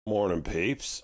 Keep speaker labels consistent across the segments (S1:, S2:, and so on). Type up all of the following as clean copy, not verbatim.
S1: Morning, peeps.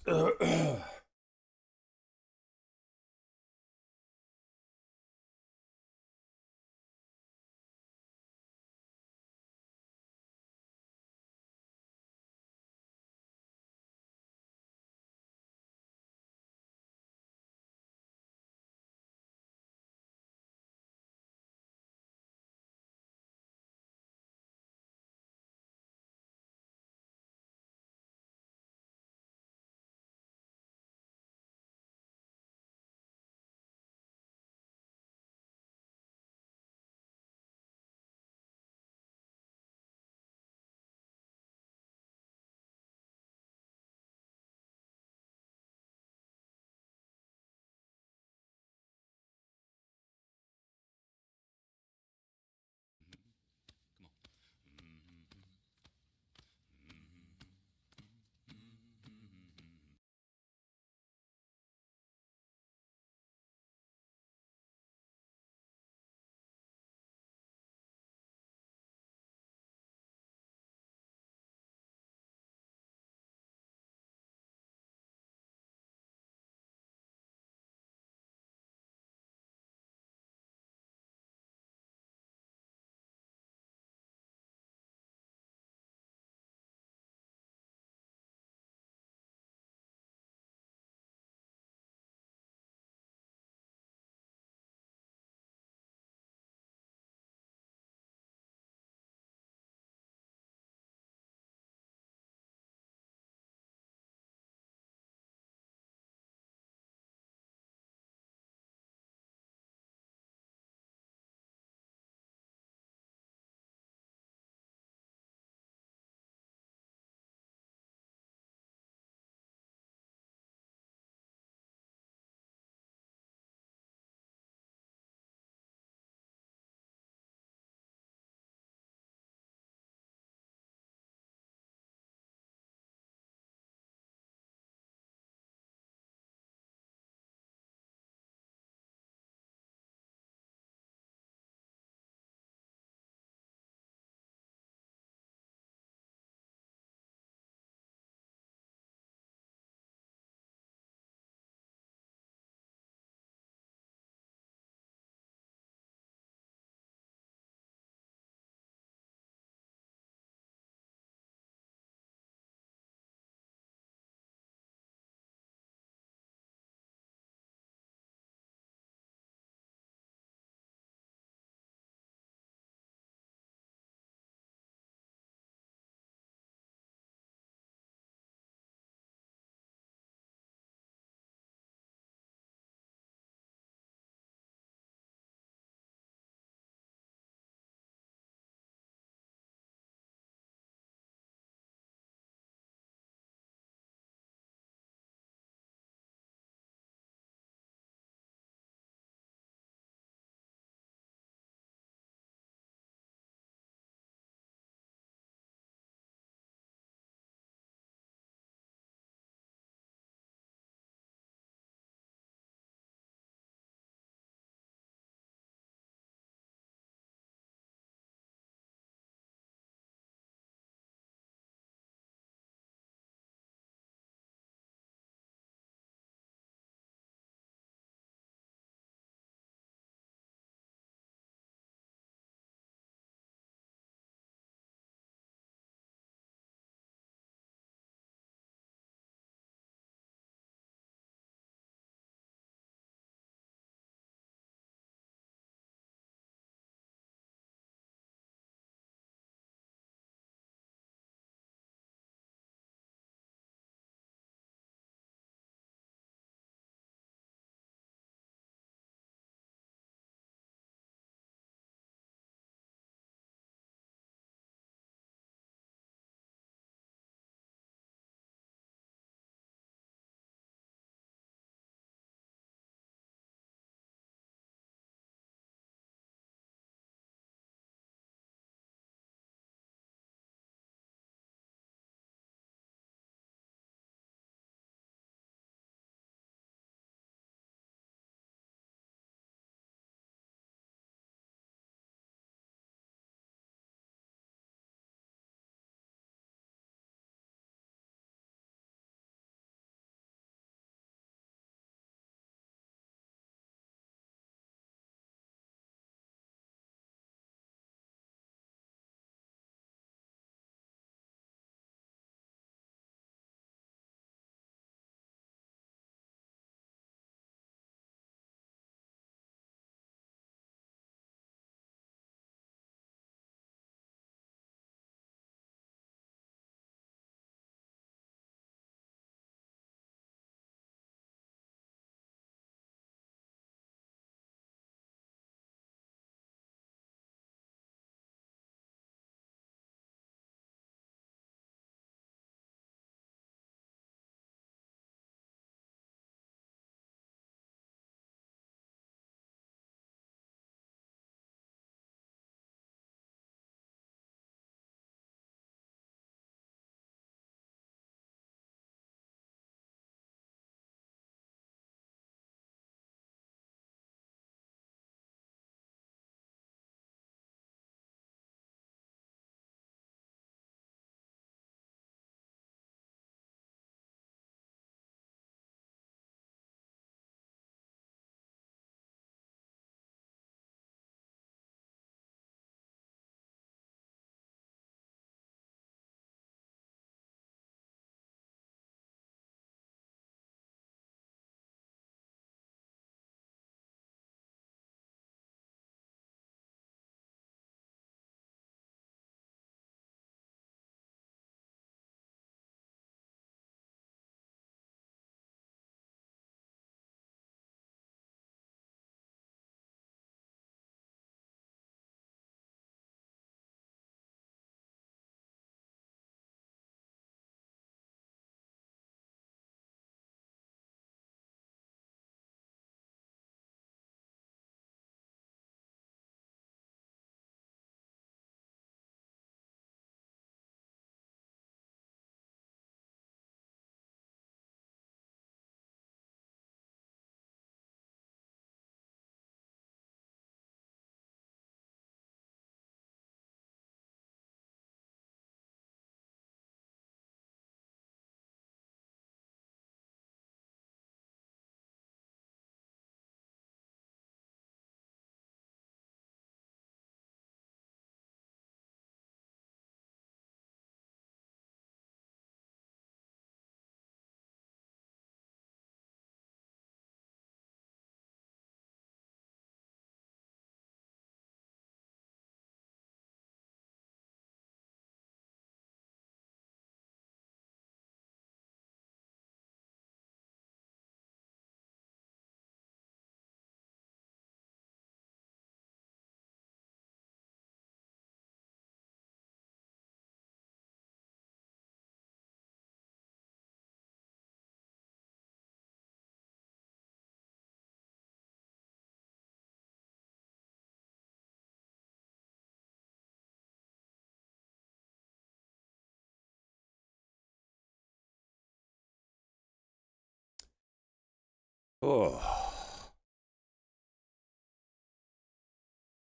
S1: Oh.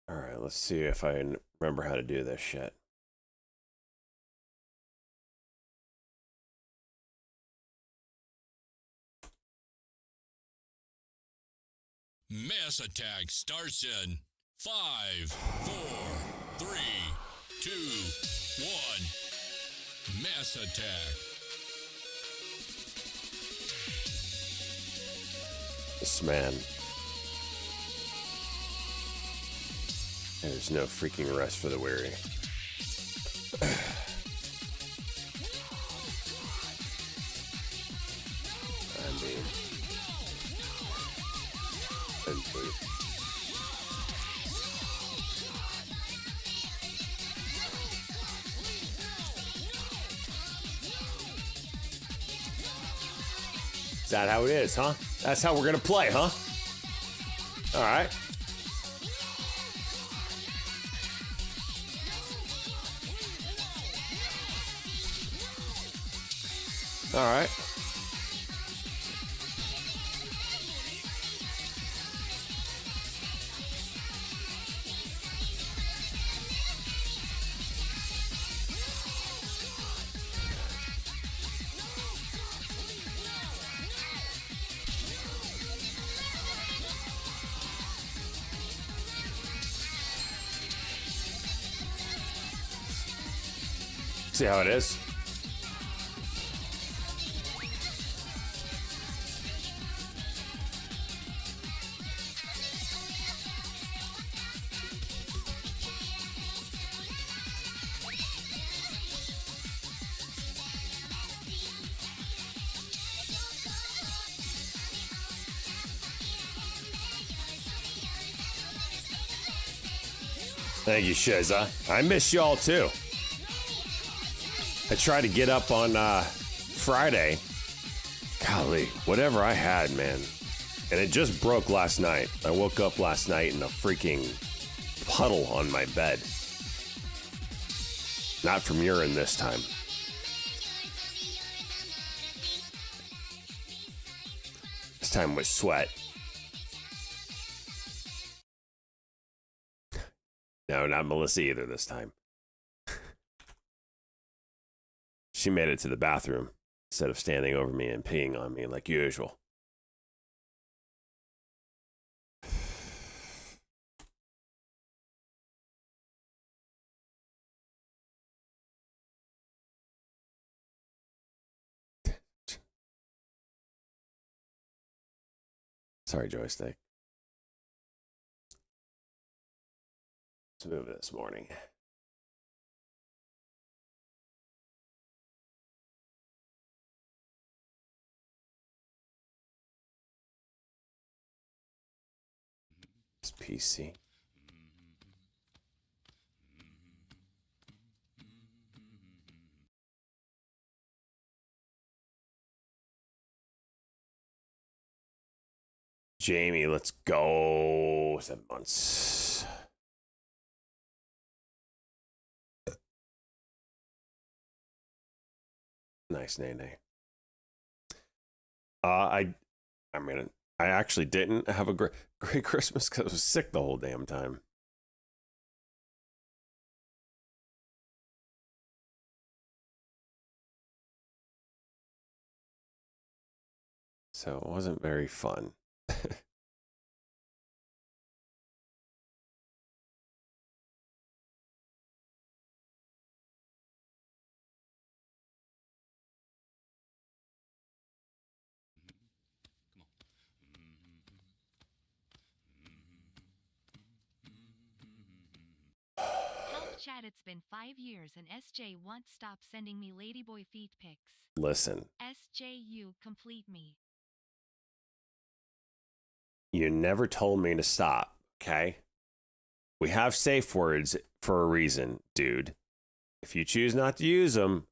S1: All right, let's see if I remember how to do this shit.
S2: Mass attack starts in 5, 4, 3, 2, 1. Mass attack.
S1: This man. There's no freaking rest for the weary. I mean, is that how it is, huh? That's how we're gonna play, huh? All right. All right. See how it is? Thank you, Sheza. I miss y'all too. I tried to get up on Friday. Golly, whatever I had, man. And it just broke last night. I woke up last night in a freaking puddle on my bed. Not from urine this time. This time was sweat. No, not Melissa either this time. She made it to the bathroom instead of standing over me and peeing on me like usual. Sorry, joystick. Let's move it this morning. It's PC. Jamie, let's go. 7 months. Nice, Nene. I mean, I actually didn't have a great Christmas because I was sick the whole damn time. So it wasn't very fun.
S3: Chat, it's been 5 years and SJ won't stop sending me ladyboy feet pics.
S1: Listen.
S3: SJU, complete me.
S1: You never told me to stop, okay? We have safe words for a reason, dude. If you choose not to use them,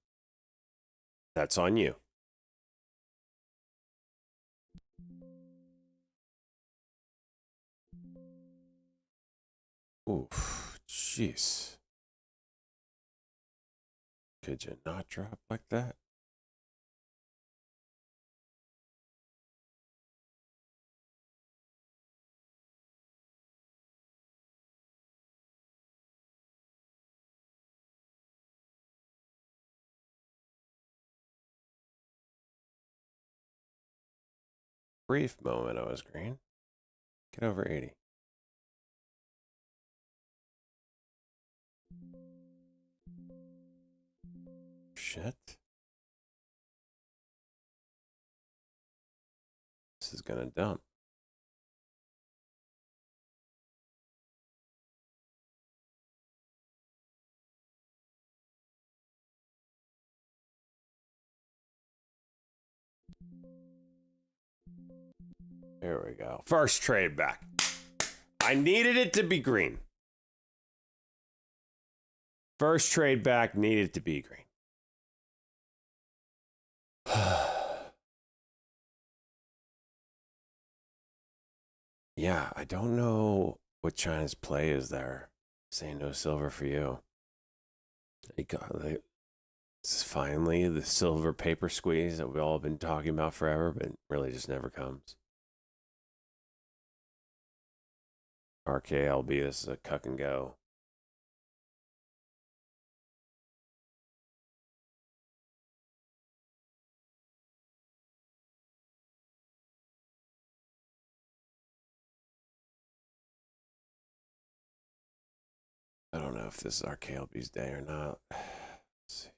S1: that's on you. Oof, jeez. Could you not drop like that? brief moment I was green. Get over 80. Shit. This is gonna dump. There we go. First trade back. I needed it to be green. First trade back needed to be green. Yeah, I don't know what China's play is there. Saying no silver for you. This is finally the silver paper squeeze that we've all been talking about forever, but really just never comes. RKLB, this is a cuck and go. I don't know if this is RKLB's day or not. Let's see.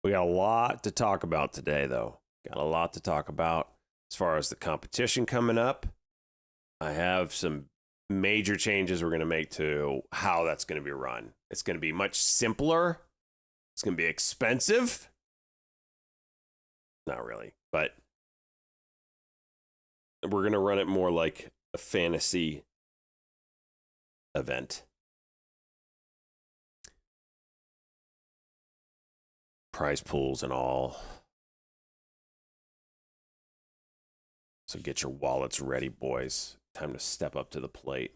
S1: We got a lot to talk about today, though. Got a lot to talk about as far as the competition coming up. I have some major changes we're going to make to how that's going to be run. It's going to be much simpler. It's going to be expensive. Not really, but we're going to run it more like a fantasy event. Prize pools and all. So get your wallets ready, boys. Time to step up to the plate.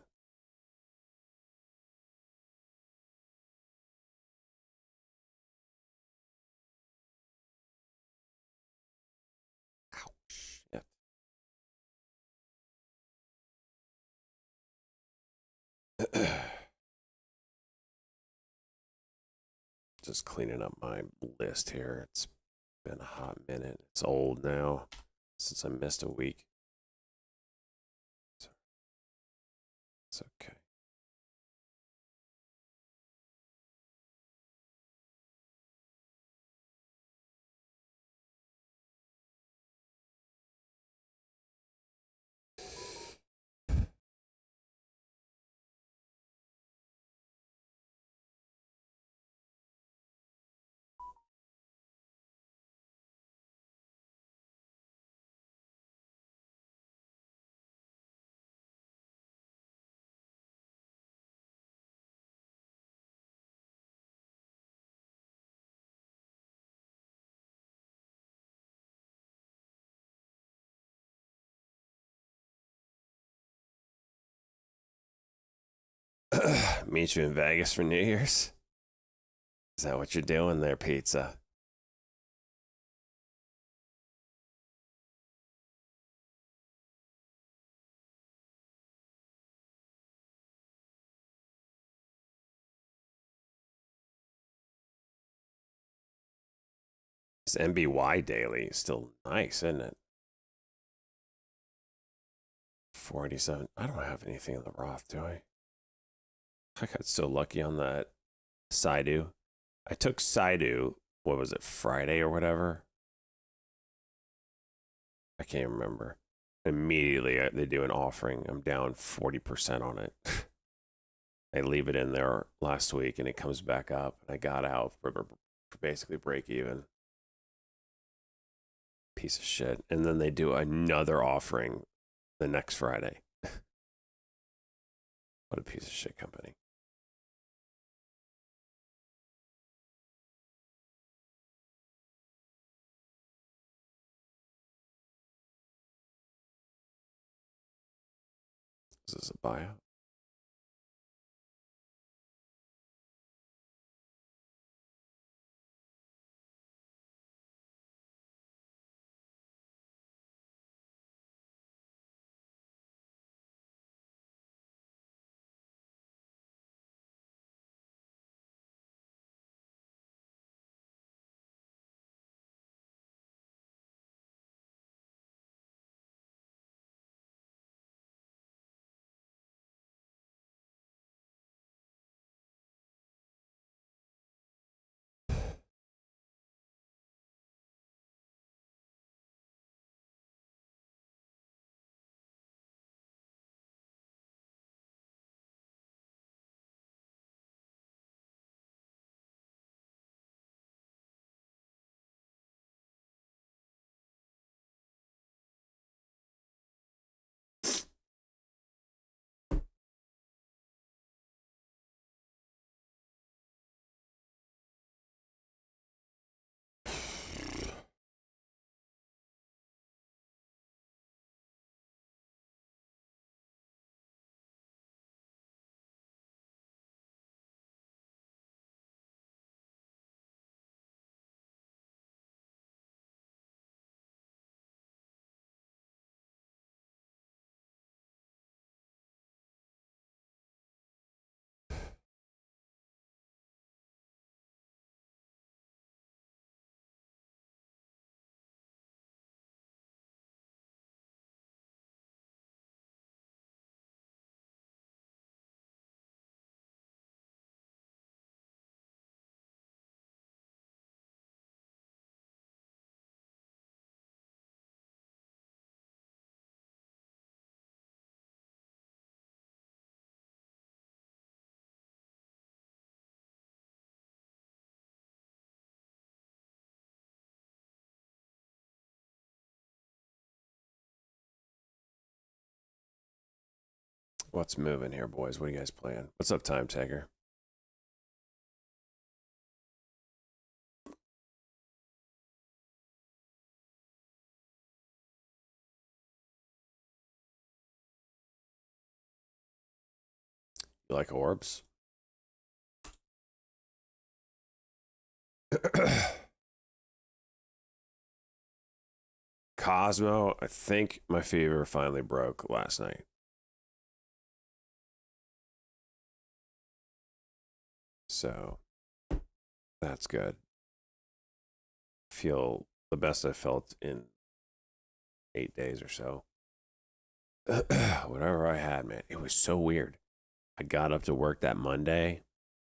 S1: Ouch. Shit. Just cleaning up my list here. It's been a hot minute. It's old now since I missed a week. It's okay. Meet you in Vegas for New Year's? Is that what you're doing there, pizza? This MBY daily is still nice, isn't it? 47. I don't have anything in the Roth, do I? I got so lucky on that Saidu. I took Saidu, what was it, Friday or whatever? I can't remember. Immediately, they do an offering. I'm down 40% on it. I leave it in there last week and it comes back up. And I got out for basically break even. Piece of shit. And then they do another offering the next Friday. What a piece of shit company. Is this a buyout? What's moving here, boys? What are you guys playing? What's up, Time Taker? You like orbs? Cosmo, I think my fever finally broke last night. So that's good. Feel the best I felt in 8 days or so. Whatever I had, man, it was so weird. I got up to work that Monday.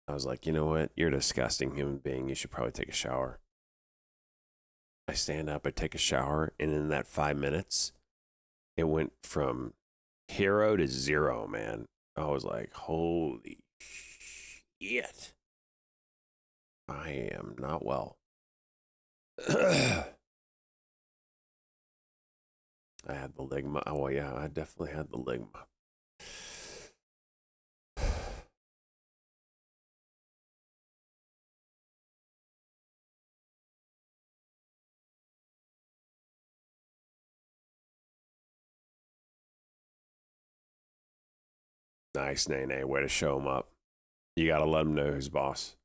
S1: I was like, you know what? You're a disgusting human being. You should probably take a shower. I stand up, I take a shower, and in that 5 minutes, it went from hero to zero, man. I was like, holy shit. I am not well. I had the ligma. Oh, well, yeah, I definitely had the ligma. Nice, Nene. Way to show him up. You got to let him know who's boss.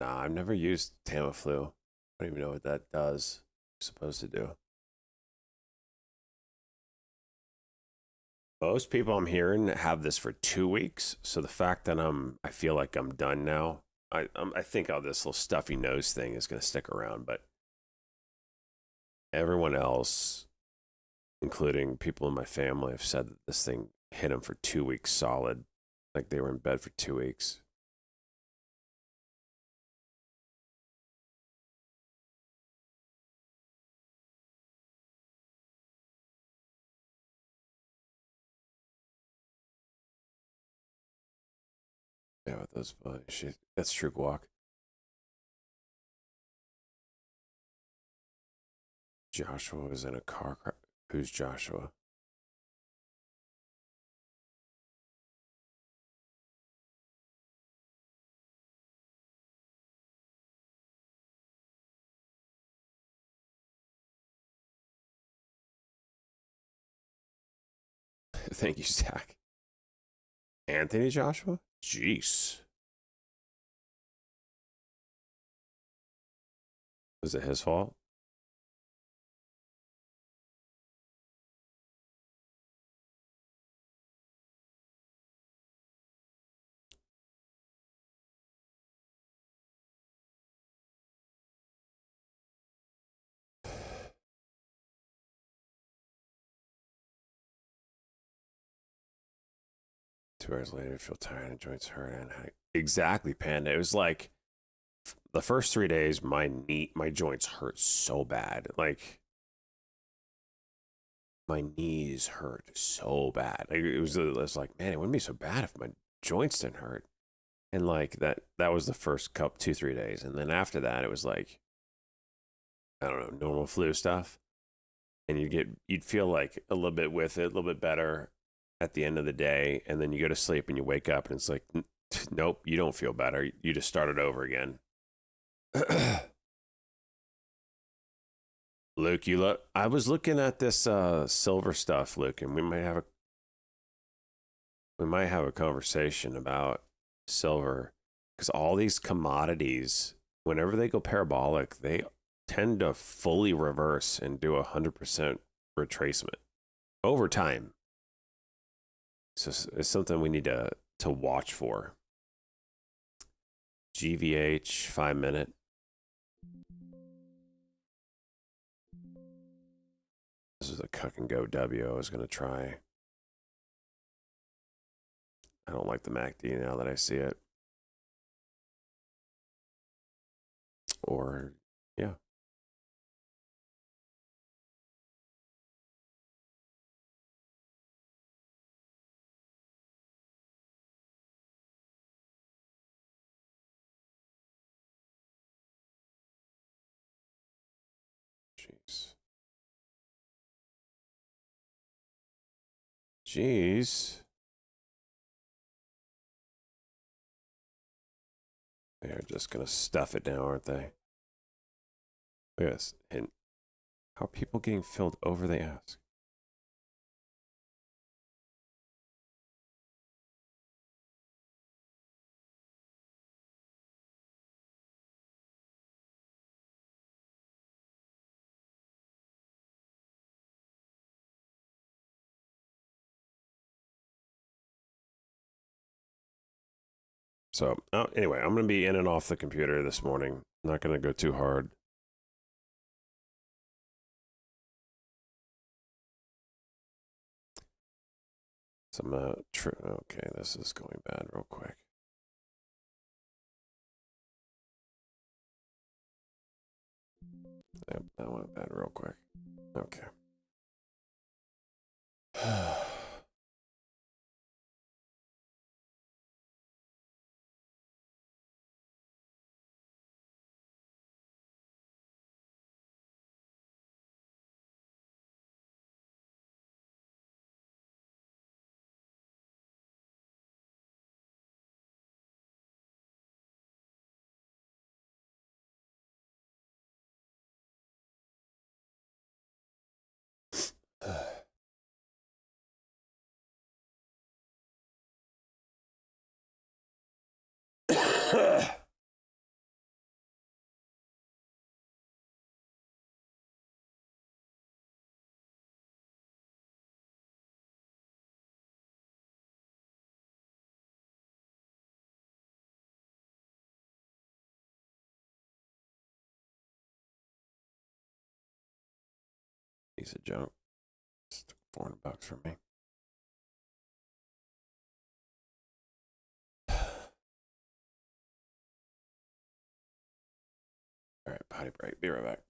S1: Nah, I've never used Tamiflu. I don't even know what that does. It's supposed to do. Most people I'm hearing have this for 2 weeks. So the fact that I feel like I'm done now. I think how this little stuffy nose thing is going to stick around, but everyone else, including people in my family, have said that this thing hit them for 2 weeks solid. Like they were in bed for 2 weeks. Yeah, with those shit. That's true, Guac. Joshua was in a car crash. Who's Joshua? Thank you, Zach. Anthony Joshua? Jeez. Was it his fault? Two hours later, I feel tired and joints hurt. And exactly, Panda. It was like the first 3 days, my joints hurt so bad. Like my knees hurt so bad. Like, it was like, man, it wouldn't be so bad if my joints didn't hurt. And like that was the first 2-3 days, and then after that, it was like, I don't know, normal flu stuff. And you'd feel like a little bit with it, a little bit better at the end of the day, and then you go to sleep and you wake up and it's like, nope, you don't feel better. You just started over again. Luke, I was looking at this silver stuff, Luke, and we might have a conversation about silver, because all these commodities, whenever they go parabolic, they tend to fully reverse and do 100% retracement over time. So it's something we need to watch for. GVH 5 minute. This is a cuck and go W I was going to try. I don't like the MACD now that I see it. Or, yeah. Jeez. They're just gonna stuff it now, aren't they? Yes. And how are people getting filled over, they ask? So, anyway, I'm going to be in and off the computer this morning. Not going to go too hard. Some, okay, this is going bad real quick. Yep, that went bad real quick. Okay. Piece of junk. It's $400 for me. All right, potty break. Be right back.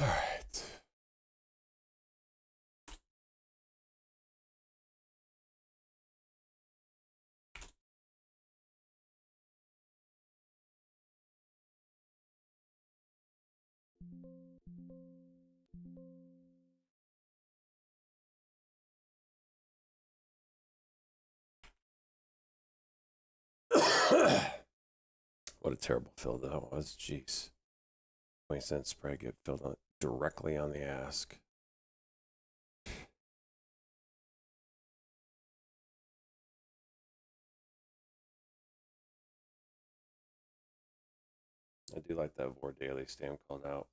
S1: All right. What a terrible fill that was. Jeez. 20-cent spread get filled on directly on the ask. I do like that Vor Daily stamp called out.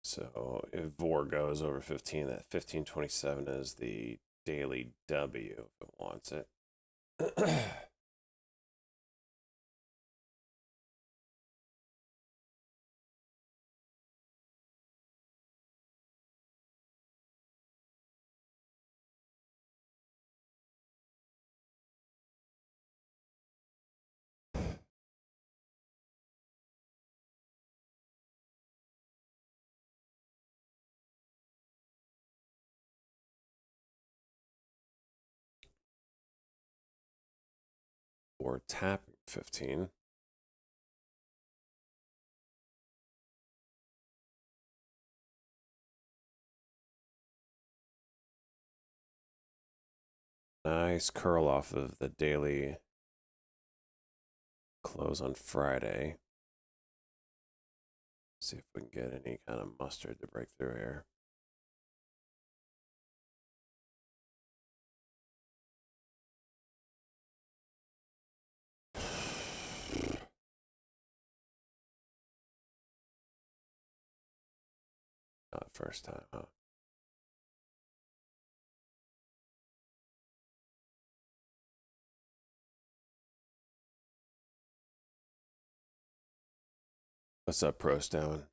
S1: So if Vor goes over 15, that 1527 is the daily W if it wants it. Or tapping 15. Nice curl off of the daily close on Friday. See if we can get any kind of mustard to break through here. Not first time, huh? What's up, Prost down?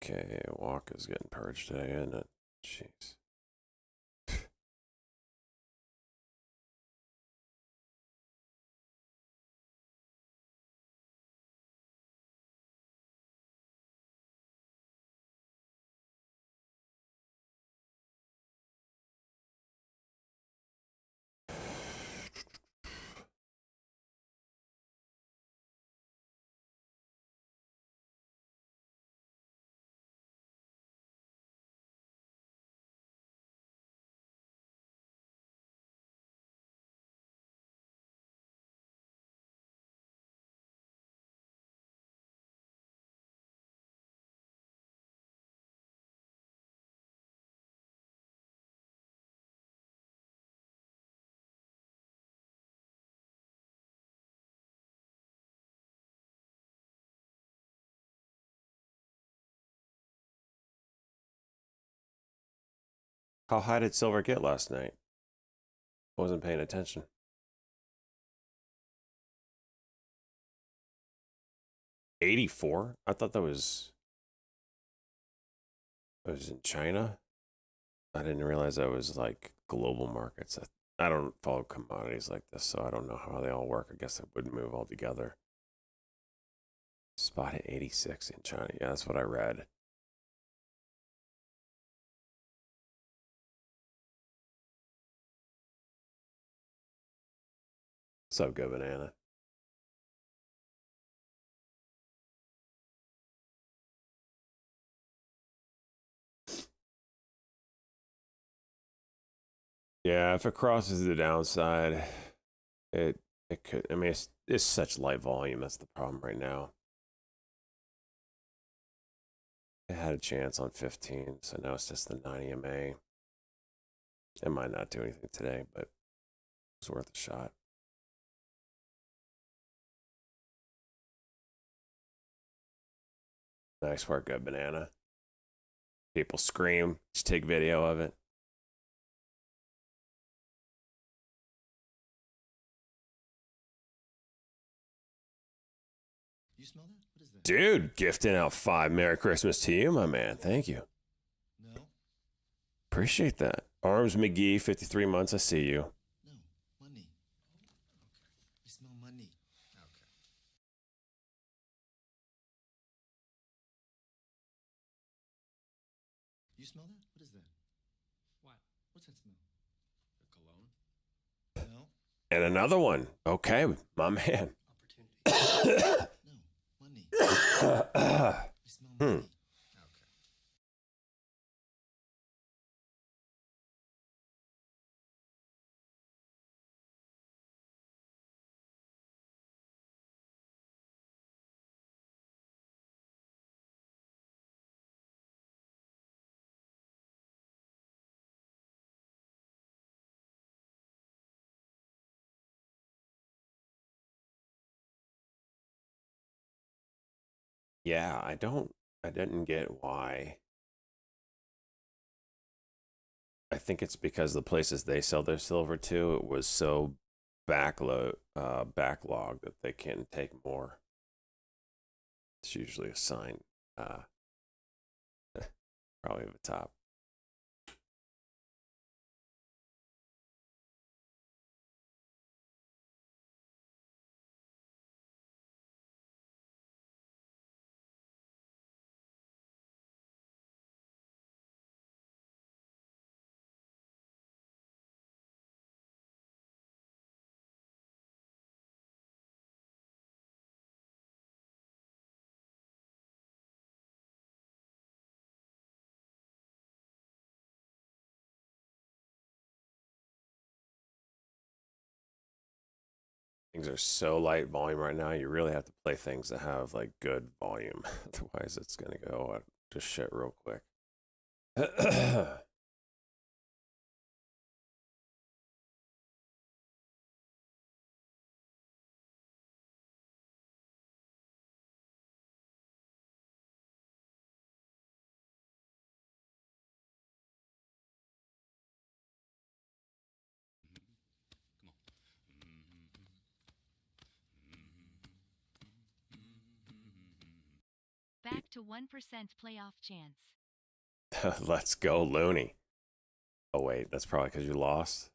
S1: Okay, walk is getting purged today, isn't it? Jeez. How high did silver get last night? Wasn't paying attention. 84? I thought that was in China. I didn't realize that was like global markets. I don't follow commodities like this, so I don't know how they all work. I guess it would move all together. Spot hit 86 in China. Yeah, that's what I read. So good, banana. Yeah, if it crosses the downside, it could. I mean, it's such light volume. That's the problem right now. It had a chance on 15, so now it's just the 9 EMA. It might not do anything today, but it's worth a shot. Nice work, good banana. People scream. Just take video of it.
S4: You smell that? What is that?
S1: Dude, gifting out 5. Merry Christmas to you, my man. Thank you.
S4: No,
S1: Appreciate that. Arms McGee, 53 months. I see you.
S4: no, money. Okay. You smell money. Okay. You smell that? What is that?
S5: What?
S4: What's that smell?
S5: The cologne?
S4: No,
S1: And another one. Okay, my man.
S5: Opportunity.
S4: no, money. You smell money.
S5: Okay.
S1: Yeah, I didn't get why. I think it's because the places they sell their silver to, it was so backlog that they can't take more. It's usually a sign, probably at the top. Things are so light volume right now. You really have to play things that have like good volume. Otherwise, it's gonna go to shit real quick.
S3: Back to 1% playoff chance.
S1: Let's go, Looney. Oh wait, that's probably because you lost.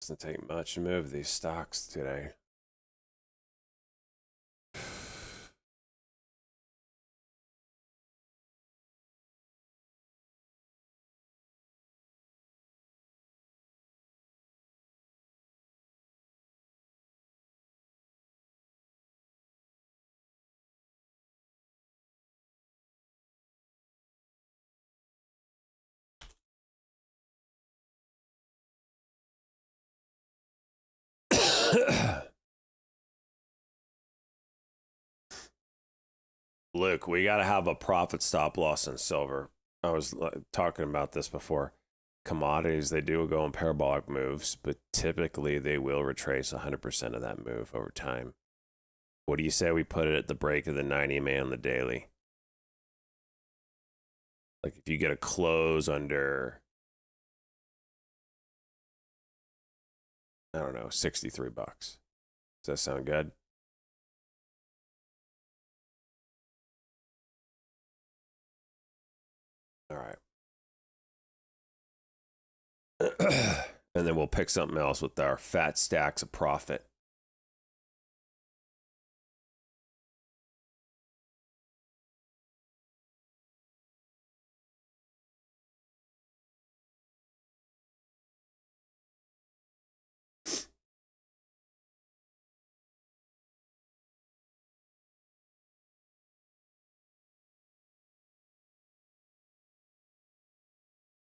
S1: Doesn't take much to move these stocks today. Luke, we got to have a profit stop loss in silver. I was talking about this before. Commodities, they do go in parabolic moves, but typically they will retrace 100% of that move over time. What do you say we put it at the break of the 90 man on the daily? Like if you get a close under, I don't know, $63. Does that sound good? All right. And then we'll pick something else with our fat stacks of profit.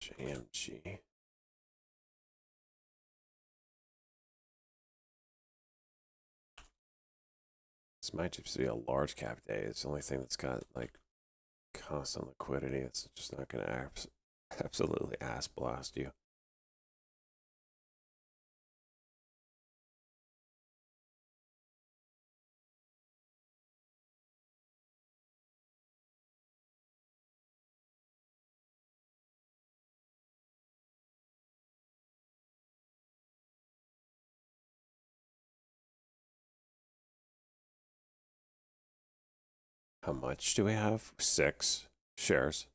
S1: JMG. This might just be a large cap day. It's the only thing that's got like constant liquidity. It's just not going to absolutely ass blast you. How much do we have? 6 shares.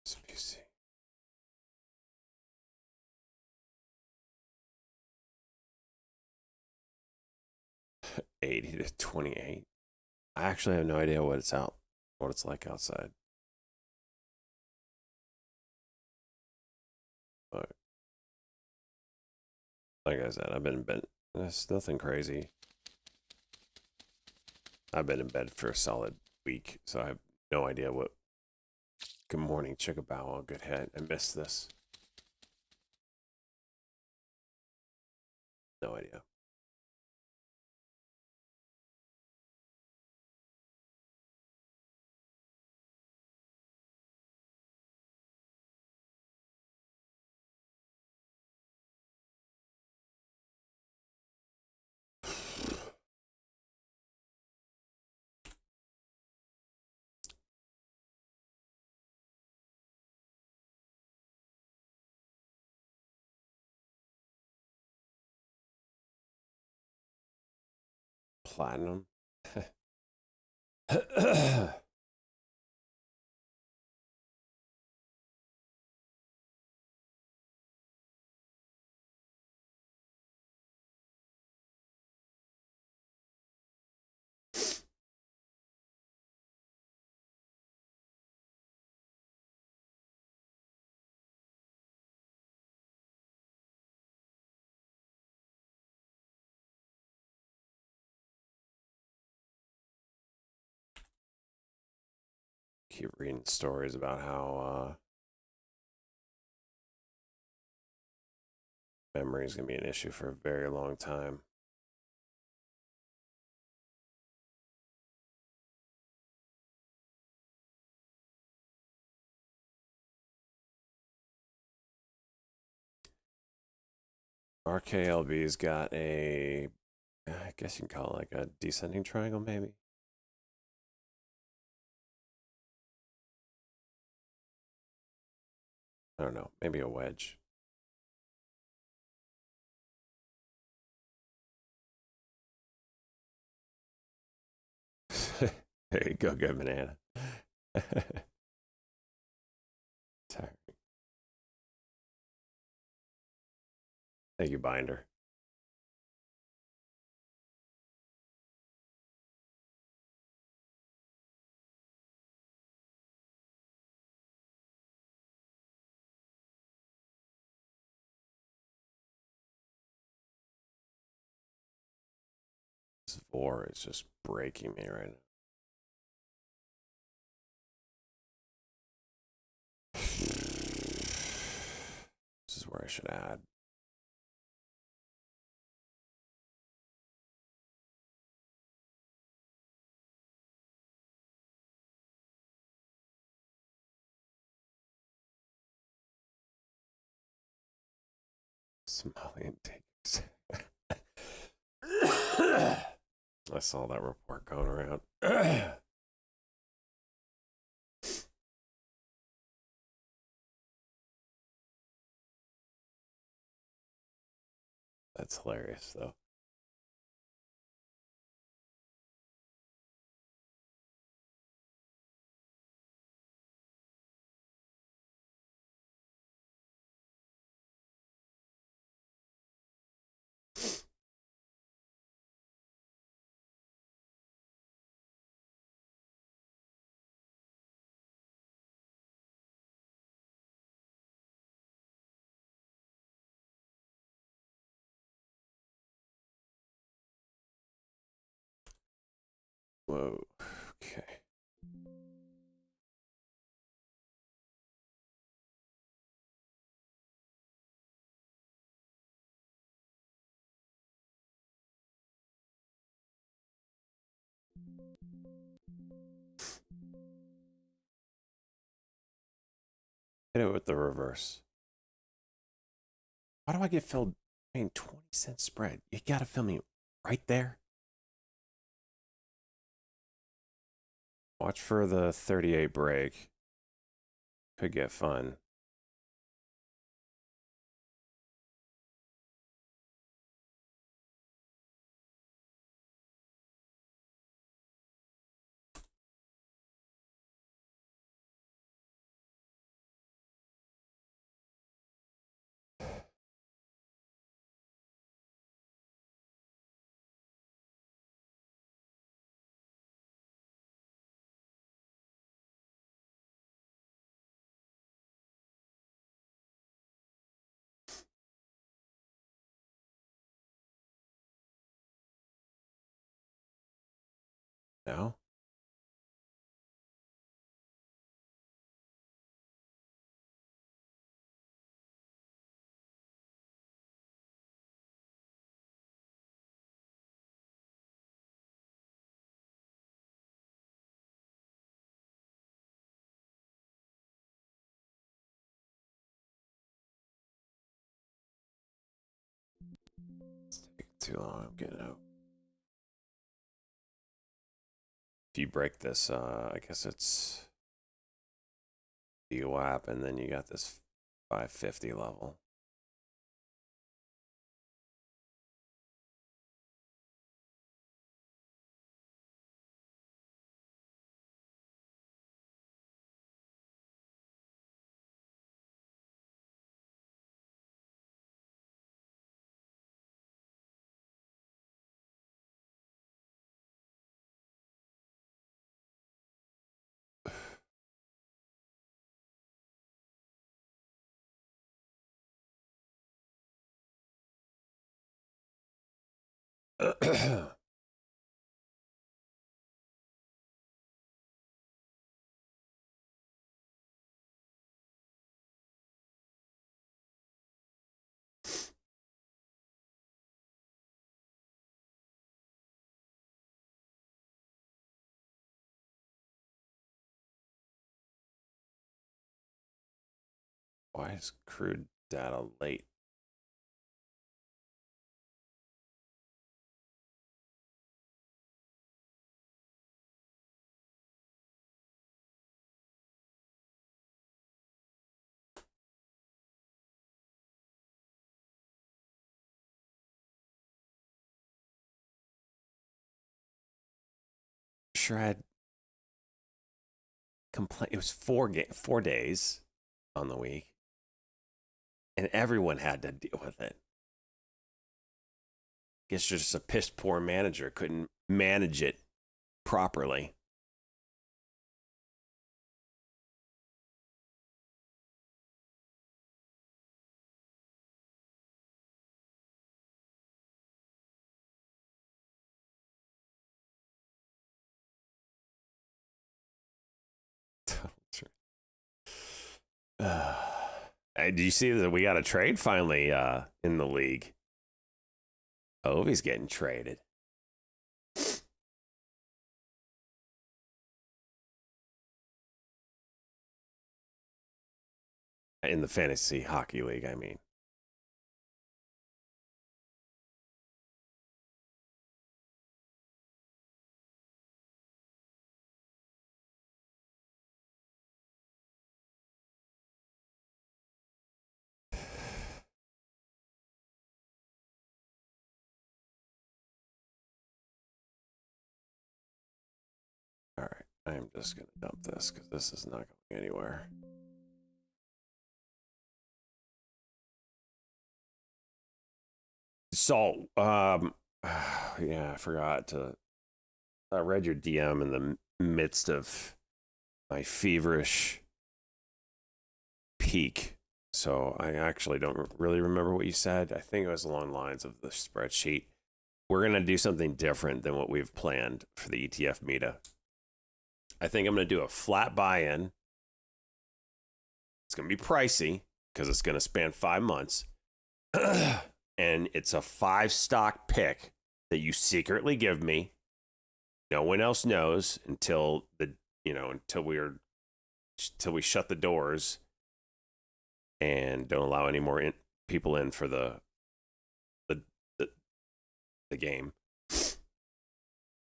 S1: SPC. $80 to $28. I actually have no idea what it's like outside. But like I said, I've been in bed. There's nothing crazy. I've been in bed for a solid week, so I have no idea what. Good morning, Chickabow. Good head. I missed this. No idea. Platinum. Keep reading stories about how memory is going to be an issue for a very long time. RKLB's got a, I guess you can call it like a descending triangle, maybe. I don't know, maybe a wedge. There you go, good banana. Tiring. Thank you, Binder. This Vor is just breaking me right now. This is where I should add. Somalian takers. I saw that report going around. That's hilarious, though. Whoa. Okay. Hit it with the reverse. Why do I get filled paying 20-cent spread? You gotta fill me right there. Watch for the 38 break. Could get fun. No? It's taking too long. I'm getting out. If you break this, I guess it's VWAP, and then you got this 550 level. Why is crude data late? Sure, I had complaint. It was 4 days on the week, and everyone had to deal with it. Guess just a piss poor manager couldn't manage it properly. Do you see that we got a trade finally in the league? Ovi's getting traded. In the fantasy hockey league, I mean. All right, I'm just going to dump this because this is not going anywhere. So, yeah, I forgot to. I read your DM in the midst of my feverish peak. So I actually don't really remember what you said. I think it was along the lines of the spreadsheet. We're going to do something different than what we've planned for the ETF Meta. I think I'm going to do a flat buy-in. It's going to be pricey because it's going to span 5 months. And it's a 5-stock pick that you secretly give me. No one else knows until until we shut the doors and don't allow any more people in for the game.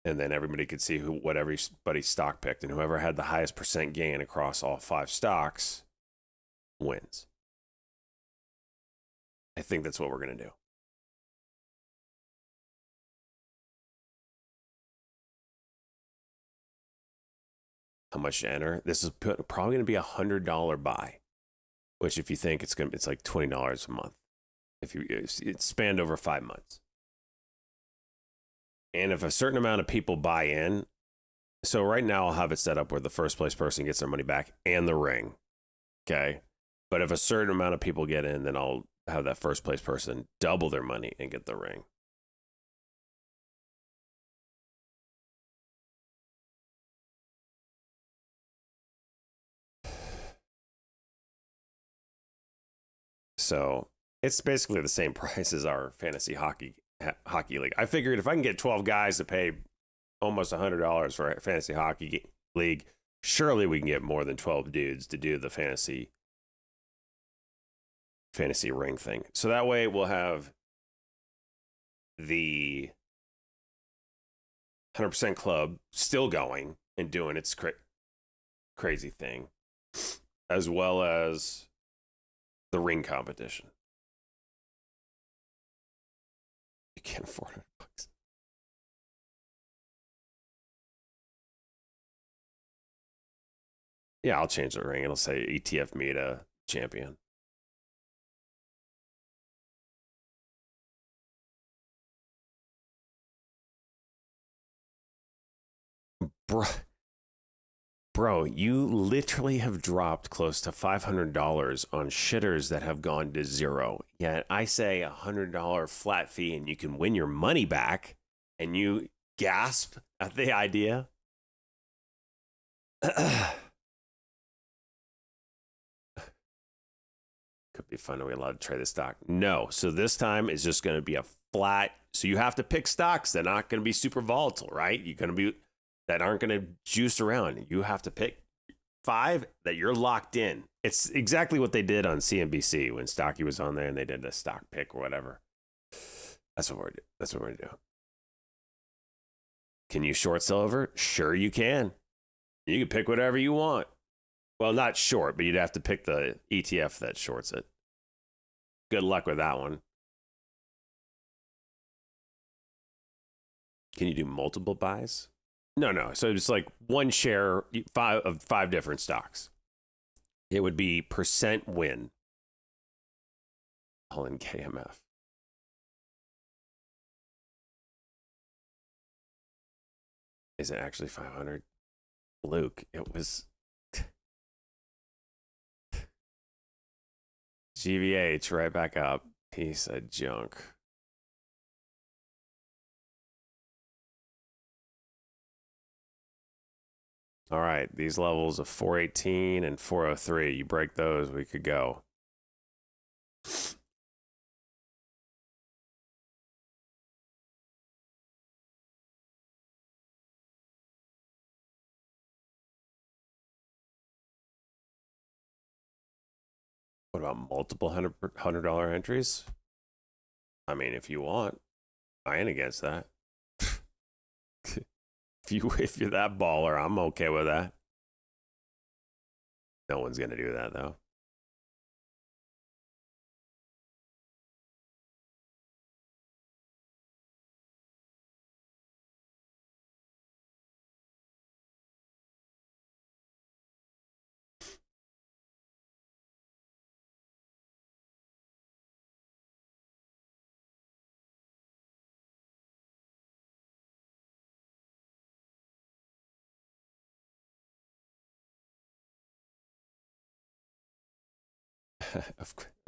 S1: And then everybody could see what everybody's stock picked, and whoever had the highest percent gain across all 5 stocks wins. I think that's what we're going to do. How much to enter? This is probably going to be $100 buy, which if you think it's like $20 a month. It's spanned over 5 months. And if a certain amount of people buy in, so right now I'll have it set up where the first place person gets their money back and the ring. Okay. But if a certain amount of people get in, then I'll have that first place person double their money and get the ring. So it's basically the same price as our fantasy hockey league. I figured if I can get 12 guys to pay almost $100 for a fantasy hockey league, surely we can get more than 12 dudes to do the fantasy ring thing. So that way we'll have the 100% club still going and doing its crazy thing, as well as the ring competition. You can't afford $100. Yeah, I'll change the ring. It'll say ETF Meta champion. Bro, you literally have dropped close to $500 on shitters that have gone to zero. Yet I say $100 flat fee and you can win your money back, and you gasp at the idea. Could be fun. Are we allowed to trade the stock? No. So this time is just going to be a flat. So you have to pick stocks that are not going to be super volatile, right? You're going to be that aren't going to juice around. You have to pick 5 that you're locked in. It's exactly what they did on CNBC when Stocky was on there and they did a stock pick or whatever. That's what we're going to do. Can you short silver? Sure you can. You can pick whatever you want. Well, not short, but you'd have to pick the ETF that shorts it. Good luck with that one. Can you do multiple buys? No. So it's like one share of 5 different stocks. It would be percent win. All in KMF. Is it actually 500? Luke, it was GVH right back up. Piece of junk. All right, these levels of 418 and 403, you break those, we could go. What about multiple $100 entries? I mean, if you want, I ain't against that. If you're that baller, I'm okay with that. No one's gonna do that though.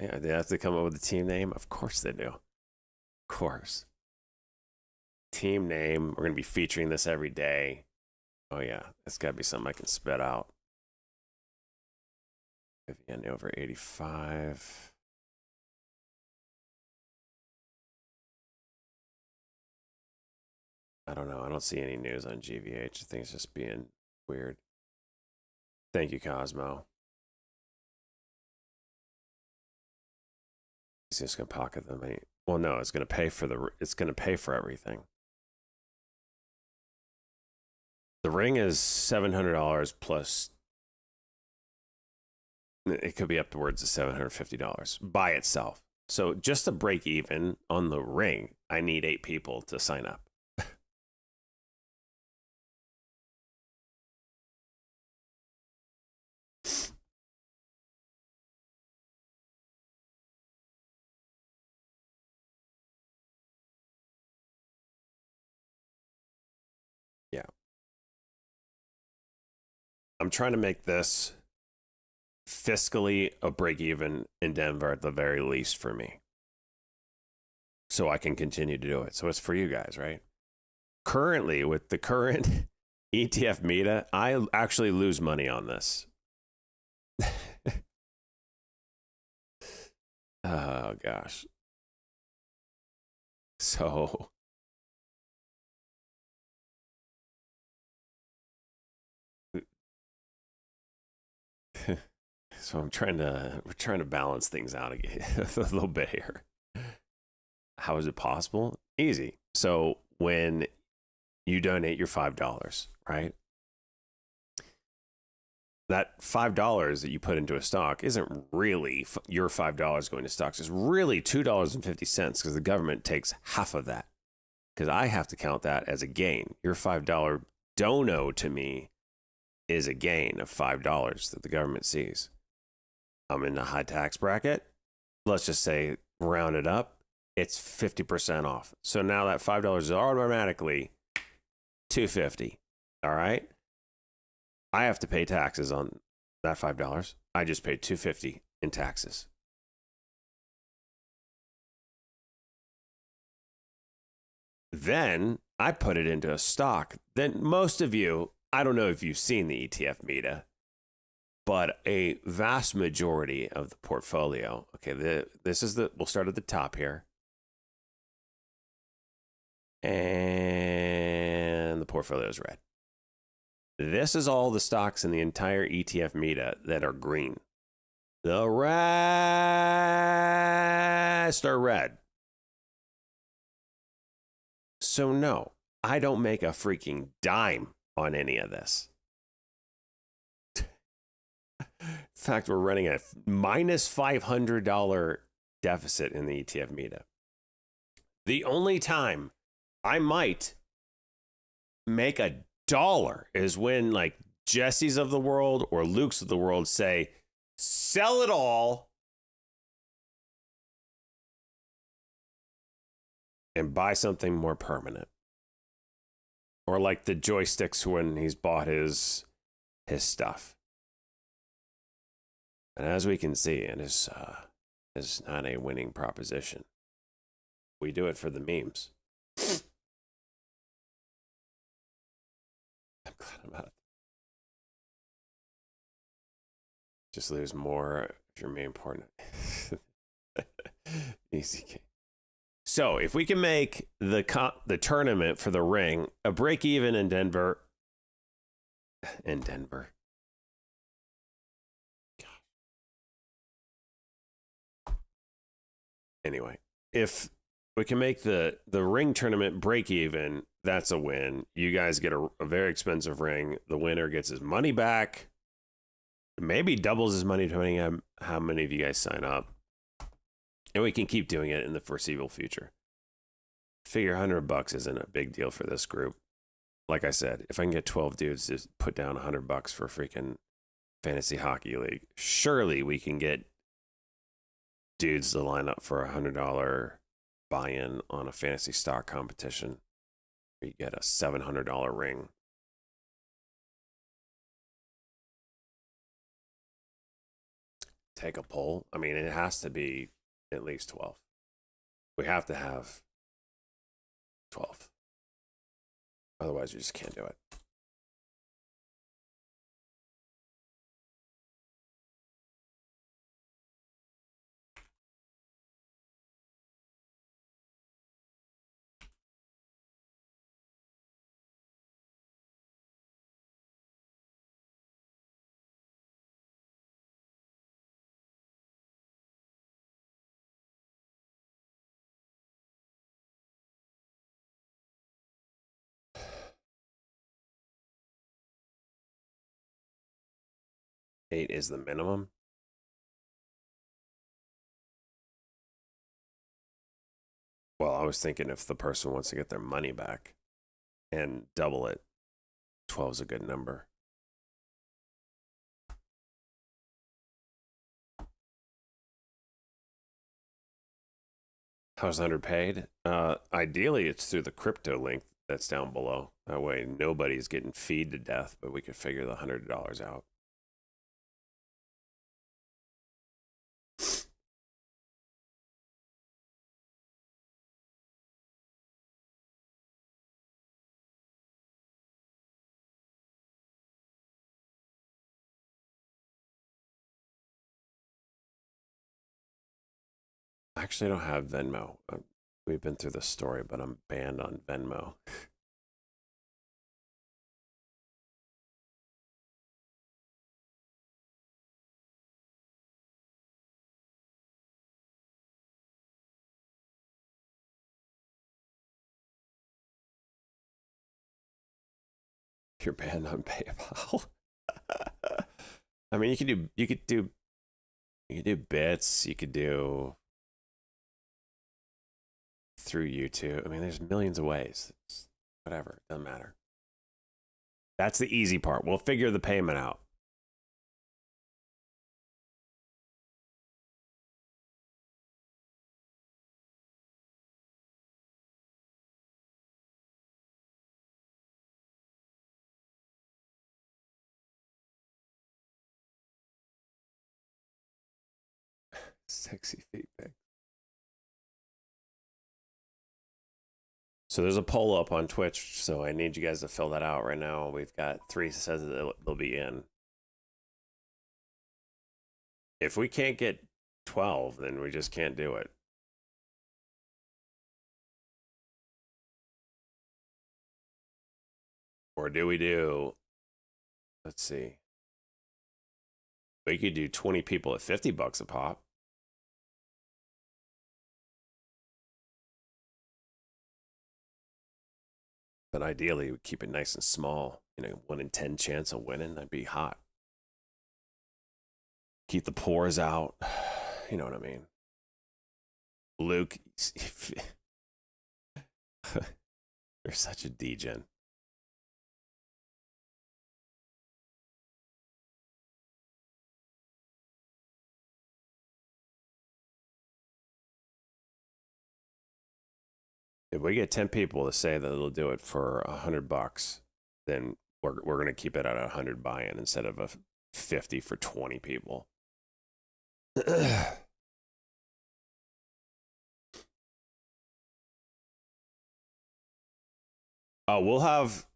S1: Yeah, they have to come up with a team name. Of course they do. Of course. Team name. We're gonna be featuring this every day. Oh yeah, it's gotta be something I can spit out. Viviani over 85. I don't know. I don't see any news on GVH. I think it's just being weird. Thank you, Cosmo. He's just gonna pocket the money. Well, no, it's gonna pay for everything. The ring is $700 plus. It could be upwards of $750 by itself. So just to break even on the ring, I need 8 people to sign up. Yeah. I'm trying to make this fiscally a break even in Denver at the very least for me. So I can continue to do it. So it's for you guys, right? Currently, with the current ETF meta, I actually lose money on this. Oh, gosh. So we're trying to balance things out again a little bit here. How is it possible? Easy. So when you donate your $5, right? That $5 that you put into a stock isn't really your $5 going to stocks. It's really $2.50 because the government takes half of that. Because I have to count that as a gain. Your $5 dono to me is a gain of $5 that the government sees. I'm in the high tax bracket. Let's just say, round it up, it's 50% off. So now that $5 is automatically $2.50. All right. I have to pay taxes on that $5. I just paid $2.50 in taxes. Then I put it into a stock. Then most of you, I don't know if you've seen the ETF meta, but a vast majority of the portfolio. Okay, we'll start at the top here. And the portfolio is red. This is all the stocks in the entire ETF meta that are green. The rest are red. So no, I don't make a freaking dime on any of this. In fact, we're running a minus $500 deficit in the ETF meta. The only time I might make $1 is when like Jesse's of the world or Luke's of the world say, sell it all and buy something more permanent. Or like the joysticks when he's bought his stuff. And as we can see, it is not a winning proposition. We do it for the memes. I'm glad I'm out of Just lose more if your main partner. Easy. So if we can make the tournament for the ring a break even in Denver. Anyway, if we can make the ring tournament break even, that's a win. You guys get a very expensive ring. The winner gets his money back. Maybe doubles his money depending on how many of you guys sign up. And we can keep doing it in the foreseeable future. Figure $100 isn't a big deal for this group. Like I said, if I can get 12 dudes to put down $100 for freaking fantasy hockey league, surely we can get dudes to line up for $100 buy-in on a fantasy stock competition. You get a $700 ring. Take a poll. I mean, it has to be at least 12. We have to have 12. Otherwise, you just can't do it. Eight is the minimum. Well, I was thinking if the person wants to get their money back and double it, 12 is a good number. How's 100 paid? Ideally, it's through the crypto link that's down below. That way, nobody's getting feed to death, but we could figure the $100 out. I actually don't have Venmo. We've been through this story, but I'm banned on Venmo. You're banned on PayPal. I mean, you could do bits. You could do through YouTube. I mean, there's millions of ways. It's whatever, doesn't matter. That's the easy part. We'll figure the payment out. Sexy feet pic. So there's a poll up on Twitch, so I need you guys to fill that out right now. We've got 3 says that they'll be in. If we can't get 12, then we just can't do it. Or do we do, let's see. We could do 20 people at $50 a pop. But ideally, we keep it nice and small. 1 in 10 chance of winning. That'd be hot. Keep the pores out. You know what I mean? Luke, you're such a degen. If we get 10 people to say that they'll do it for $100, then we're gonna keep it at 100 buy-in instead of a 50 for 20 people. Oh, we'll have.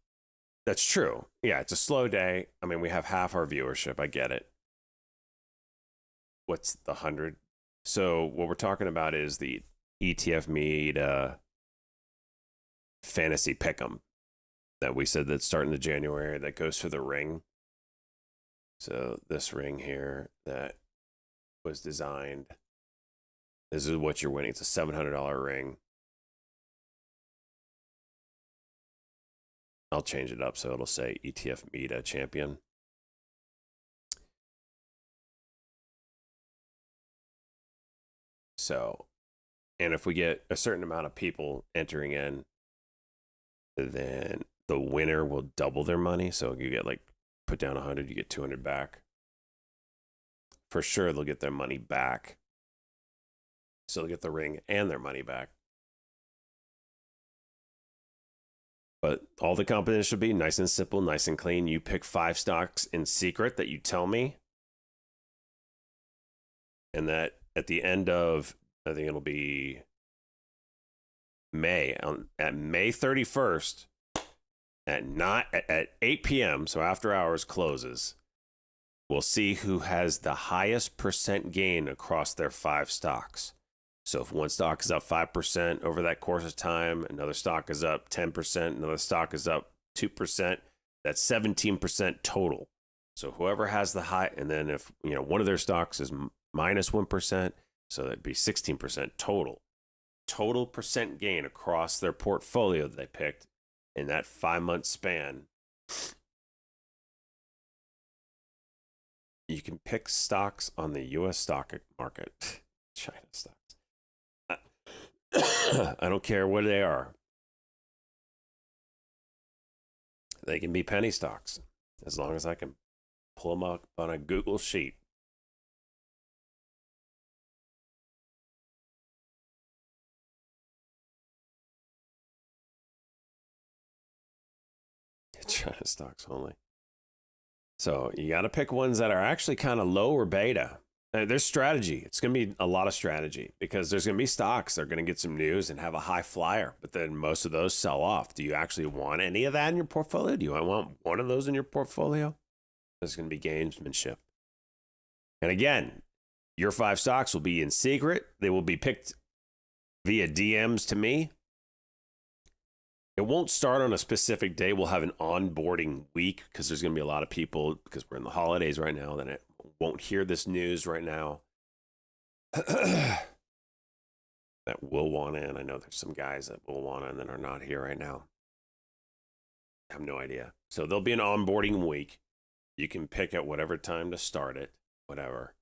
S1: That's true. Yeah, it's a slow day. I mean, we have half our viewership. I get it. what's the 100? So what we're talking about is the ETF Mead fantasy pick'em that we said that's starting in January that goes for the ring. So this ring here that was designed, this is what you're winning. It's a $700 ring. I'll change it up so it'll say ETF Mead champion. So, and if we get a certain amount of people entering in, then the winner will double their money. So you get like, put down 100, you get 200 back. For sure, they'll get their money back. So they'll get the ring and their money back. But all the competition should be nice and simple, nice and clean. You pick 5 stocks in secret that you tell me. And that at the end of, I think it'll be May, at May 31st, at 8 p.m., so after hours closes, we'll see who has the highest percent gain across their 5 stocks. So if one stock is up 5% over that course of time, another stock is up 10%, another stock is up 2%, that's 17% total. So whoever has the high, and then if one of their stocks is minus 1%, so that'd be 16% total. Total percent gain across their portfolio that they picked in that 5-month span. You can pick stocks on the U.S. stock market. China stocks. I don't care what they are. They can be penny stocks as long as I can pull them up on a Google sheet. China stocks only. So you got to pick ones that are actually kind of low or beta. There's strategy. It's going to be a lot of strategy because there's going to be stocks that are going to get some news and have a high flyer, but then most of those sell off. Do you actually want any of that in your portfolio? Do you want one of those in your portfolio? There's going to be gamesmanship. And again, your 5 stocks will be in secret. They will be picked via DMs to me. It won't start on a specific day. We'll have an onboarding week because there's going to be a lot of people because we're in the holidays right now that won't hear this news right now that will want in. I know there's some guys that will want in that are not here right now. I have no idea. So there'll be an onboarding week. You can pick at whatever time to start it, whatever.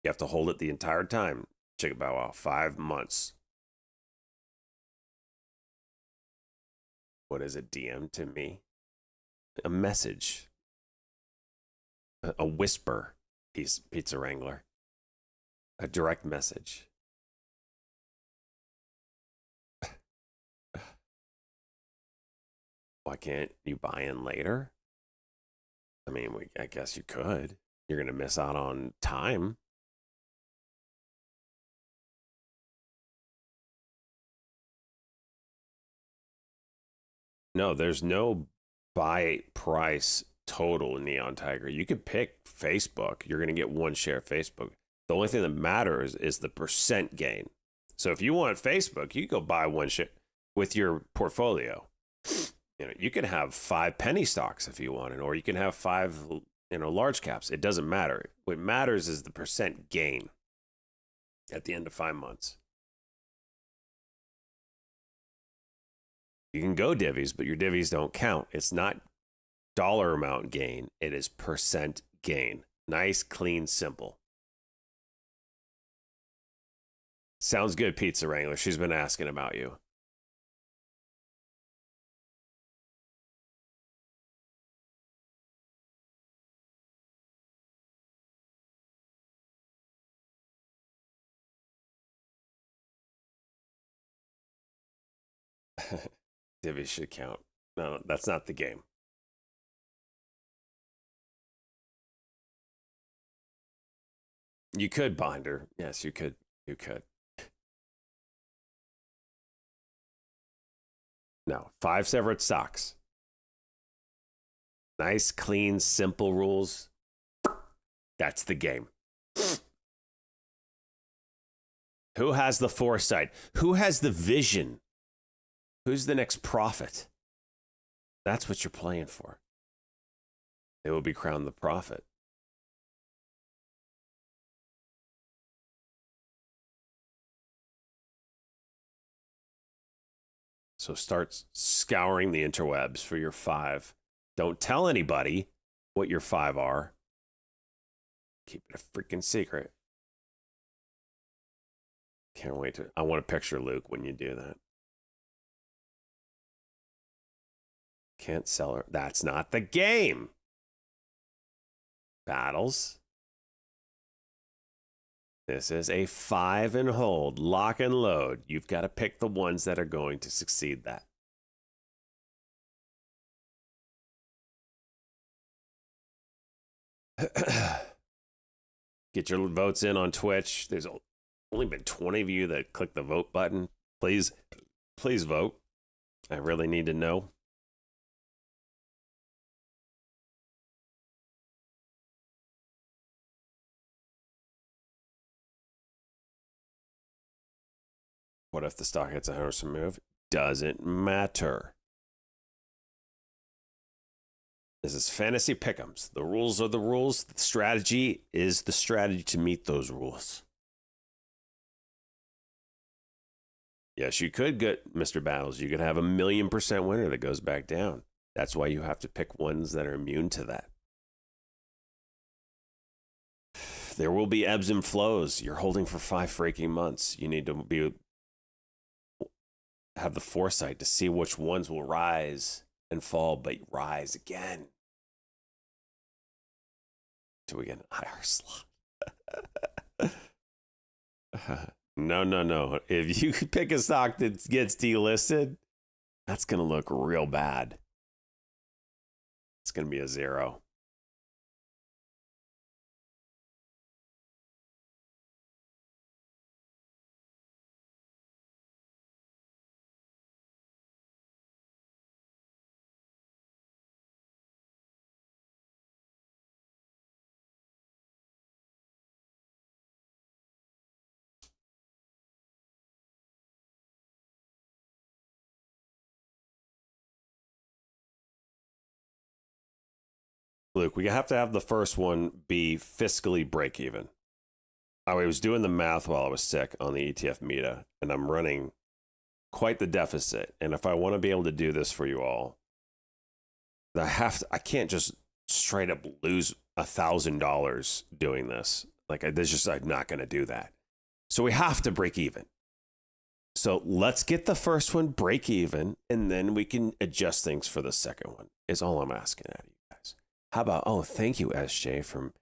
S1: You have to hold it the entire time. Check about 5 months. What is it? DM to me? A message. A whisper. Pizza Wrangler. A direct message. Why can't you buy in later? I mean, I guess you could. You're going to miss out on time. No, there's no buy price total in Neon Tiger. You can pick Facebook. You're going to get 1 share of Facebook. The only thing that matters is the percent gain. So if you want Facebook, you can go buy 1 share with your portfolio. You can have 5 penny stocks if you want it, or you can have 5, large caps. It doesn't matter. What matters is the percent gain at the end of 5 months. You can go divvies, but your divvies don't count. It's not dollar amount gain. It is percent gain. Nice, clean, simple. Sounds good, Pizza Wrangler. She's been asking about you. Divvies should count. No, that's not the game. You could bind her. Yes, you could. You could. No, 5 separate stocks. Nice, clean, simple rules. That's the game. Who has the foresight? Who has the vision? Who's the next prophet? That's what you're playing for. They will be crowned the prophet. So start scouring the interwebs for your 5. Don't tell anybody what your 5 are. Keep it a freaking secret. Can't wait to. I want to picture Luke when you do that. Can't sell her. That's not the game. Battles. This is a 5 and hold, lock and load. You've got to pick the ones that are going to succeed that. Get your votes in on Twitch. There's only been 20 of you that click the vote button. Please vote. I really need to know. What if the stock hits a 100% move? Doesn't matter. This is fantasy pick'ems. The rules are the rules. The strategy is the strategy to meet those rules. Yes, you could get Mr. Battles. You could have a 1,000,000% winner that goes back down. That's why you have to pick ones that are immune to that. There will be ebbs and flows. You're holding for 5 freaking months. You need to have the foresight to see which ones will rise and fall, but rise again. Do we get an IR slot? No. If you pick a stock that gets delisted, that's going to look real bad. It's going to be a 0. Luke, we have to have the first one be fiscally break even. I was doing the math while I was sick on the ETF Meta, and I'm running quite the deficit. And if I want to be able to do this for you all, I can't just straight up lose $1,000 doing this. I'm not going to do that. So we have to break even. So let's get the first one break even, and then we can adjust things for the second one, is all I'm asking out of you guys. How about, thank you, SJ, for,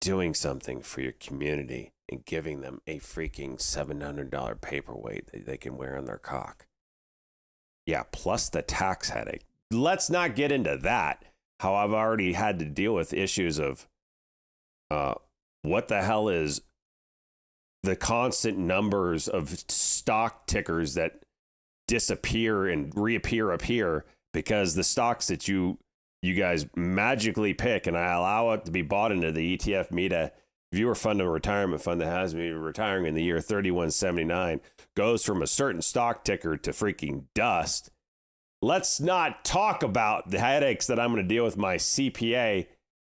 S1: doing something for your community and giving them a freaking $700 paperweight that they can wear on their cock. Yeah, plus the tax headache. Let's not get into that. How I've already had to deal with issues of what the hell is the constant numbers of stock tickers that disappear and reappear up here because the stocks that you guys magically pick, and I allow it to be bought into the ETF Meta viewer fund and retirement fund that has me retiring in the year 3179, goes from a certain stock ticker to freaking dust. Let's not talk about the headaches that I'm going to deal with my CPA,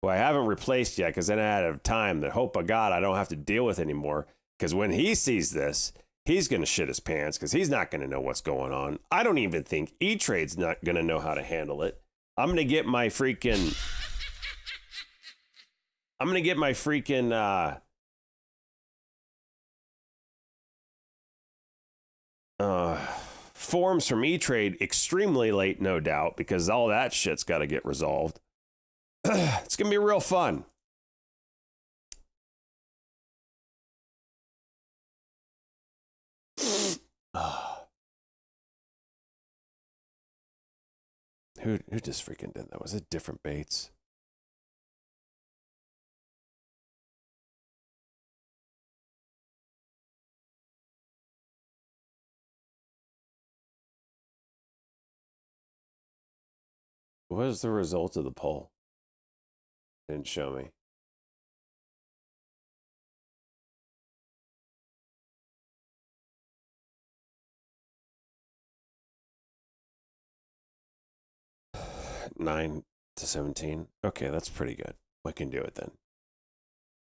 S1: who I haven't replaced yet because then I had time that hope of God I don't have to deal with anymore. Because when he sees this, he's going to shit his pants because he's not going to know what's going on. I don't even think E-Trade's not going to know how to handle it. I'm going to get my freaking forms from E-Trade extremely late, no doubt, because all that shit's got to get resolved. It's going to be real fun. Who just freaking did that? Was it different Bates? What was the result of the poll? Didn't show me. 9 to 17. Okay, that's pretty good. We can do it then.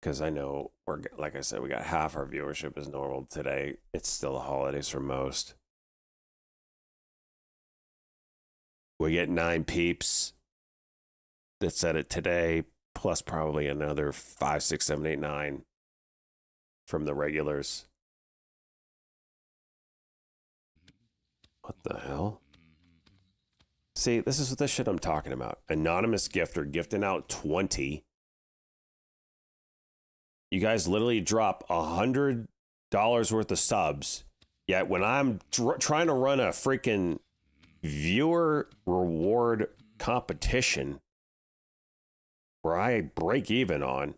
S1: Because I know like I said, we got half our viewership is normal today. It's still the holidays for most. We get 9 peeps that said it today, plus probably another 5, 6, 7, 8, 9 from the regulars. What the hell? See, this is the shit I'm talking about. Anonymous gifter gifting out 20. You guys literally drop $100 worth of subs. Yet when I'm trying to run a freaking viewer reward competition where I break even on,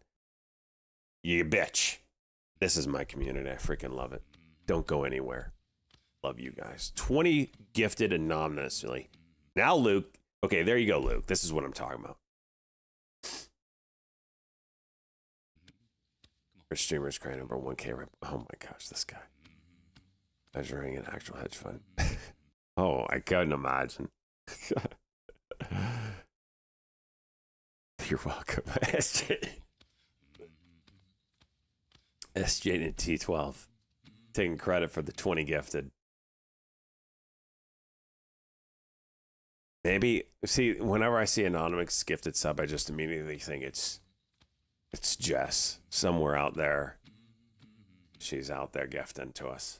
S1: you bitch. This is my community. I freaking love it. Don't go anywhere. Love you guys. 20 gifted anonymously. Now, Luke. Okay, there you go, Luke. This is what I'm talking about. For streamers crying over 1K. Oh my gosh, this guy. Measuring an actual hedge fund. Oh, I couldn't imagine. You're welcome, SJ. SJ and T12. Taking credit for the 20 gifted. Maybe, see, whenever I see anonymous gifted sub, I just immediately think it's Jess somewhere out there. She's out there gifting to us.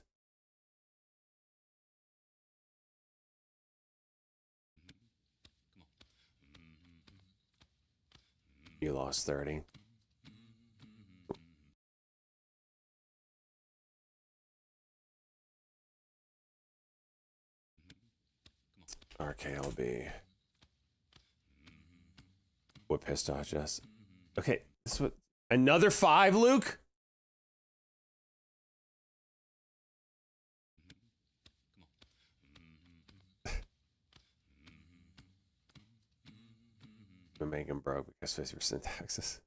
S1: You lost 30. RKLB. What pissed off Jess? Okay, this what another 5, Luke? I'm making him broke because 50% taxes.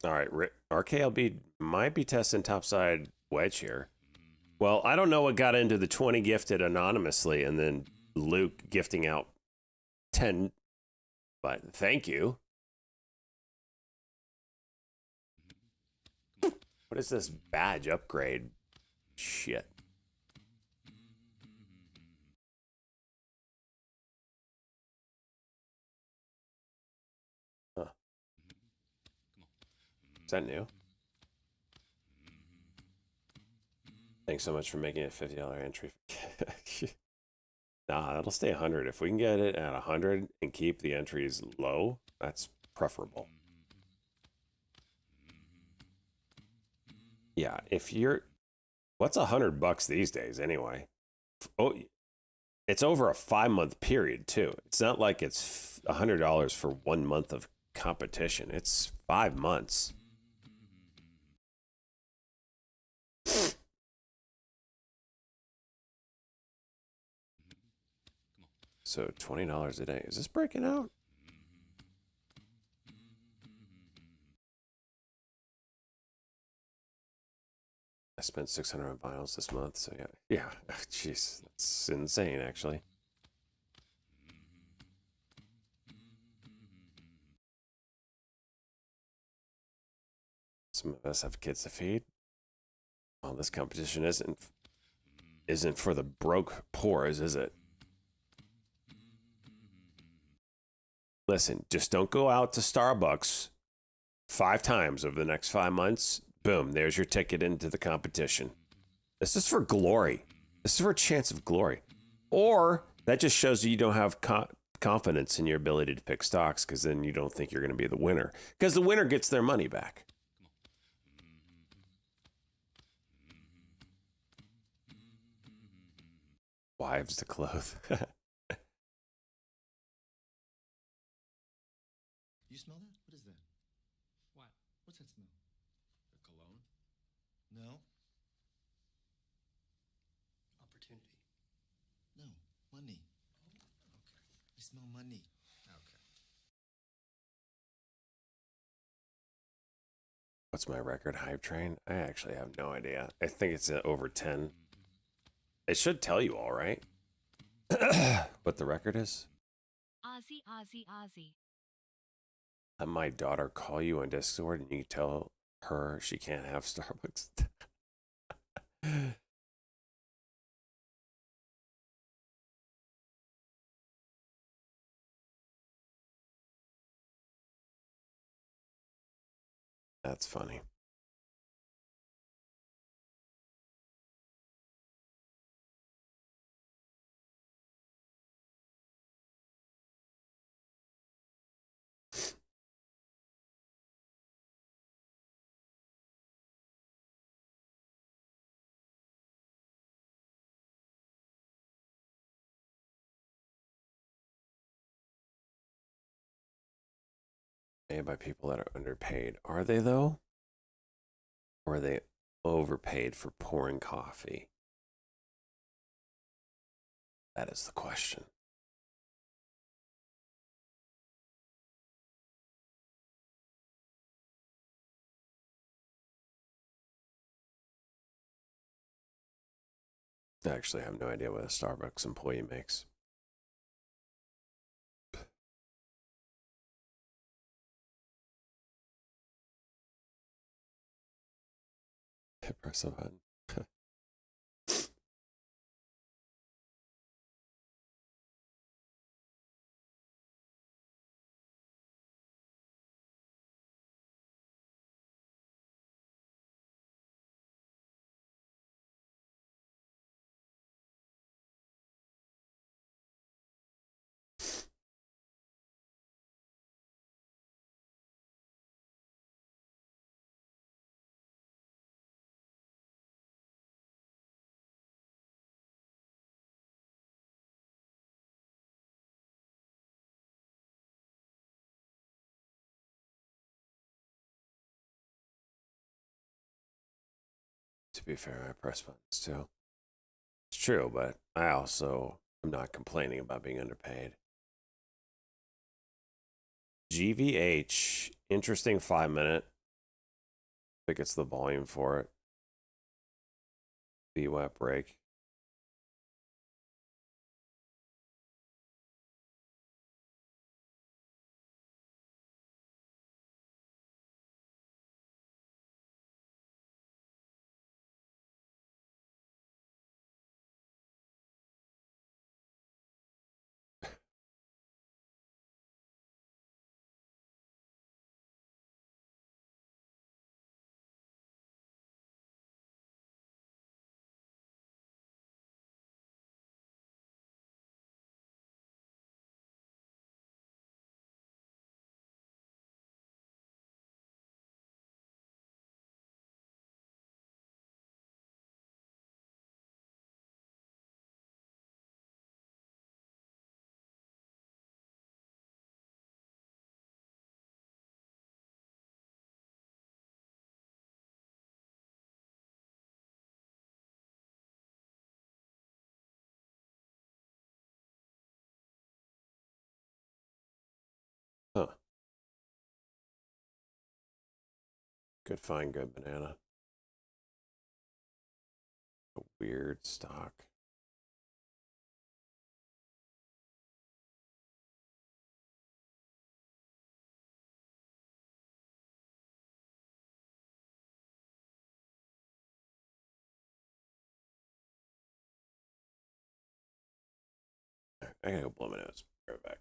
S1: All right, RKLB might be testing topside wedge here. Well, I don't know what got into the 20 gifted anonymously and then Luke gifting out 10, but thank you. What is this badge upgrade shit? Huh. Is that new? Thanks so much for making it a $50 entry. Nah, that'll stay 100. If we can get it at 100 and keep the entries low, that's preferable. Yeah, if you're... What's $100 these days anyway? Oh, it's over a 5-month period too. It's not like it's $100 for 1 month of competition. It's 5 months. So $20 a day. Is this breaking out? I spent 600 on vinyls this month, so yeah. Yeah, jeez, that's insane, actually. Some of us have kids to feed. Well, this competition isn't for the broke poors, is it? Listen, just don't go out to Starbucks 5 times over the next 5 months. Boom, there's your ticket into the competition. This is for glory. This is for a chance of glory. Or that just shows you don't have confidence in your ability to pick stocks, because then you don't think you're going to be the winner. Because the winner gets their money back. Wives to clothe.
S4: You smell that? What is that?
S5: What?
S4: What's that smell? A cologne? No.
S5: Opportunity.
S4: No. Money. Okay. I smell money.
S1: What's my record hype train? I actually have no idea. I think it's over 10. It should tell you all, right? What the record is.
S3: Ozzy, Ozzy, Ozzy.
S1: Let my daughter call you on Discord and you tell her she can't have Starbucks. That's funny. Made by people that are underpaid. Are they though? Or are they overpaid for pouring coffee? That is the question. I actually have no idea what a Starbucks employee makes. Press a button. To be fair, I press buttons too. It's true, but I also am not complaining about being underpaid. GVH, interesting 5-minute. I think it's the volume for it. VWAP break. Huh. Good find, good banana. A weird stock. I gotta go blow my nose. Be right back.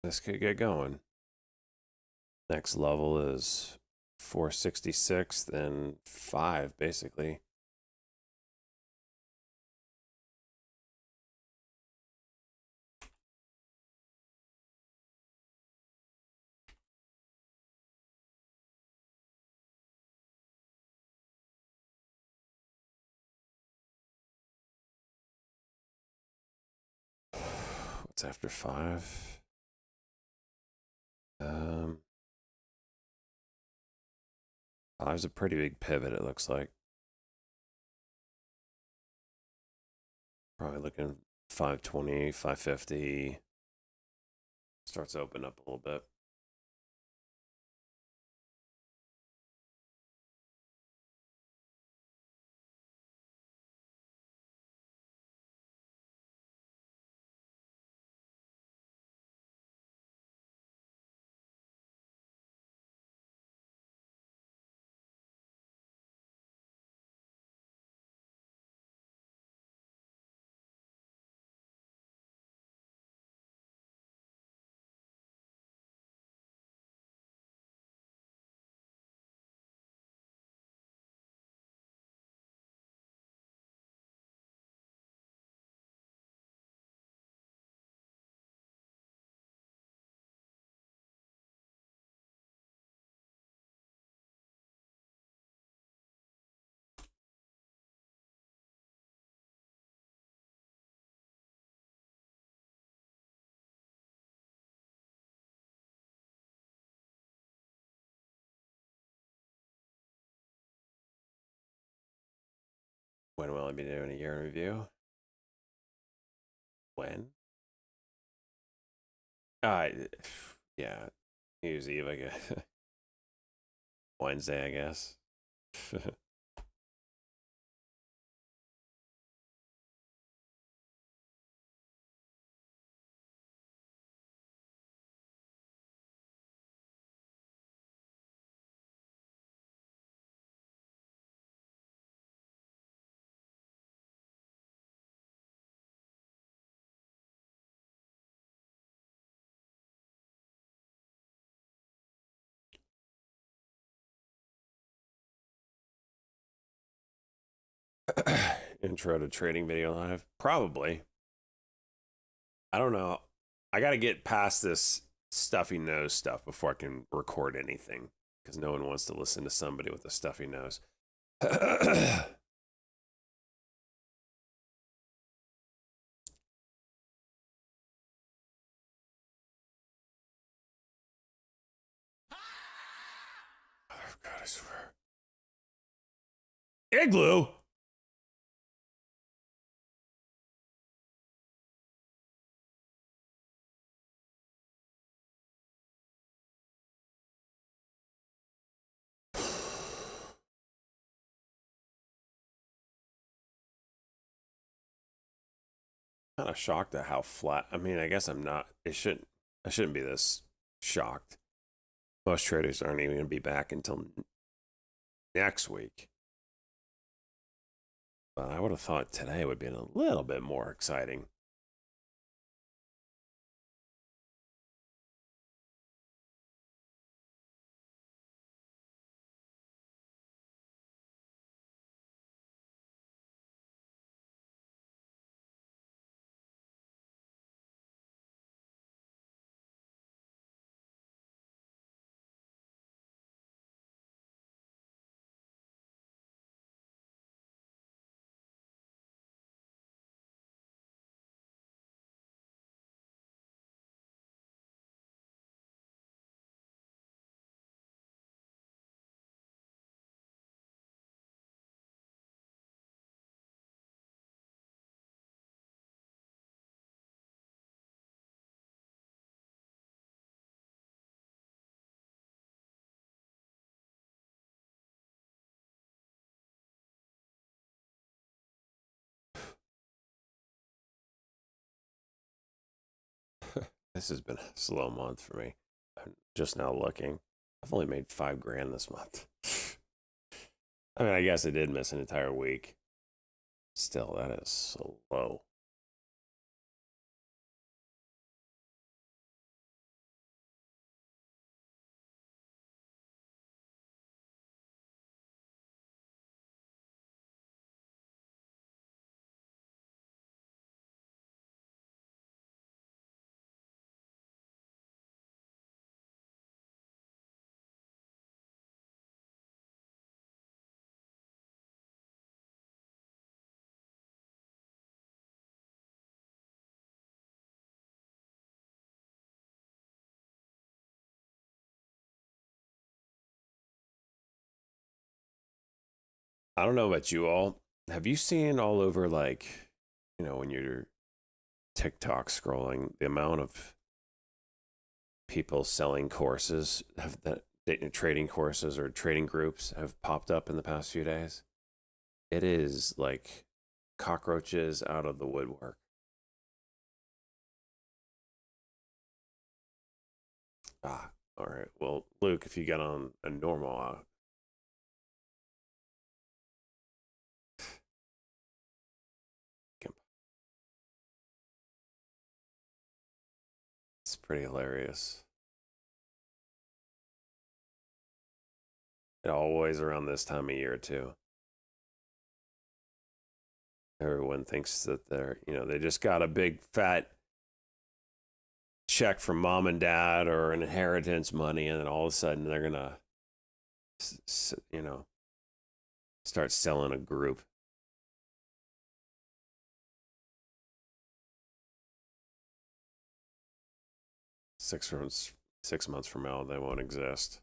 S1: This could get going. Next level is 466, then 5, basically. What's after 5? Five's a pretty big pivot, it looks like. Probably looking 520, 550. Starts to open up a little bit. When will I be doing a year in review? When? Yeah, New Year's Eve, I guess. Wednesday, I guess. Intro to Trading Video Live? Probably. I don't know. I got to get past this stuffy nose stuff before I can record anything because no one wants to listen to somebody with a stuffy nose. Oh, God, I swear. Igloo? Kind of shocked at how flat. I mean, I guess I'm not. I shouldn't be this shocked. Most traders aren't even going to be back until next week. But I would have thought today would be a little bit more exciting. This has been a slow month for me. I'm just now looking. I've only made $5,000 this month. I mean, I guess I did miss an entire week. Still, that is so low. I don't know about you all. Have you seen all over, like, when you're TikTok scrolling, the amount of people selling courses trading courses or trading groups have popped up in the past few days? It is like cockroaches out of the woodwork. Ah, all right. Well, Luke, if you get on a normal, it's pretty hilarious. It always around this time of year too. Everyone thinks that they just got a big fat check from mom and dad or an inheritance money, and then all of a sudden they're gonna, start selling a group. Six months from now, they won't exist.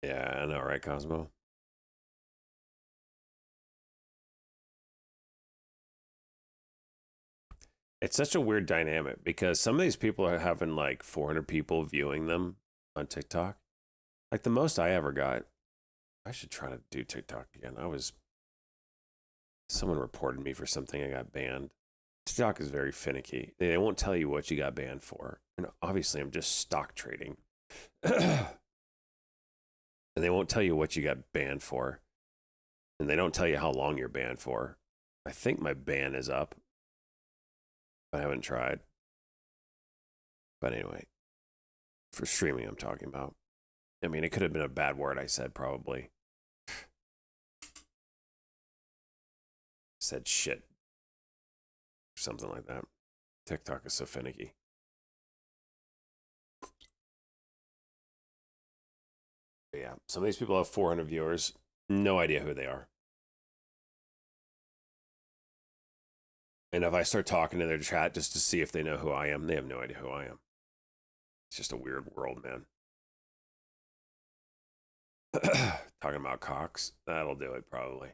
S1: Yeah, I know, right, Cosmo? It's such a weird dynamic because some of these people are having like 400 people viewing them on TikTok. Like the most I ever got. I should try to do TikTok again. Someone reported me for something, I got banned. TikTok is very finicky. They won't tell you what you got banned for. And obviously, I'm just stock trading. And they won't tell you what you got banned for. And they don't tell you how long you're banned for. I think my ban is up. I haven't tried. But anyway, for streaming, I'm talking about. I mean, it could have been a bad word I said, probably. Said shit. Something like that. TikTok is so finicky. But yeah, some of these people have 400 viewers. No idea who they are. And if I start talking to their chat just to see if they know who I am, they have no idea who I am. It's just a weird world, man. Talking about cocks, that'll do it probably.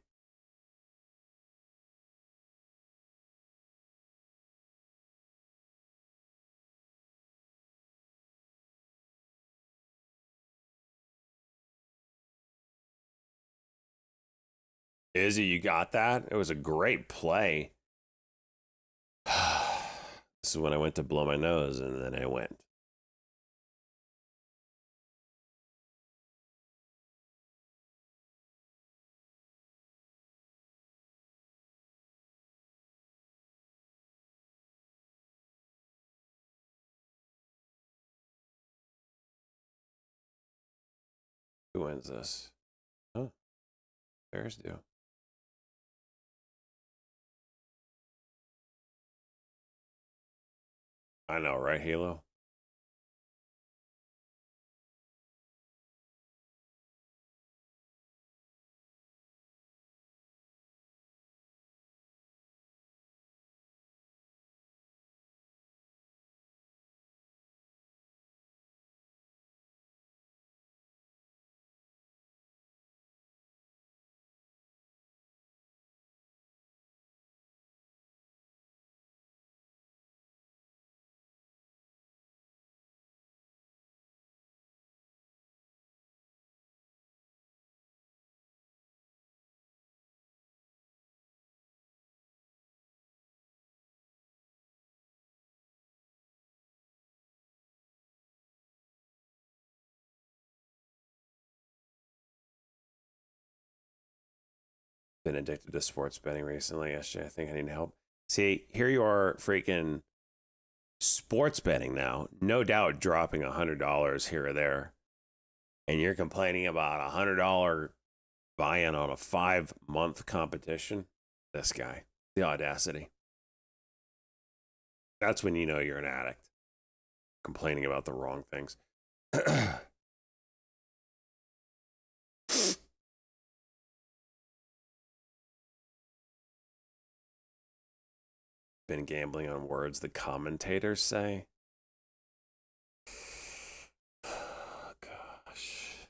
S1: Izzy, you got that? It was a great play. This is when I went to blow my nose, and then I went. Who wins this? Oh, Bears do. I know, right, Halo? Been addicted to sports betting recently. SJ, I think I need help. See, here you are, freaking sports betting now. No doubt dropping $100 here or there. And you're complaining about $100 buy-in on a 5-month competition. This guy, the audacity. That's when you know you're an addict. Complaining about the wrong things. been gambling on words the commentators say. Gosh.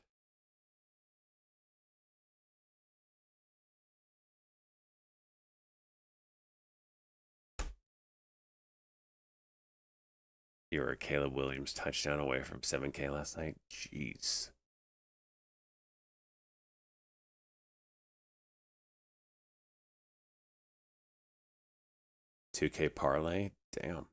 S1: You were a Caleb Williams touchdown away from 7K last night? Jeez. $2K parlay? Damn.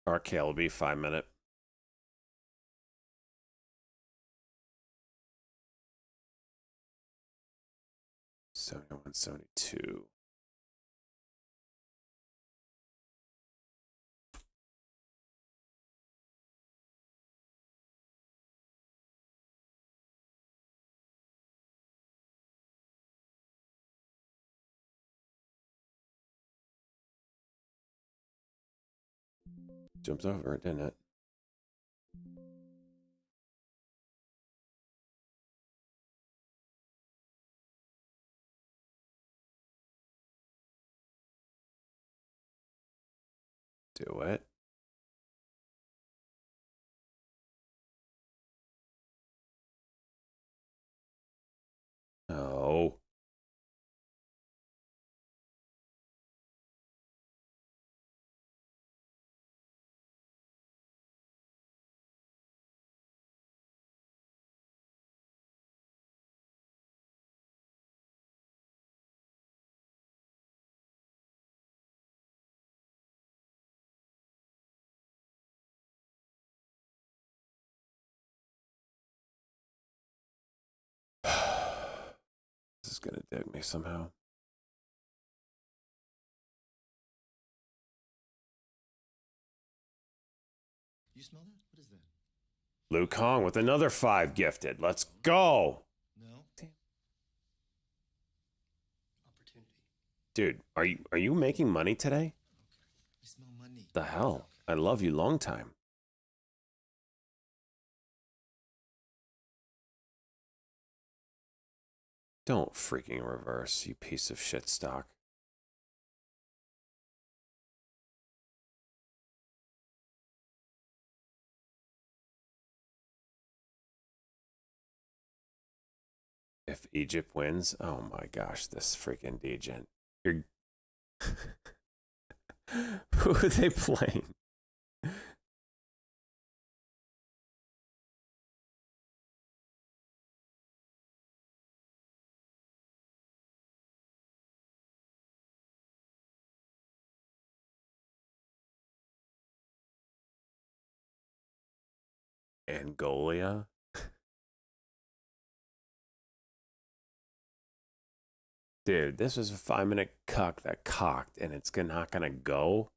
S1: RK will be 5-minute. $71.72. Jumped over it, didn't it? Do it. Oh. This is gonna dig me somehow.
S4: You smell that? What is that?
S1: Luke Kong with another 5 gifted. Let's go.
S4: No.
S5: Opportunity.
S1: Dude, are you making money today?
S4: I smell money.
S1: The hell? I love you long time. Don't freaking reverse, you piece of shit stock. If Egypt wins, oh my gosh, this freaking degen. You're who are they playing? Angolia? Dude, this was a 5-minute cuck that cocked and it's not gonna go.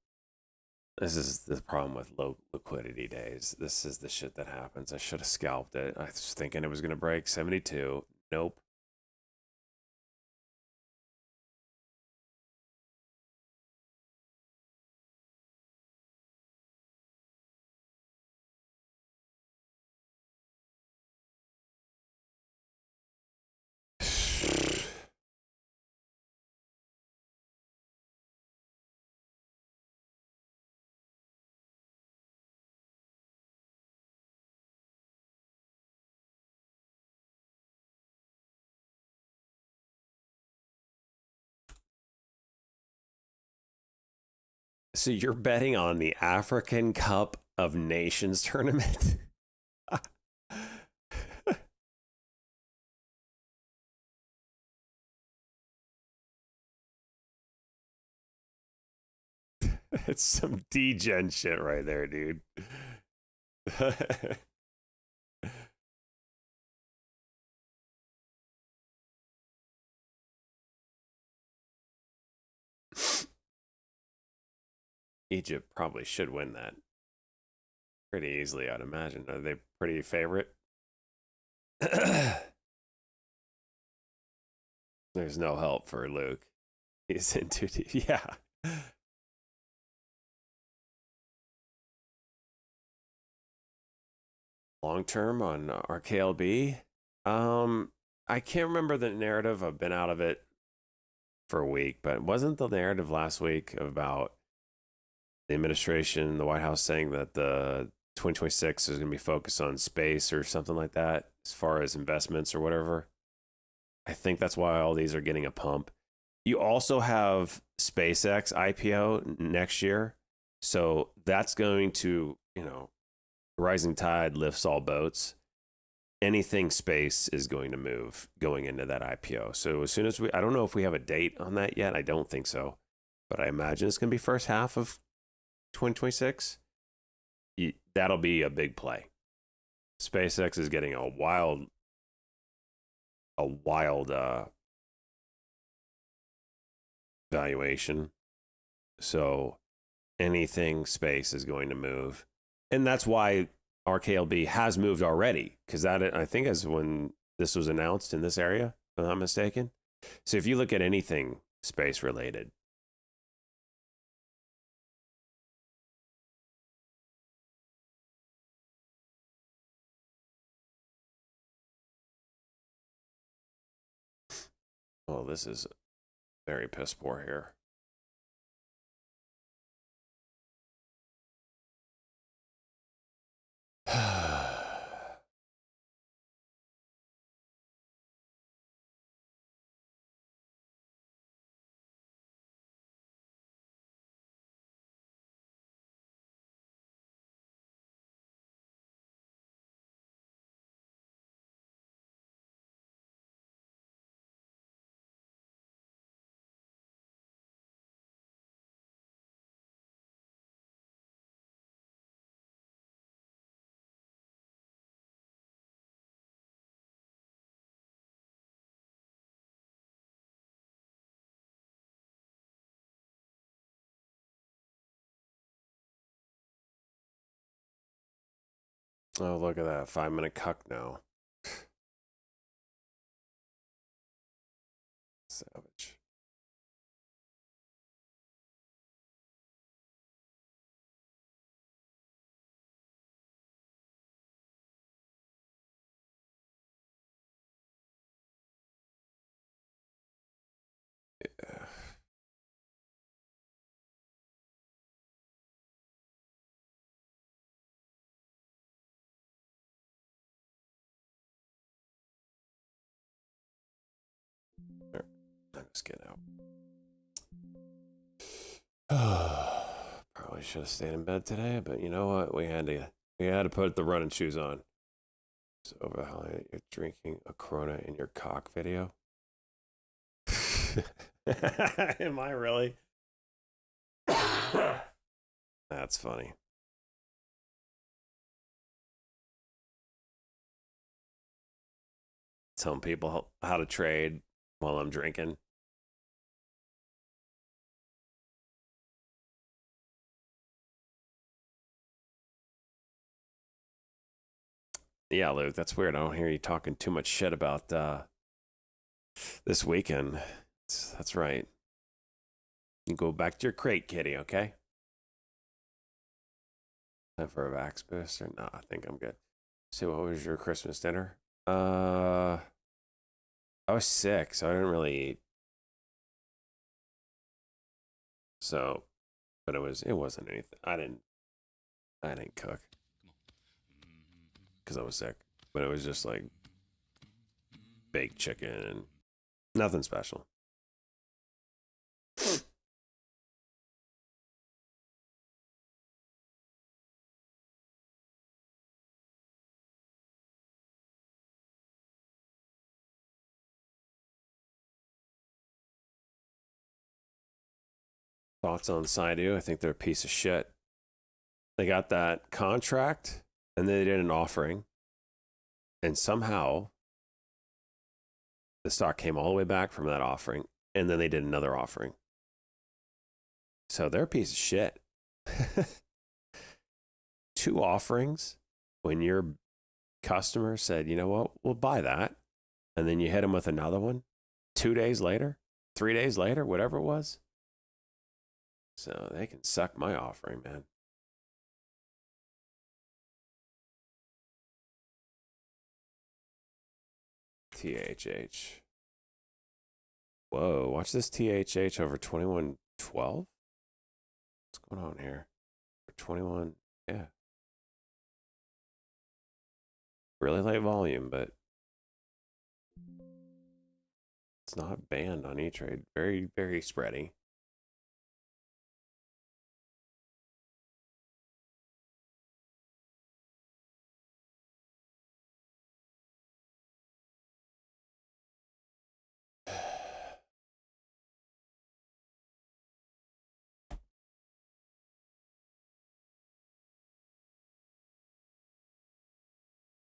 S1: This is the problem with low liquidity days. This is the shit that happens. I should have scalped it. I was thinking it was gonna break 72. Nope. So you're betting on the African Cup of Nations tournament? It's some degen shit right there, dude. Egypt probably should win that pretty easily, I'd imagine. Are they pretty favorite? There's no help for Luke. He's in too deep. Yeah. long term on RKLB. I can't remember the narrative. I've been out of it for a week, but wasn't the narrative last week about the administration, the White House saying that the 2026 is going to be focused on space or something like that as far as investments or whatever? I think that's why all these are getting a pump. You also have SpaceX IPO next year. So that's going to, rising tide lifts all boats. Anything space is going to move going into that IPO. So as soon as I don't know if we have a date on that yet. I don't think so, but I imagine it's going to be first half of 2026. That'll be a big play. SpaceX is getting a wild valuation. So anything space is going to move. And that's why RKLB has moved already, because that, I think, is when this was announced in this area, if I'm not mistaken. So if you look at anything space related, oh, this is very piss poor here. Oh, look at that. 5-minute cuck now. Savage. Yeah. Let's get out. Probably should have stayed in bed today, but you know what? We had to put the running shoes on. So overhighlight you're drinking a Corona in your cock video. Am I really? That's funny. Telling people how to trade while I'm drinking. Yeah, Luke, that's weird. I don't hear you talking too much shit about this weekend. That's right. You go back to your crate, kitty, okay? Time for a Vax booster? No, I think I'm good. So what was your Christmas dinner? I was sick, so I didn't really eat. So, but it wasn't anything. I didn't cook because I was sick. But it was just like baked chicken and nothing special. Thoughts on Saidu? I think they're a piece of shit. They got that contract and then they did an offering. And somehow the stock came all the way back from that offering. And then they did another offering. So they're a piece of shit. 2 offerings when your customer said, you know what, we'll buy that. And then you hit them with another one 2 days later, 3 days later, whatever it was. So they can suck my offering, man. THH. Whoa, watch this THH over 2112? What's going on here? 21, yeah. Really light volume, but it's not banned on E-Trade. Very, very spready.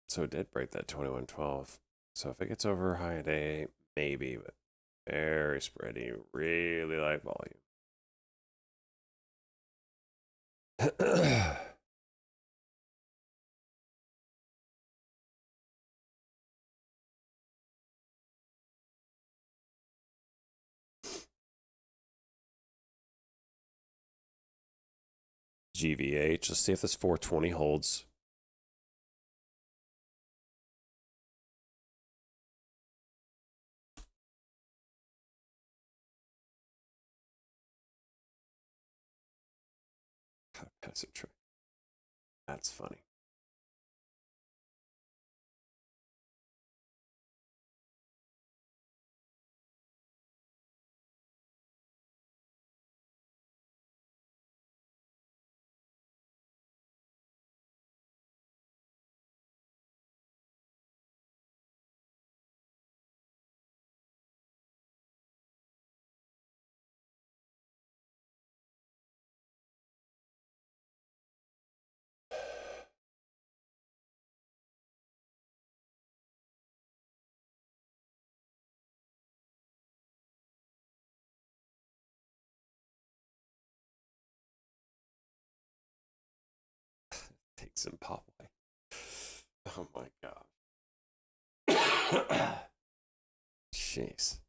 S1: So it did break that 2112. So if it gets over high day, maybe, but very spready, really light volume. GVH. Let's see if this 420 holds. That's a trick. That's funny. Take some pop away. Oh my god. Jeez.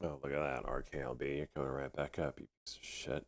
S1: Oh, look at that, RKLB. You're coming right back up, you piece of shit.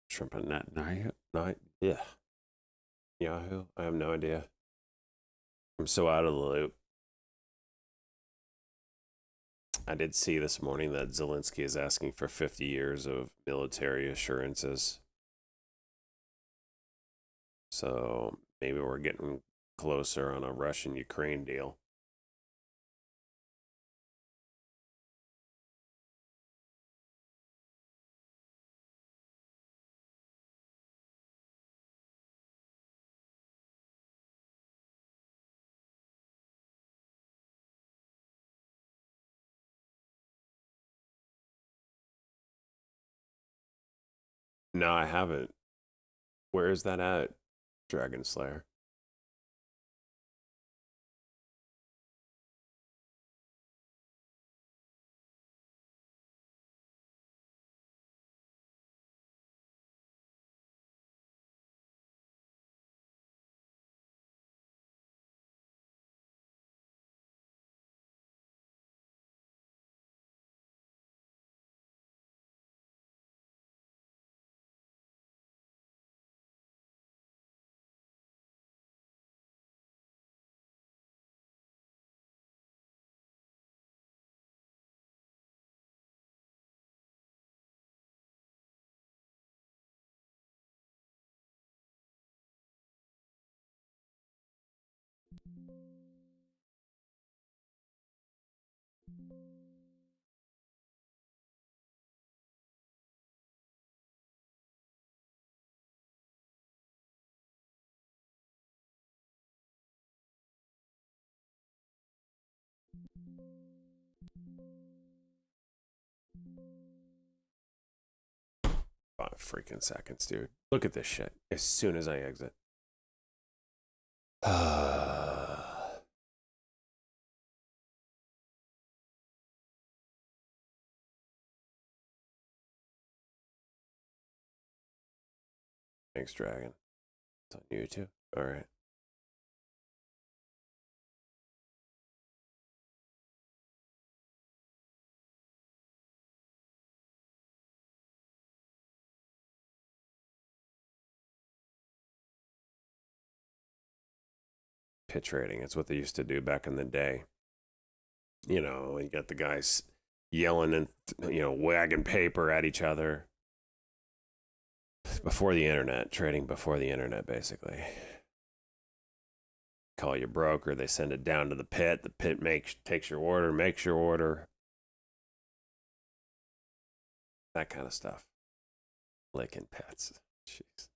S1: Shrimp and net night. Yeah. Yahoo. I have no idea. I'm so out of the loop. I did see this morning that Zelensky is asking for 50 years of military assurances. So maybe we're getting closer on a Russian-Ukraine deal. No, I haven't. Where is that at, Dragon Slayer? Five freaking seconds, dude. Look at this shit. As soon as I exit. Thanks, Dragon. It's on YouTube. All right. Pitch rating. It's what they used to do back in the day. You know, you got the guys yelling and, wagging paper at each other. Before the internet, trading before the internet, basically. Call your broker, they send it down to the pit. The pit takes your order, makes your order. That kind of stuff. Licking pets. Jeez.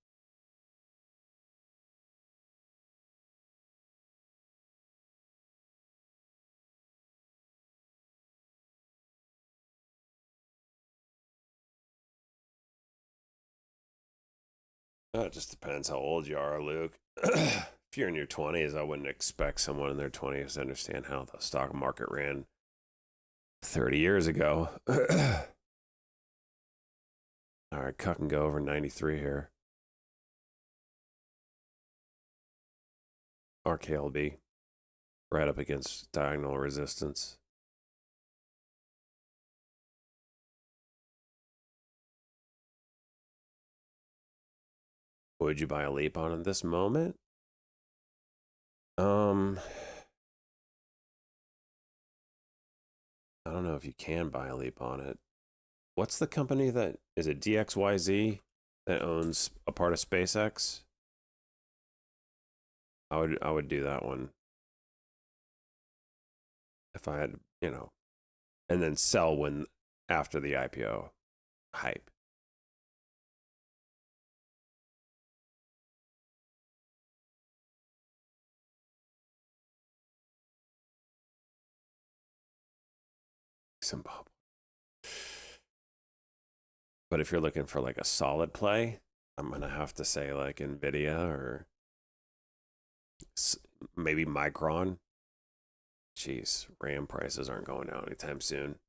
S1: It just depends how old you are, Luke. If you're in your 20s, I wouldn't expect someone in their 20s to understand how the stock market ran 30 years ago. All right, cut and go over 93 here. RKLB, right up against diagonal resistance. Would you buy a leap on at this moment? I don't know if you can buy a leap on it. What's the company that is it DXYZ that owns a part of SpaceX? I would do that one if I had, and then sell when after the IPO hype. Zimbabwe. But if you're looking for like a solid play, I'm gonna have to say like Nvidia or maybe Micron. Jeez, RAM prices aren't going down anytime soon.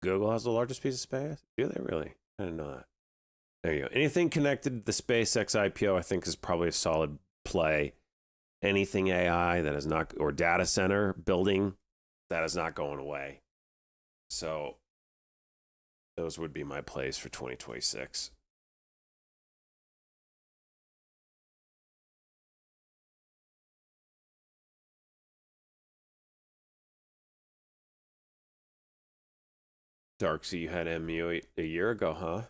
S1: Google has the largest piece of space. Do they really? I didn't know that. There you go. Anything connected to the SpaceX IPO, I think, is probably a solid play. Anything AI that is not, or data center building that is not going away. So those would be my plays for 2026. Dark, so you had MU a year ago, huh?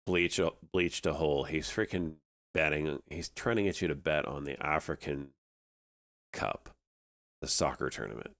S1: Bleached a hole. He's freaking betting. He's trying to get you to bet on the African Cup, the soccer tournament.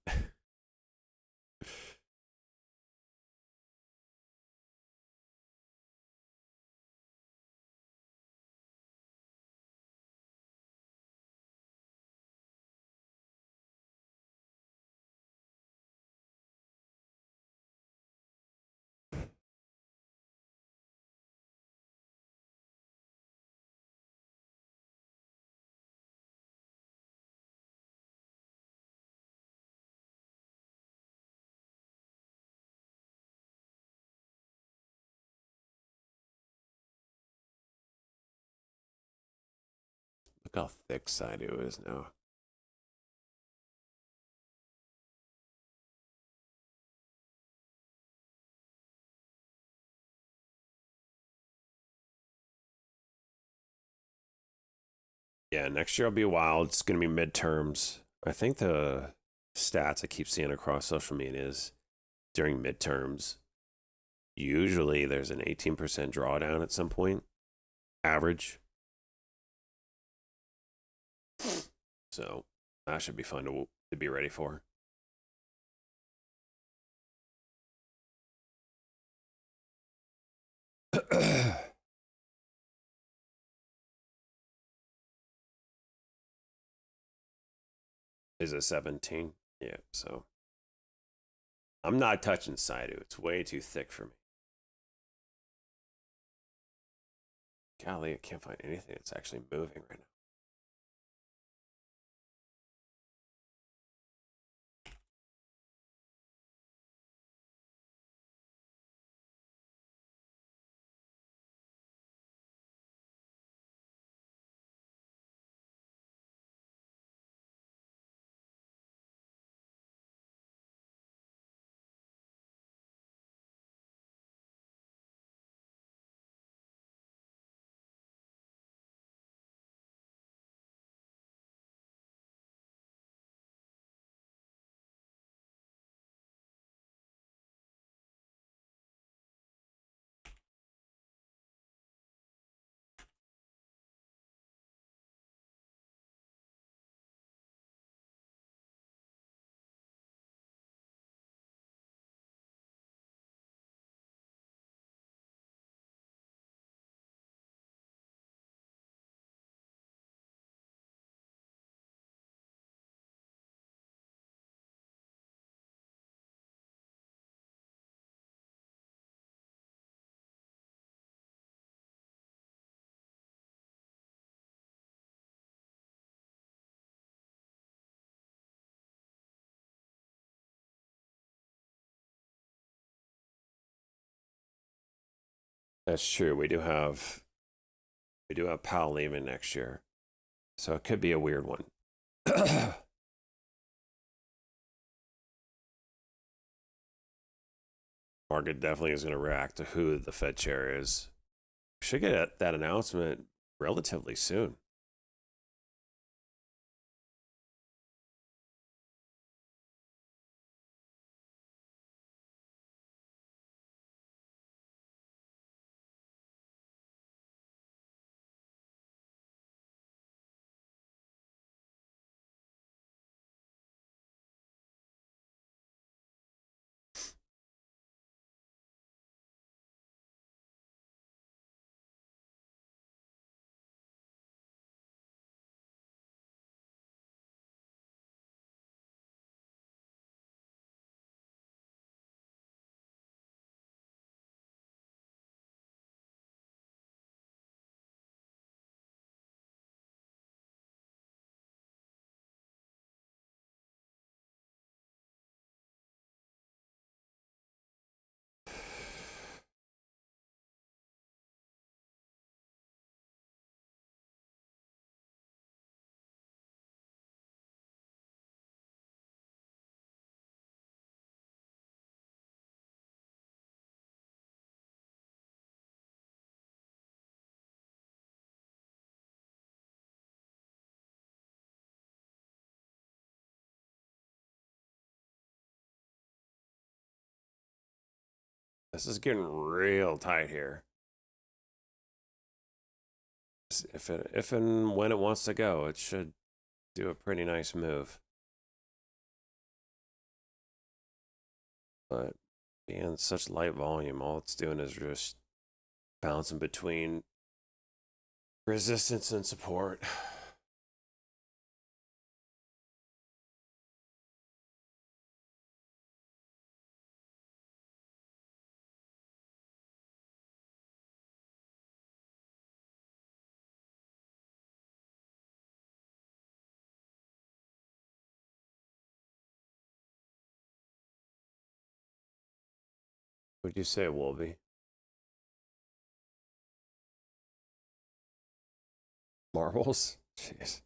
S1: Look how thick Saidu is now. Yeah, next year will be wild. It's going to be midterms. I think the stats I keep seeing across social media is during midterms, usually there's an 18% drawdown at some point, average. So that should be fun to be ready for. Is it 17? Yeah, so I'm not touching Saidu. It's way too thick for me. Golly, I can't find anything that's actually moving right now. That's true. We do have Powell leaving next year, so it could be a weird one. Market definitely is going to react to who the Fed chair is. Should get that announcement relatively soon. This is getting real tight here. If and when it wants to go, it should do a pretty nice move. But being such light volume, all it's doing is just bouncing between resistance and support. Would you say it will be? Marbles? Jeez.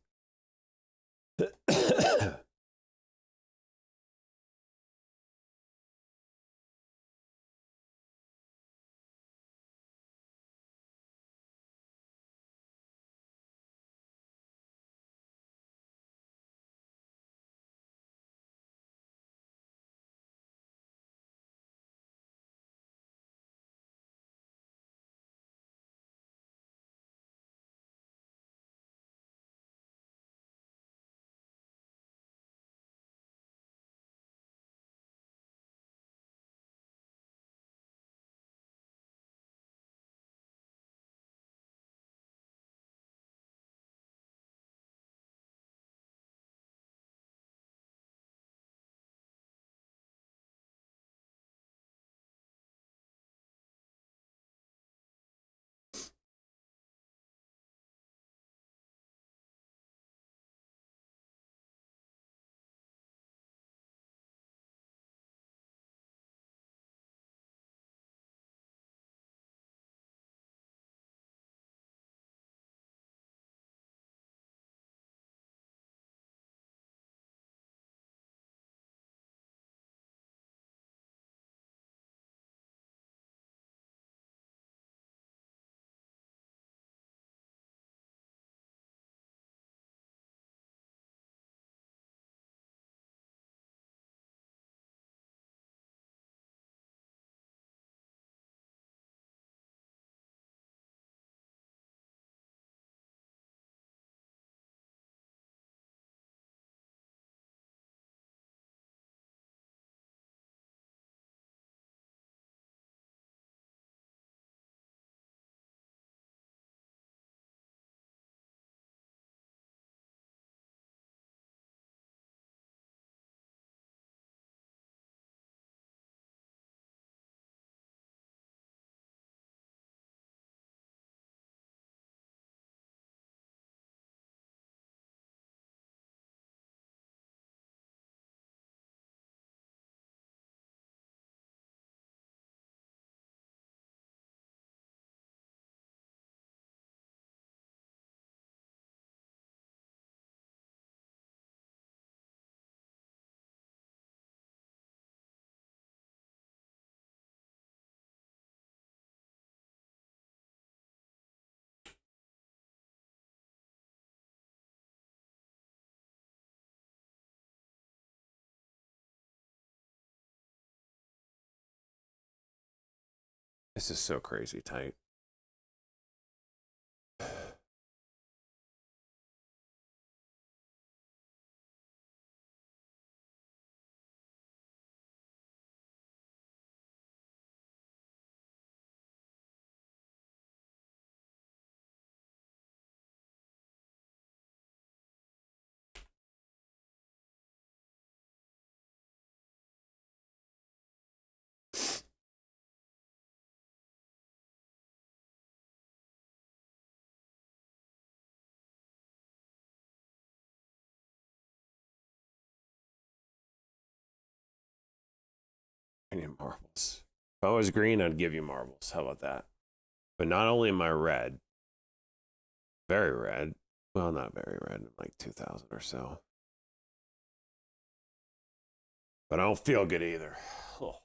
S1: This is so crazy tight. I need marbles. If I was green, I'd give you marbles. How about that? But not only am I red, very red. Well, not very red, like 2,000 or so. But I don't feel good either. Ugh.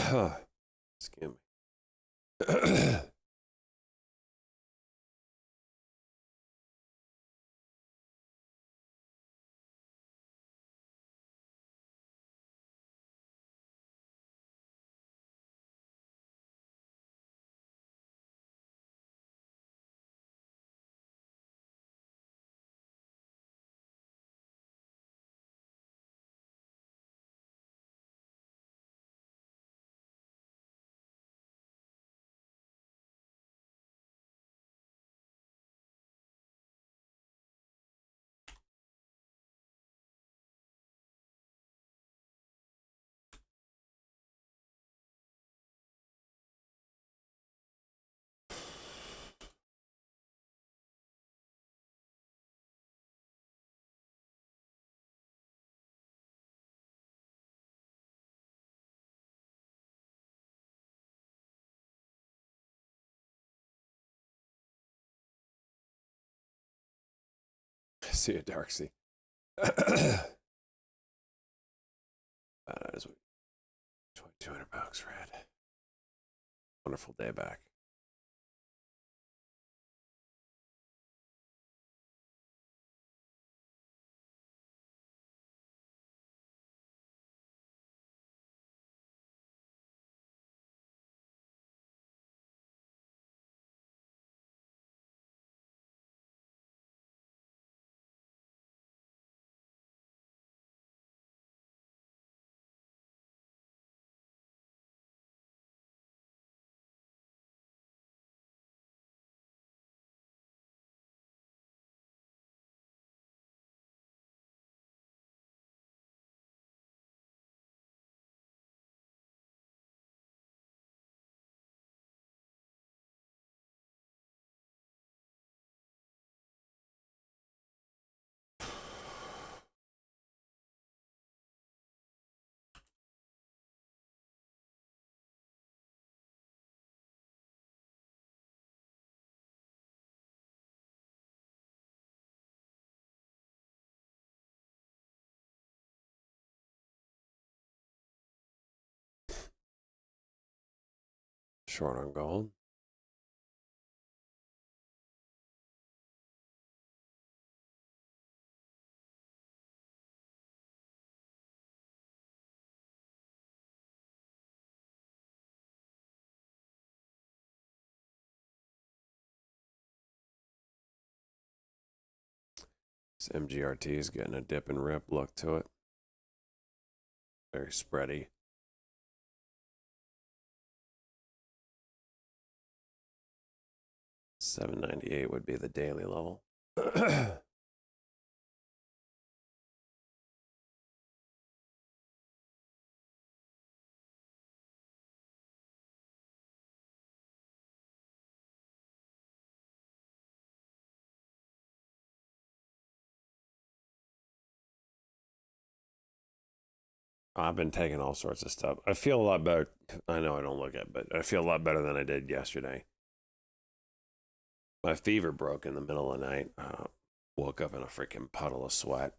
S1: Excuse me. See you, Darksy. That is what 2,200 bucks, Red. Wonderful day back. Short on gold. This MGRT is getting a dip and rip look to it. Very spready. $7.98 would be the daily level. I've been taking all sorts of stuff. I feel a lot better. I know I don't look at it, but I feel a lot better than I did yesterday. My fever broke in the middle of the night. Woke up in a freaking puddle of sweat.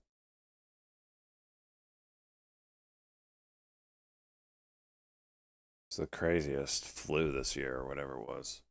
S1: It's the craziest flu this year, or whatever it was.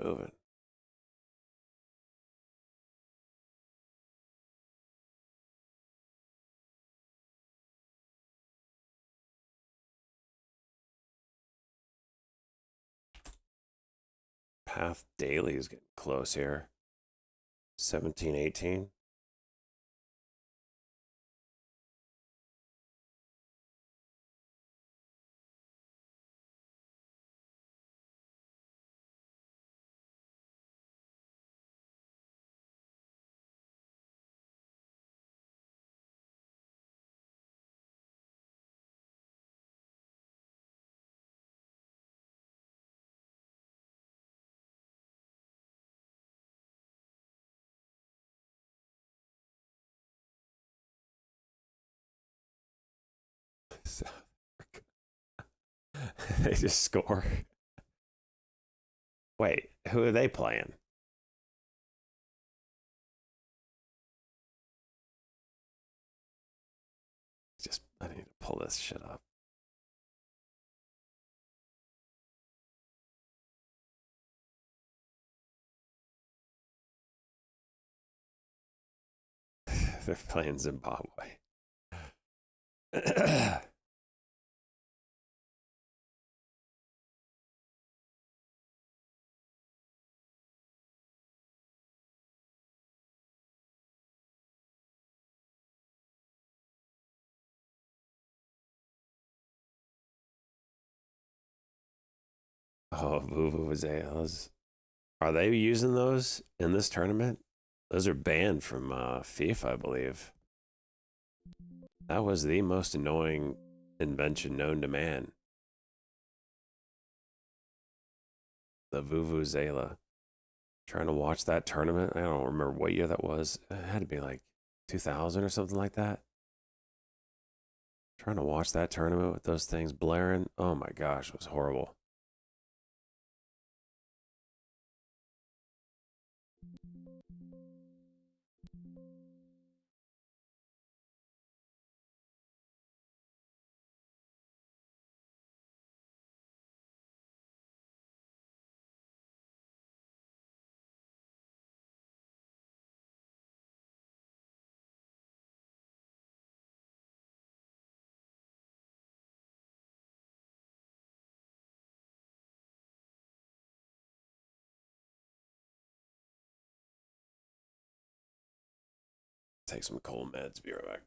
S1: moving. Path Daily is getting close here. 1718. South Africa. They just score. Wait, who are they playing? Just, I need to pull this shit up. They're playing Zimbabwe. Oh, vuvuzelas. Are they using those in this tournament? Those are banned from FIFA, I believe. That was the most annoying invention known to man. The vuvuzela. Trying to watch that tournament. I don't remember what year that was. It had to be like 2000 or something like that. Trying to watch that tournament with those things blaring. Oh my gosh, it was horrible. Take some cold meds. Be right back.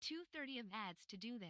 S3: $2.30 of ads to do this.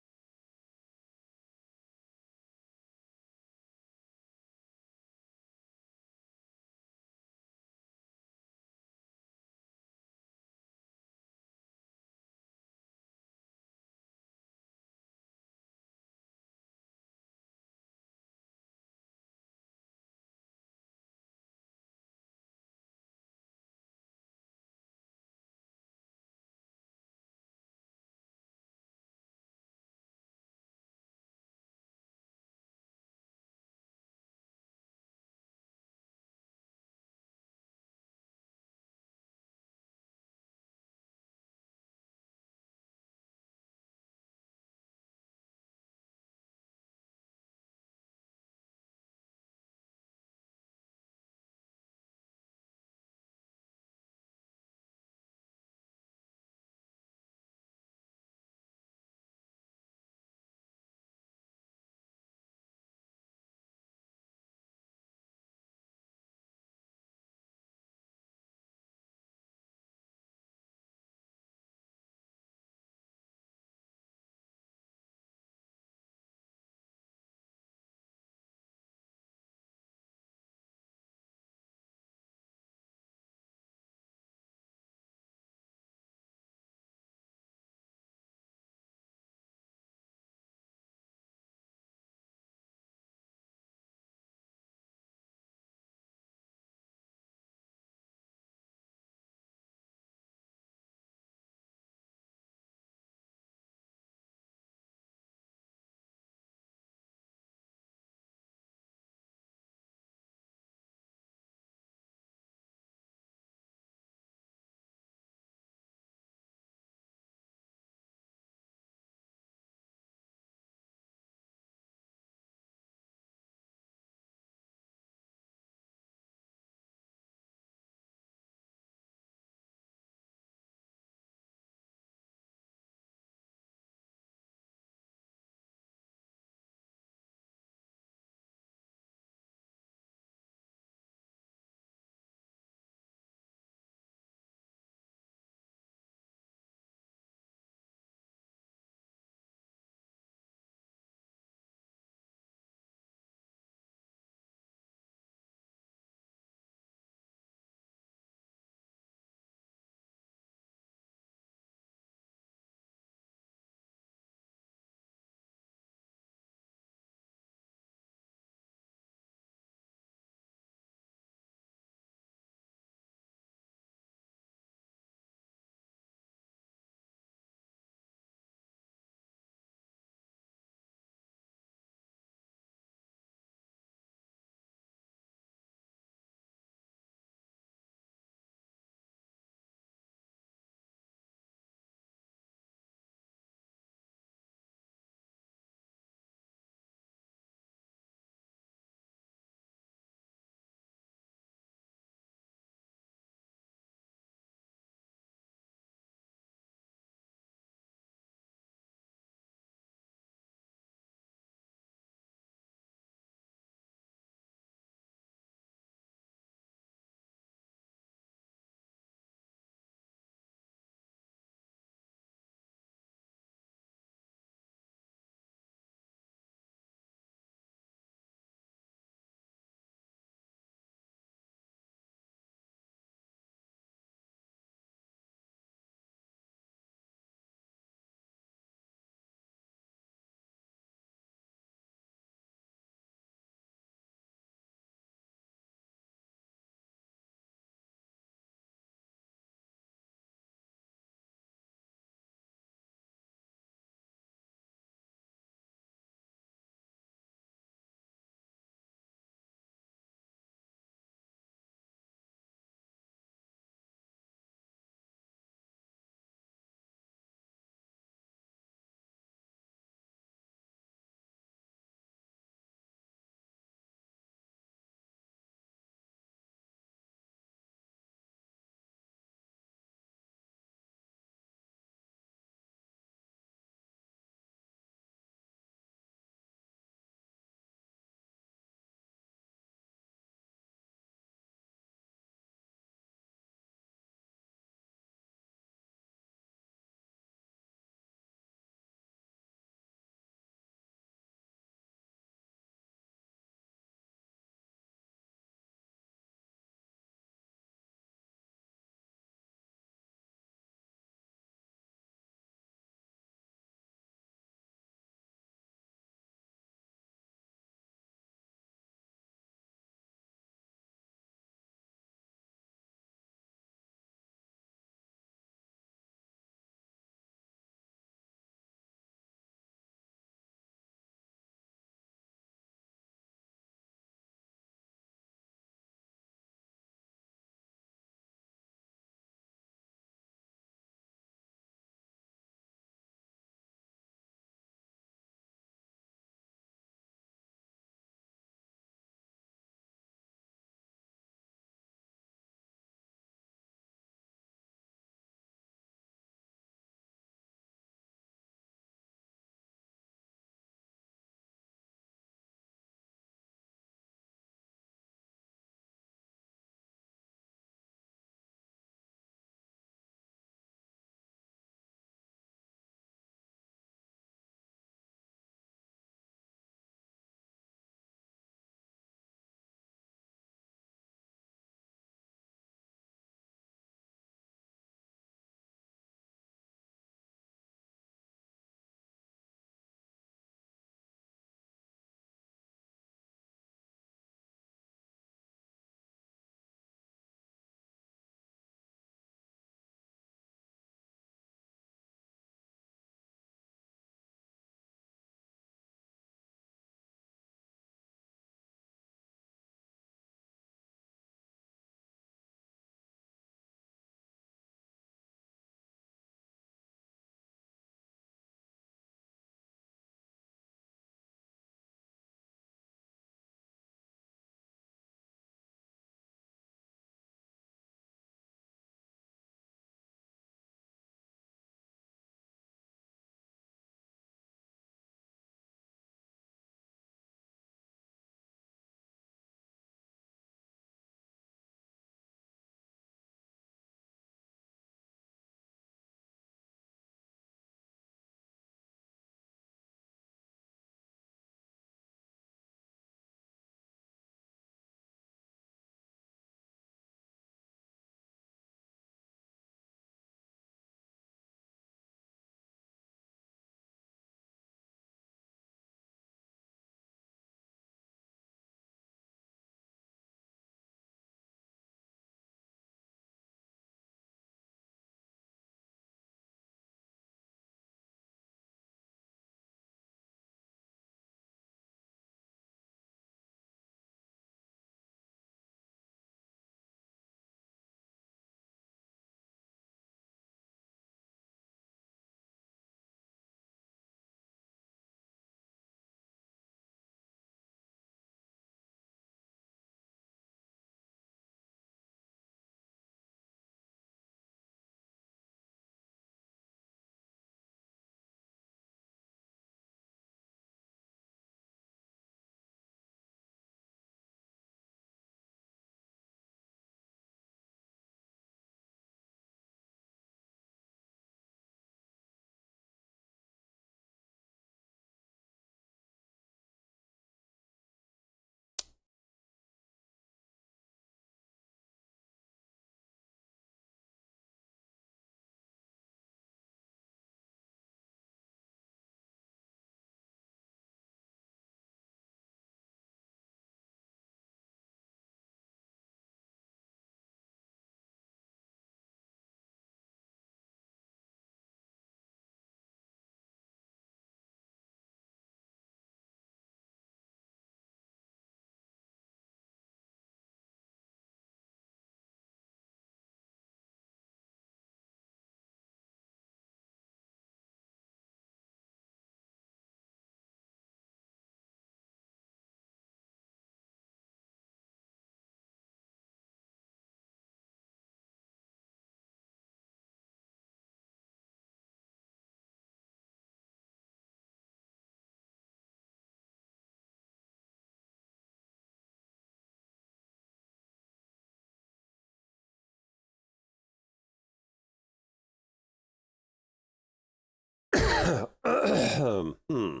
S1: Hmm.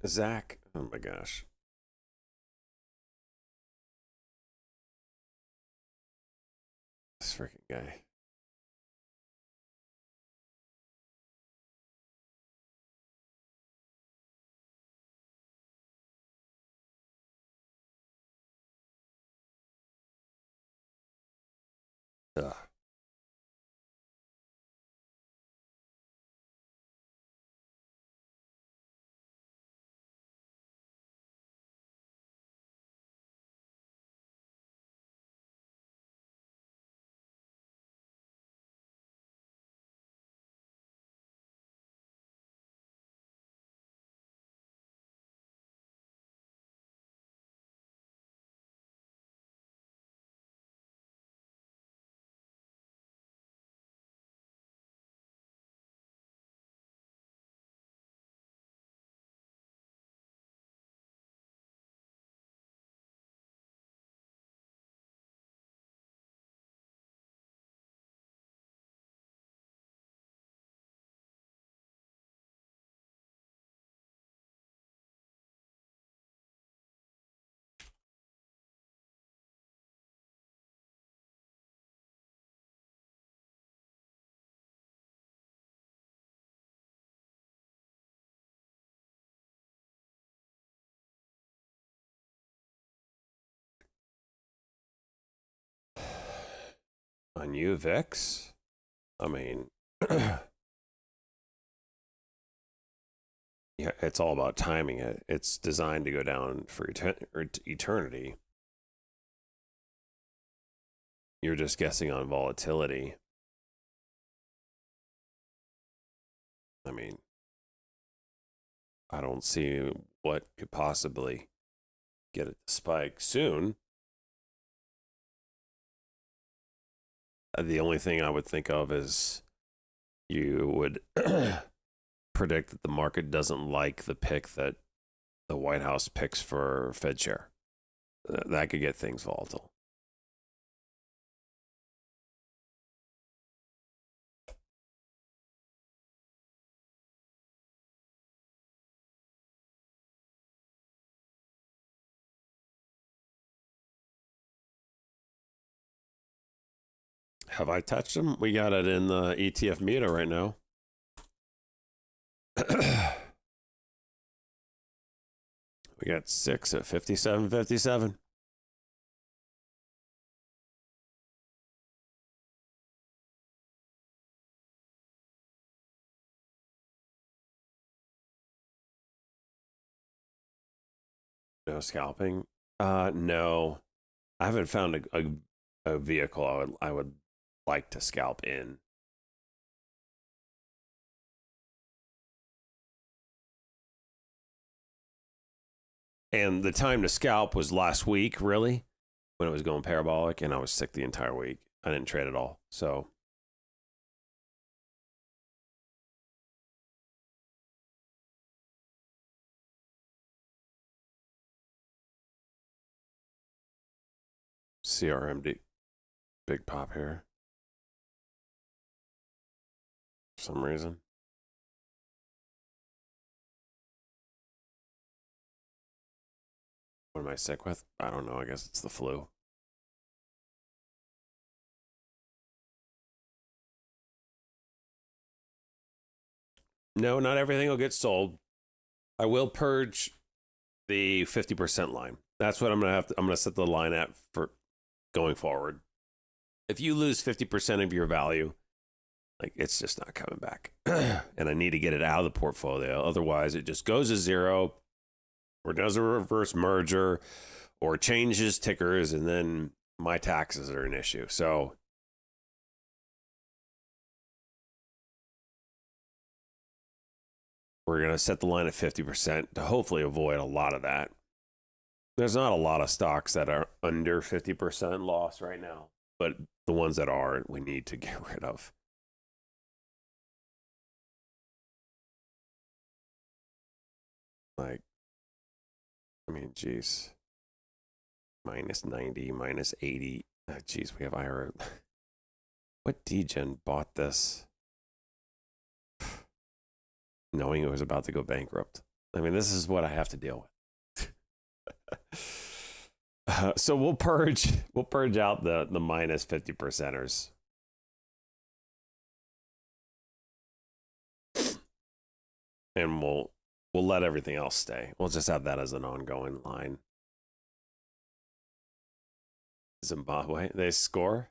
S1: Zach. Oh my gosh. This freaking guy. Ugh. On UVix? I mean, yeah, it's all about timing it. It's designed to go down for eternity. You're just guessing on volatility. I mean, I don't see what could possibly get it to spike soon. The only thing I would think of is you would predict that the market doesn't like the pick that the White House picks for Fed chair. That could get things volatile. Have I touched them? We got it in the ETF Meta right now. We got 6 at 57.57. No scalping. No, I haven't found a vehicle I would like to scalp in. And the time to scalp was last week, really, when it was going parabolic, and I was sick the entire week. I didn't trade at all. So CRMD, big pop here. For some reason. What am I sick with? I don't know. I guess it's the flu. No, not everything will get sold. I will purge the 50% line. That's what I'm going to set the line at for going forward. If you lose 50% of your value, like, it's just not coming back. And I need to get it out of the portfolio. Otherwise, it just goes to zero or does a reverse merger or changes tickers, and then my taxes are an issue. So We're going to set the line at 50% to hopefully avoid a lot of that. There's not a lot of stocks that are under 50% loss right now, but the ones that are, we need to get rid of. Like, I mean, geez. Minus 90, minus 80. Geez, we have IRA. What degen bought this? Knowing it was about to go bankrupt. I mean, this is what I have to deal with. So we'll purge out the minus 50%ers. And we'll let everything else stay. We'll just have that as an ongoing line. Zimbabwe, they score.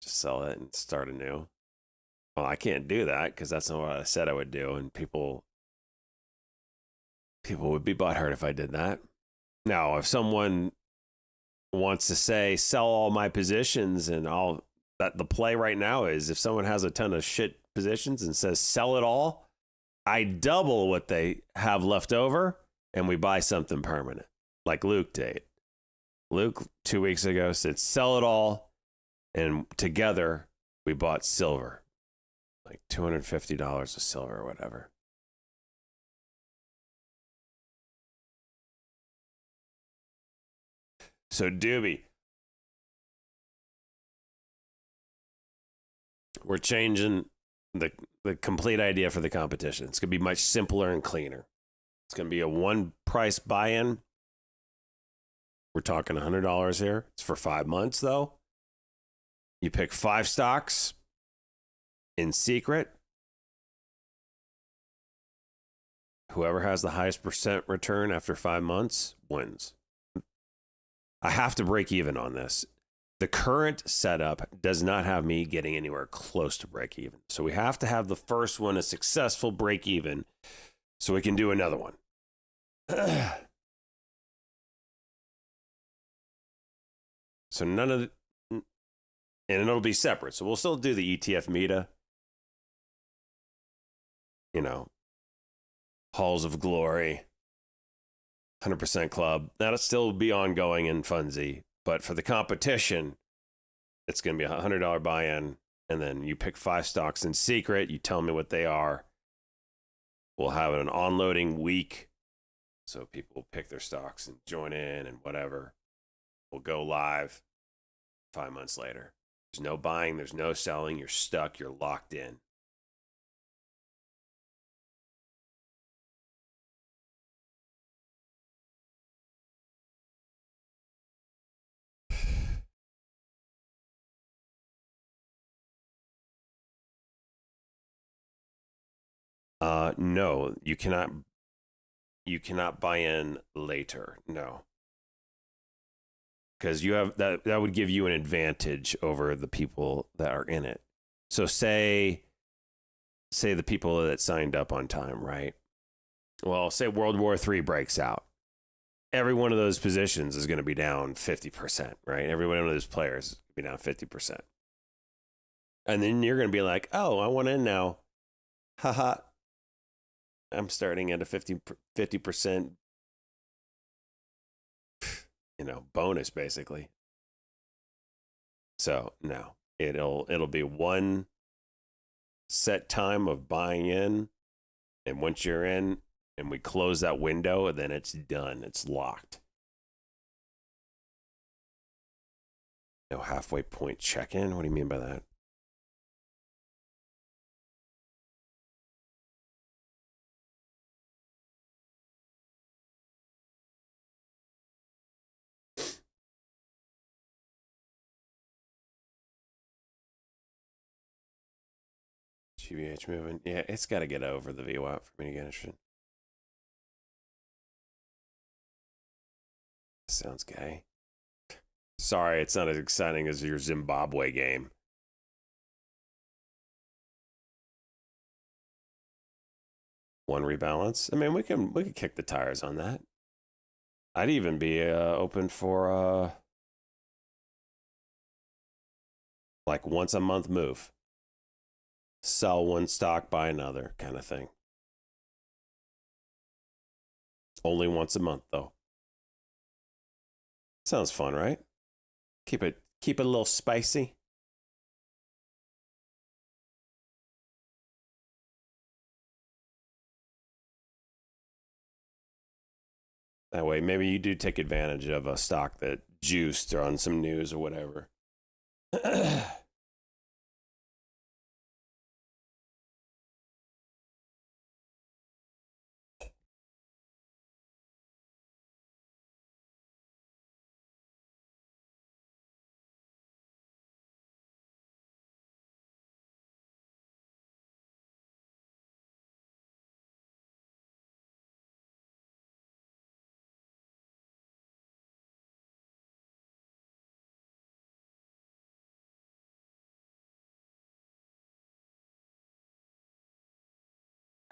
S1: Just sell it and start anew. Well, I can't do that because that's not what I said I would do, and people would be butthurt if I did that. Now, if someone wants to say sell all my positions and all that, the play right now is if someone has a ton of shit positions and says sell it all, I double what they have left over and we buy something permanent, like Luke did. Luke 2 weeks ago said sell it all, and together we bought silver, like $250 of silver or whatever. So Doobie, we're changing the complete idea for the competition. It's going to be much simpler and cleaner. It's going to be a one price buy-in. We're talking $100 here. It's for 5 months, though. You pick 5 stocks in secret. Whoever has the highest percent return after 5 months wins. I have to break even on this. The current setup does not have me getting anywhere close to break even. So we have to have the first one a successful break even so we can do another one. So none of the, and it'll be separate. So we'll still do the ETF Meta, you know, Halls of Glory, 100% Club. That'll still be ongoing and funsy. But for the competition, it's going to be a $100 buy-in. And then you pick 5 stocks in secret. You tell me what they are. We'll have an onloading week. So people will pick their stocks and join in and whatever. We'll go live 5 months later. There's no buying. There's no selling. You're stuck. You're locked in. No, you cannot buy in later. No. Because you have that would give you an advantage over the people that are in it. So say the people that signed up on time, right? Well, say World War III breaks out. Every one of those positions is going to be down 50%, right? Every one of those players is going to be down 50%. And then you're going to be like, oh, I want in now. Haha. I'm starting at a 50%, bonus basically. So no, it'll be one set time of buying in. And once you're in and we close that window, then it's done. It's locked. No halfway point check-in. What do you mean by that? GBH moving. Yeah, it's got to get over the VWAP for me to get interested. Sounds gay. Sorry, it's not as exciting as your Zimbabwe game. One rebalance. I mean, we could kick the tires on that. I'd even be open for like once a month move. Sell one stock, buy another kind of thing. Only once a month, though. Sounds fun, right? Keep it a little spicy. That way, maybe you do take advantage of a stock that juiced or on some news or whatever.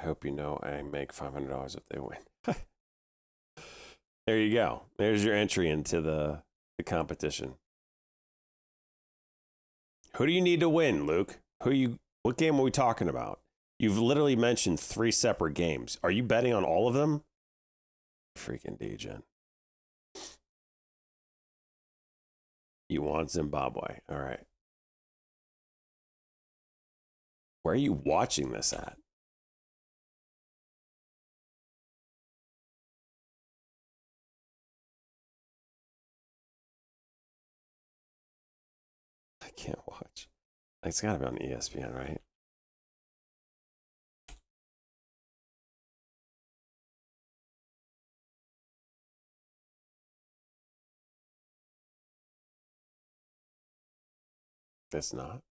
S1: I hope you know I make $500 if they win. There you go. There's your entry into the competition. Who do you need to win, Luke? What game are we talking about? You've literally mentioned 3 separate games. Are you betting on all of them? Freaking Degen. You want Zimbabwe. All right. Where are you watching this at? I can't watch. It's got to be on ESPN, right? It's not.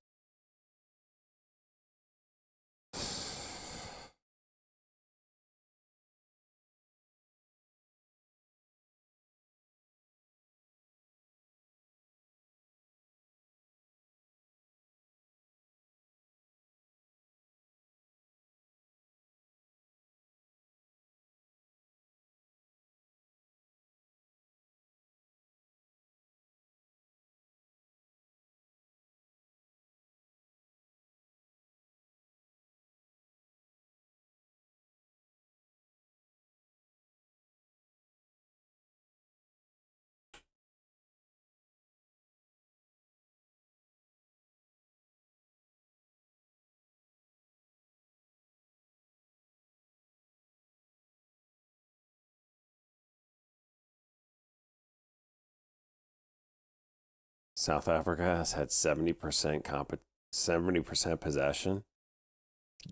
S1: South Africa has had 70% possession.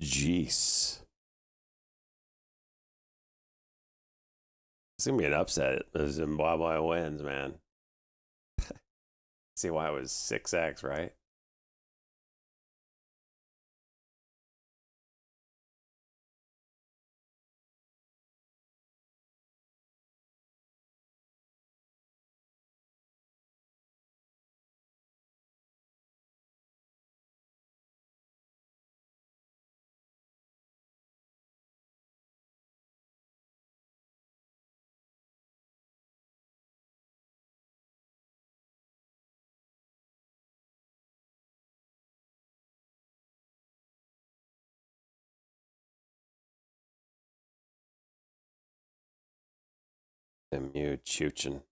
S1: Jeez. It's going to be an upset if Zimbabwe wins, man. See why it was 6x, right? MU Chuchin.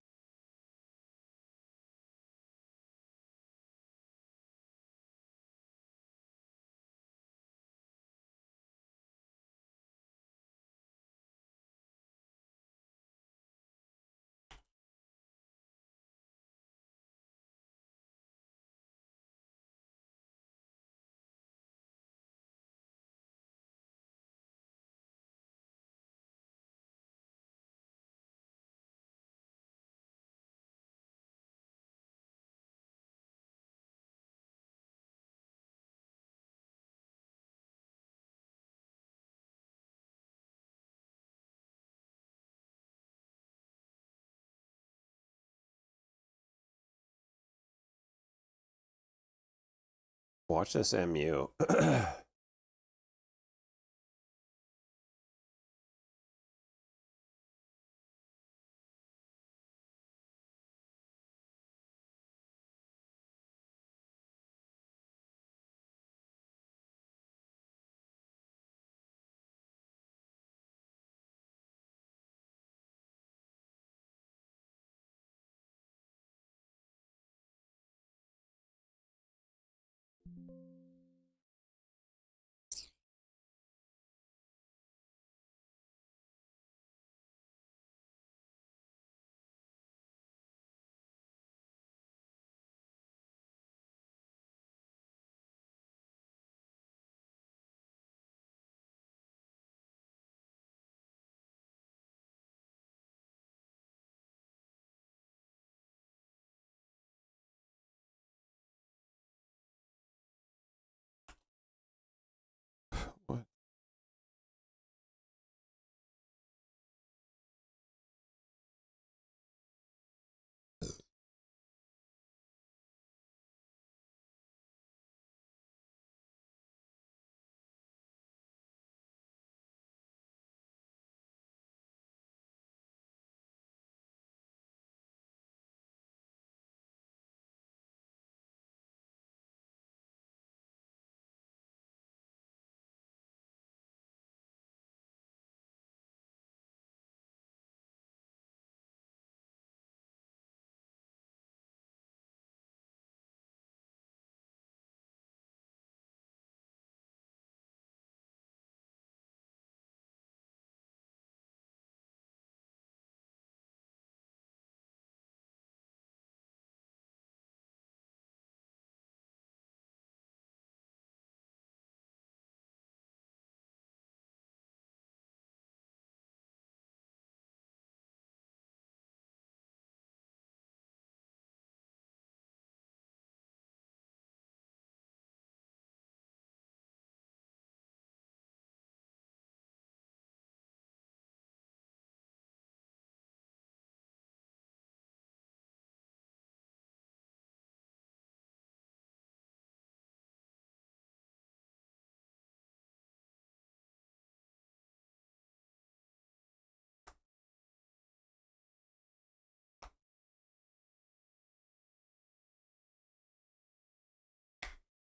S1: Watch this MU. What?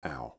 S1: Ow.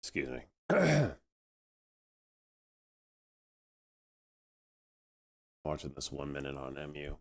S1: Excuse me. Watching this 1 minute on MU.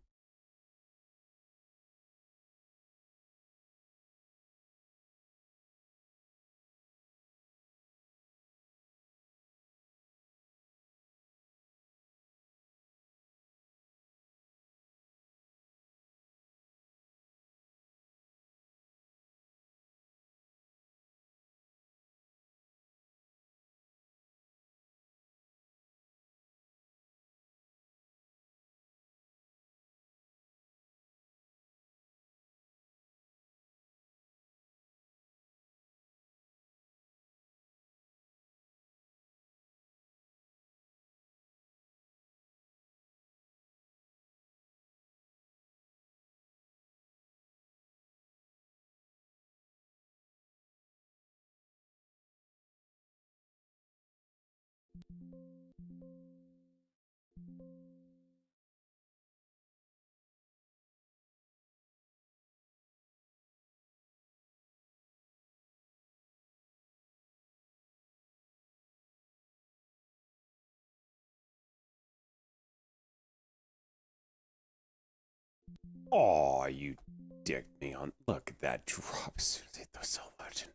S1: Oh, you dicked me on. Look at that drop as soon as they throw so much.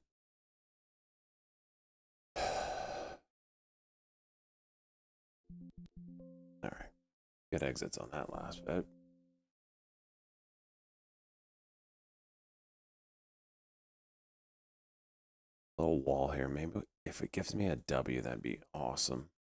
S1: All right. Good exits on that last bit. Little wall here. Maybe if it gives me a W, that'd be awesome.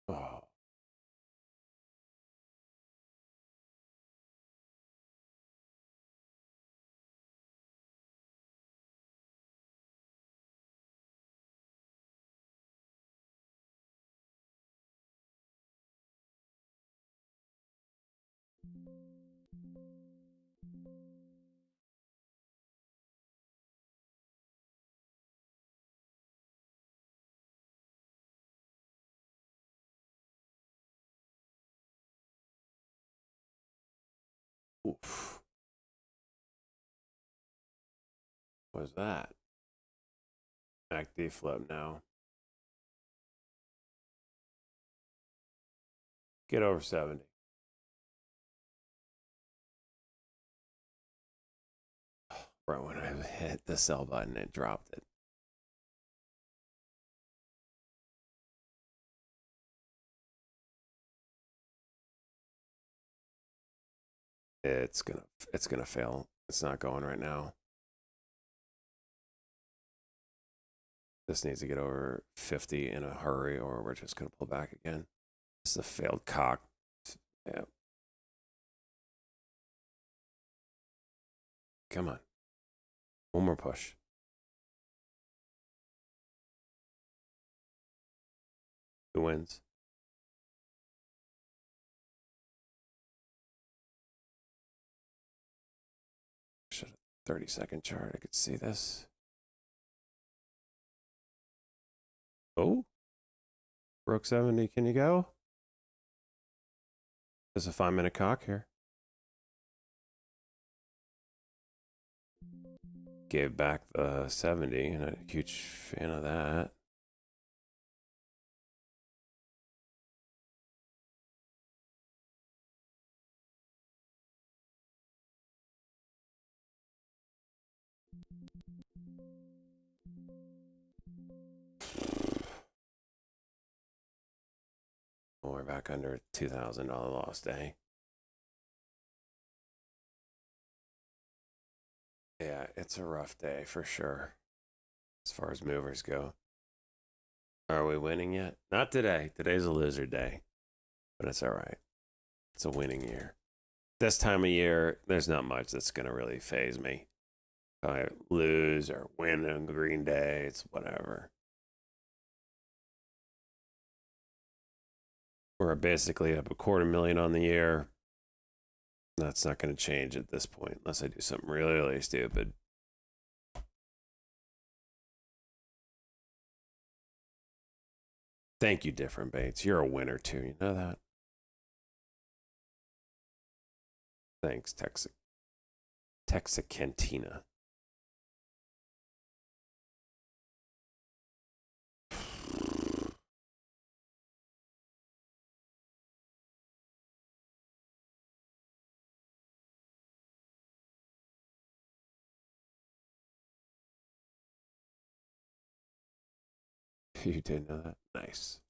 S1: Oh. Oof. What was that? Back D flip now. Get over 70. Right when I hit the sell button, it dropped it. It's gonna fail. It's not going right now. This needs to get over 50 in a hurry, or we're just gonna pull back again. It's a failed cock. Yeah. Come on. One more push. Who wins? Should have 30-second chart. I could see this. Oh, broke 70. Can you go? There's a 5-minute cock here. Gave back the 70, and I'm a huge fan of that. Oh, we're back under $2,000 loss day. Yeah, it's a rough day for sure, as far as movers go. Are we winning yet? Not today. Today's a loser day, but it's all right. It's a winning year. This time of year, there's not much that's going to really phase me. If I lose or win on Green Day, it's whatever. We're basically up $250,000 on the year. That's not going to change at this point unless I do something really, really stupid. Thank you, Different Baits. You're a winner too. You know that? Thanks, Texarkana. You did know that? Nice.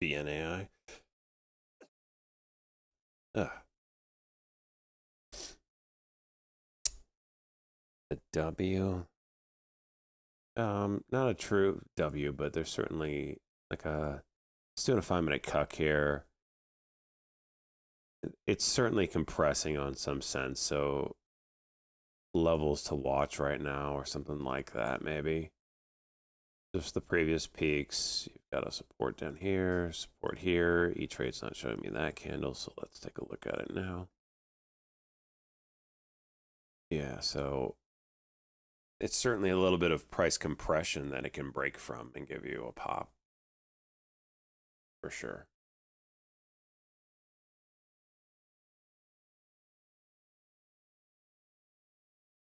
S1: BNAI. Ugh. A W. Not a true W, but there's certainly like a. Let's do a 5-minute cuck here. It's certainly compressing on some sense, so levels to watch right now or something like that, maybe. Just the previous peaks. You've got a support down here, support here. E-Trade's not showing me that candle, so let's take a look at it now. Yeah, so it's certainly a little bit of price compression that it can break from and give you a pop. For sure.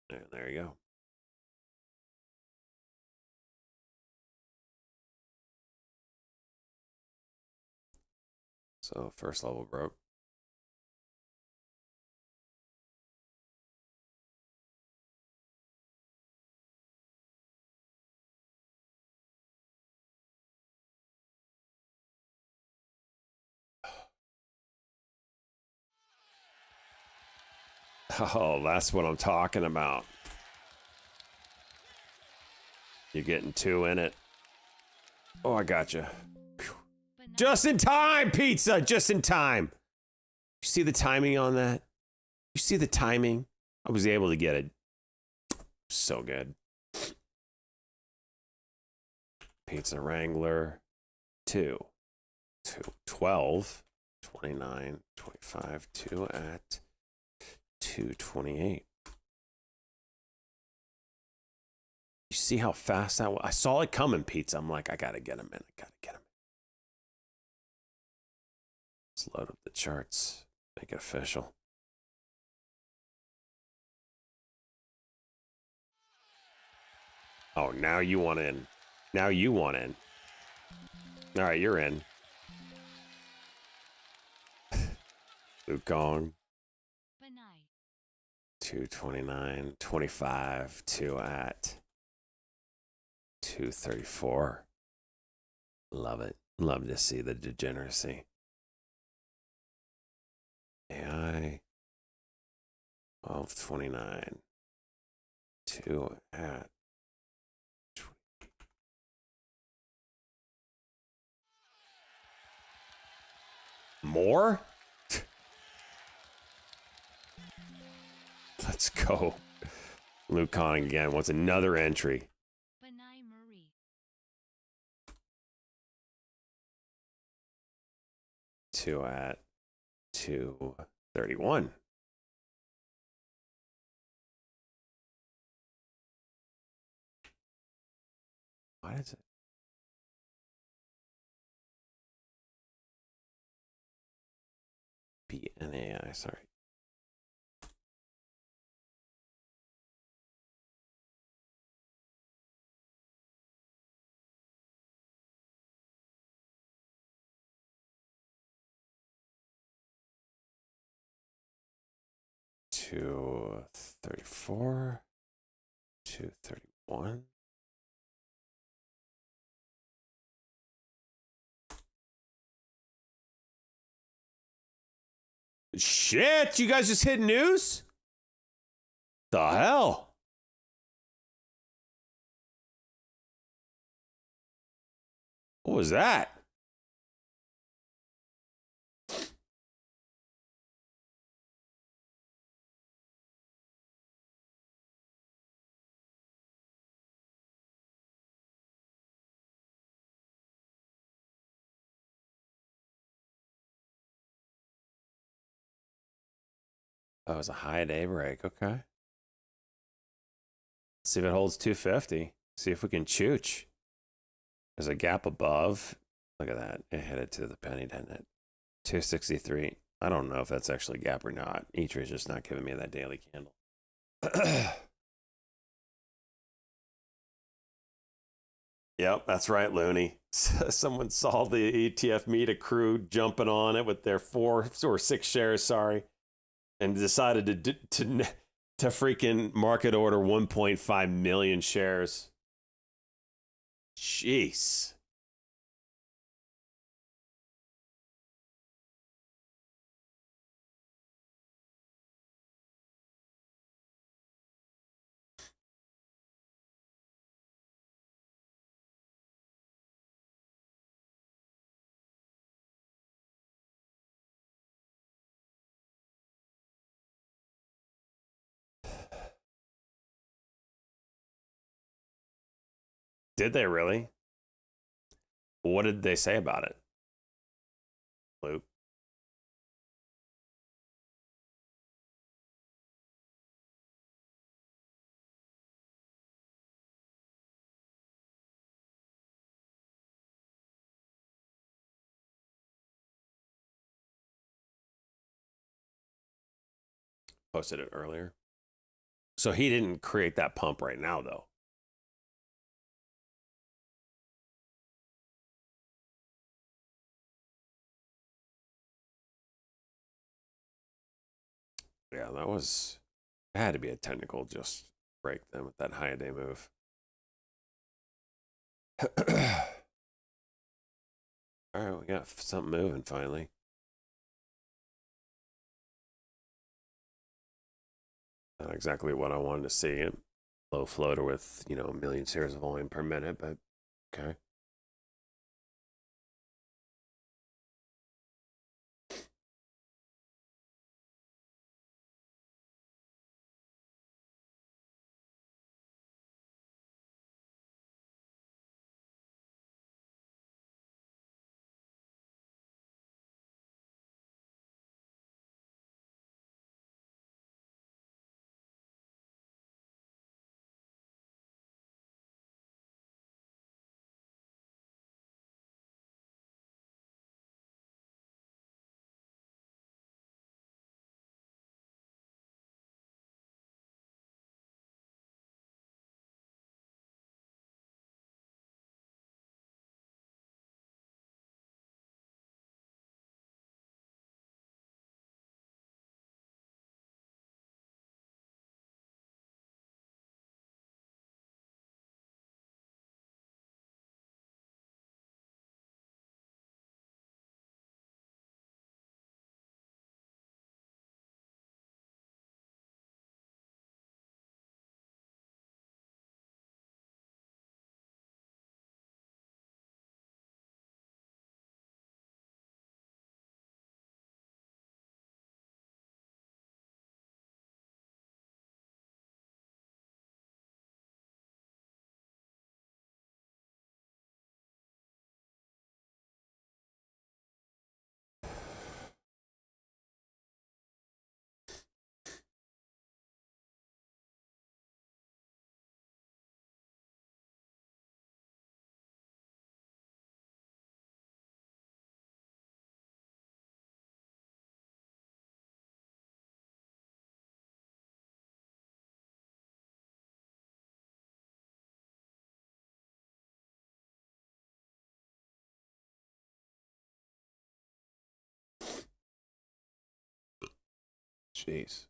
S1: And there you go. So first level broke. Oh, that's what I'm talking about. You're getting 2 in it. Oh, I gotcha. Just in time, pizza. Just in time. You see the timing on that? You see the timing? I was able to get it. So good. Pizza Wrangler. 2. 12. 29. 25. 2 at 228. You see how fast that was? I saw it coming, pizza. I'm like, I gotta get him in. I gotta get him in. Let's load up the charts. Make it official. Oh, now you want in. Now you want in. All right, you're in. Wukong. 229, 25, 2 at 234. Love it. Love to see the degeneracy. AI 1229, 2 at 20. More? Let's go. Luke Conning again wants another entry.
S3: Benai Marie.
S1: 2 at 231. Why is it? BNAI, sorry. To 34, 231. Shit, you guys just hit news? The hell? What was that? Oh, it was a high day break. Okay. See if it holds 250. See if we can chooch. There's a gap above. Look at that. It hit it to the penny, didn't it? 263. I don't know if that's actually a gap or not. E-Trade's just not giving me that daily candle. Yep, that's right, Looney. Someone saw the ETF Meta crew jumping on it with their 4 or 6 shares, sorry, and decided to freaking market order 1.5 million shares. Jeez. Did they really? What did they say about it, Luke? Posted it earlier. So he didn't create that pump right now, though. Yeah, it had to be a technical just break them with that high day move. All right, we got something moving finally. Not exactly what I wanted to see. Low floater with, a million shares of volume per minute, but okay. Jeez.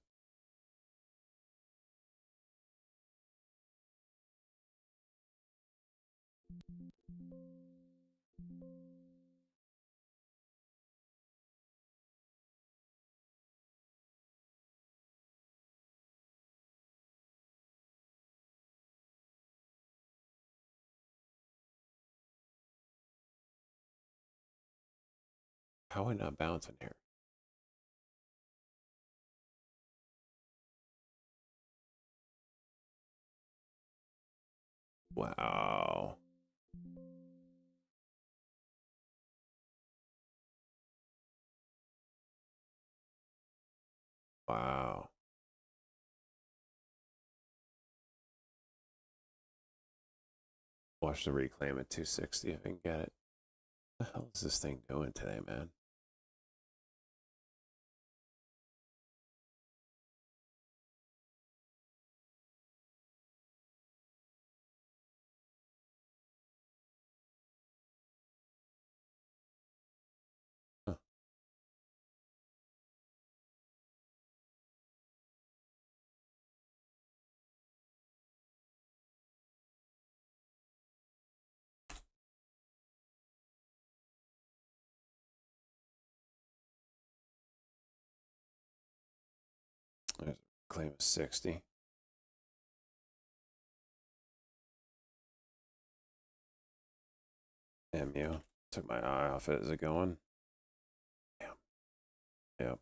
S1: How are we not bouncing here? Wow. Wow. Watch the reclaim at 260 if I can get it. What the hell is this thing doing today, man? Huh. There's a claim of 60. MU. Took my eye off it. Is it going? Damn. Yep.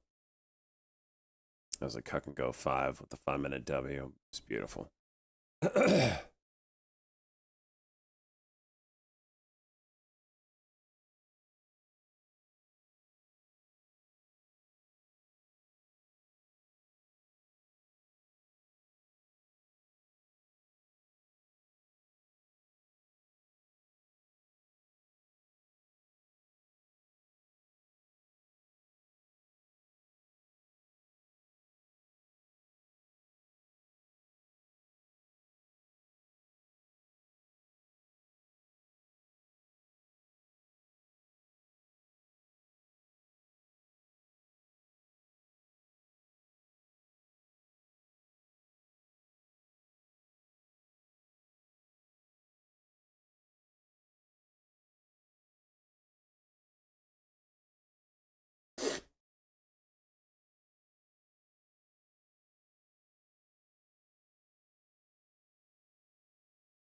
S1: That was a cuck and go 5 with the 5-minute W. It's beautiful.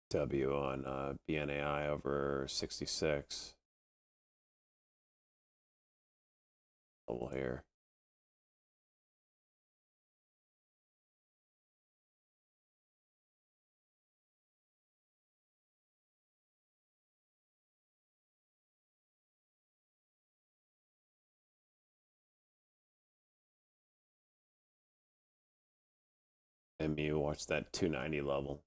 S1: W on BNAI over 66. Level here. MU, watch that 290 level.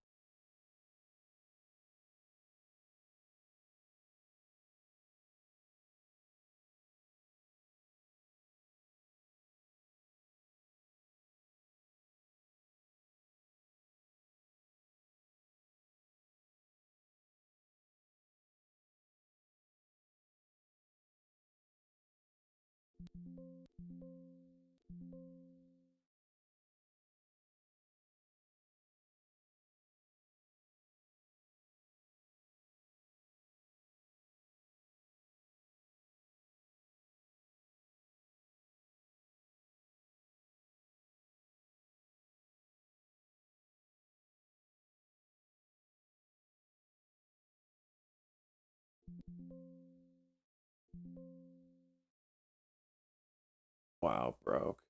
S1: Wow, broke.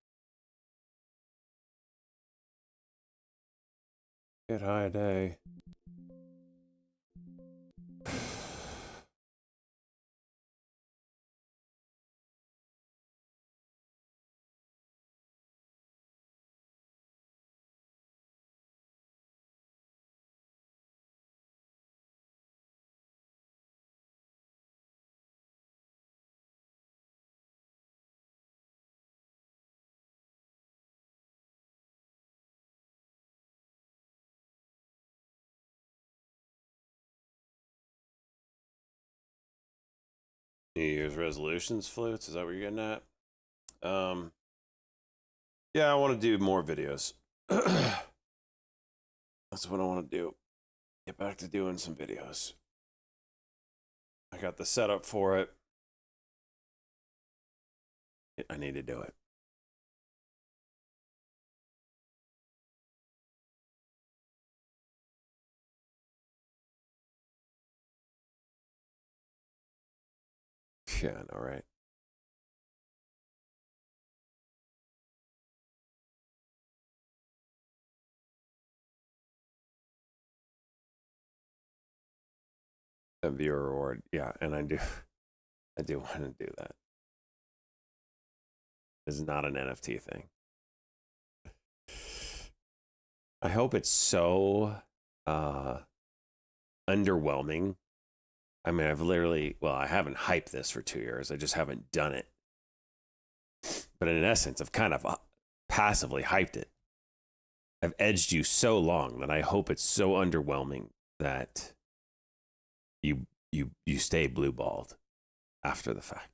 S1: Get high day. New Year's resolutions, Flutes? Is that what you're getting at? Yeah, I want to do more videos. That's what I want to do. Get back to doing some videos. I got the setup for it. I need to do it. Yeah, I know, right? A viewer reward, yeah, and I do want to do that. This is not an NFT thing. I hope it's so underwhelming. I mean, I haven't hyped this for 2 years. I just haven't done it. But in essence, I've kind of passively hyped it. I've edged you so long that I hope it's so underwhelming that you stay blue balled after the fact.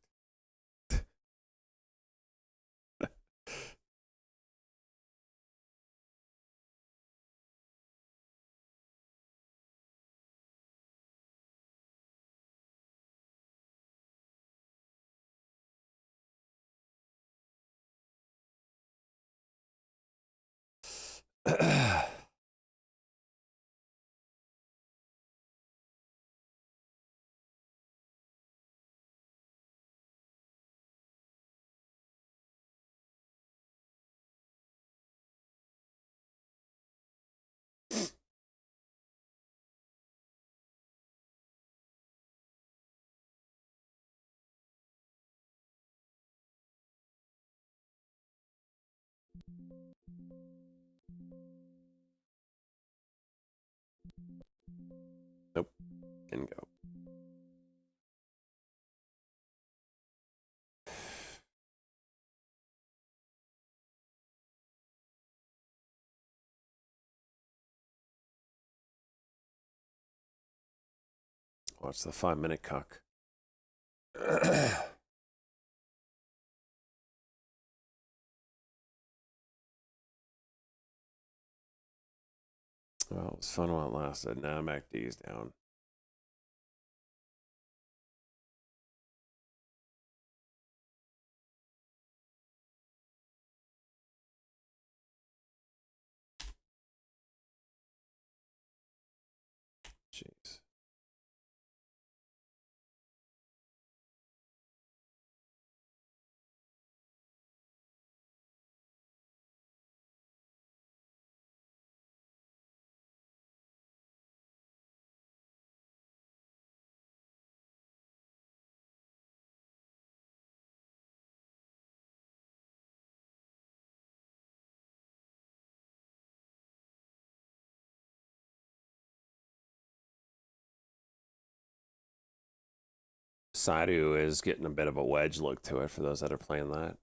S1: Nope. Didn't go. Watch the 5-minute cuck. Well, it was fun while it lasted. Now MACD's down. Sadu is getting a bit of a wedge look to it for those that are playing that.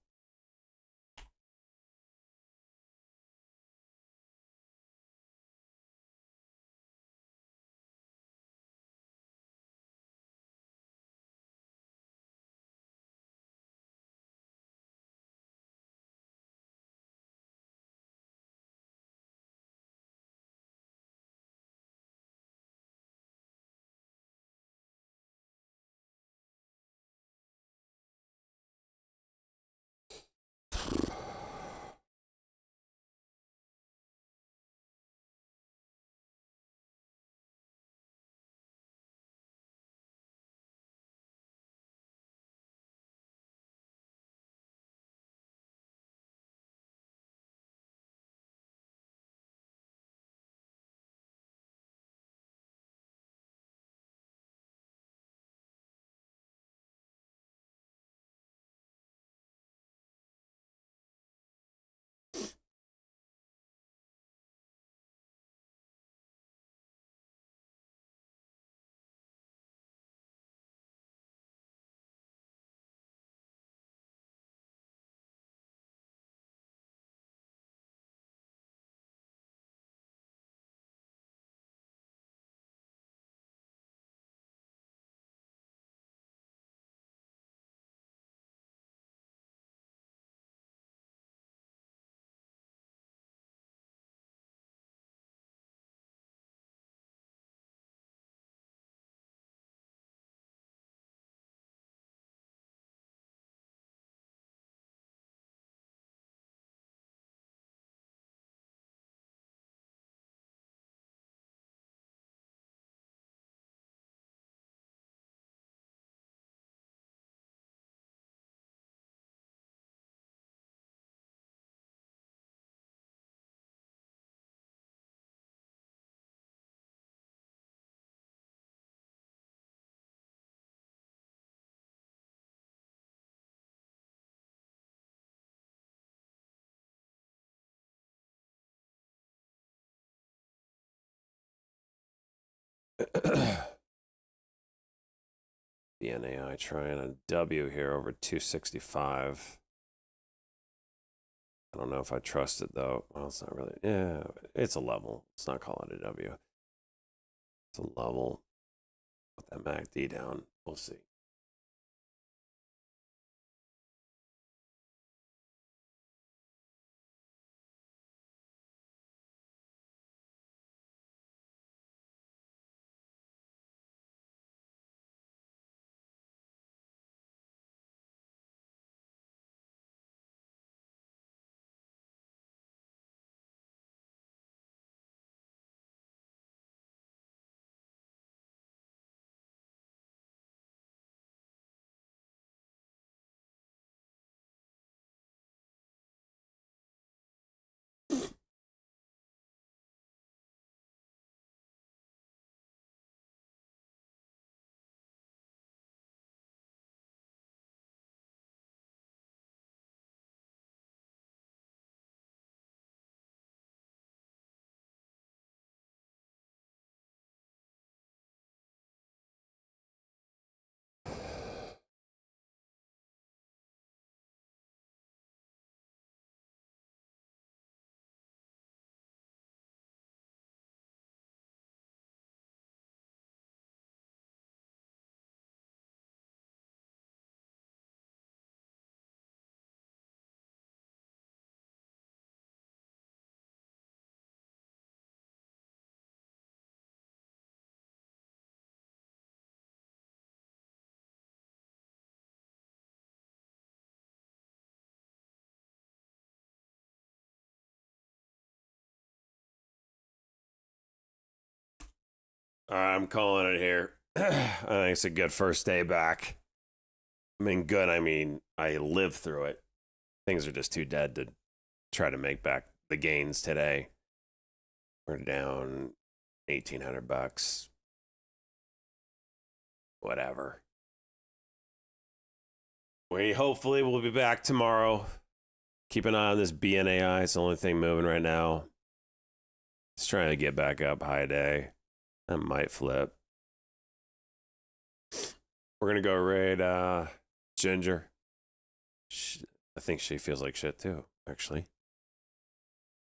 S1: BNAI trying a W here over 265. I don't know if I trust it though. Well, it's not really. Yeah, it's a level. Let's not call it a W. It's a level. Put that MACD down. We'll see. All right, I'm calling it here. I think it's a good first day back. I mean, good. I mean, I lived through it. Things are just too dead to try to make back the gains today. We're down $1,800. Whatever. We hopefully will be back tomorrow. Keep an eye on this BNAI. It's the only thing moving right now. It's trying to get back up high day. That might flip. We're going to go raid Ginger. I think she feels like shit too, actually.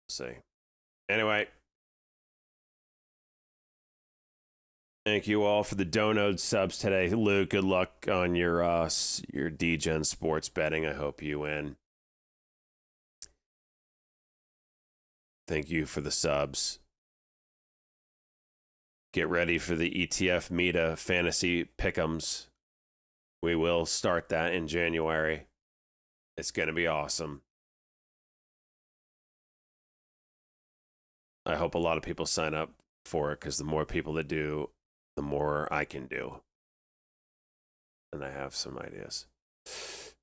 S1: See. Anyway. Thank you all for the donut subs today. Luke, good luck on your DGen sports betting. I hope you win. Thank you for the subs. Get ready for the ETF Meta Fantasy Pick'ems. We will start that in January. It's going to be awesome. I hope a lot of people sign up for it because the more people that do, the more I can do. And I have some ideas.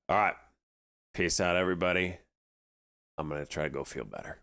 S1: All right. Peace out, everybody. I'm going to try to go feel better.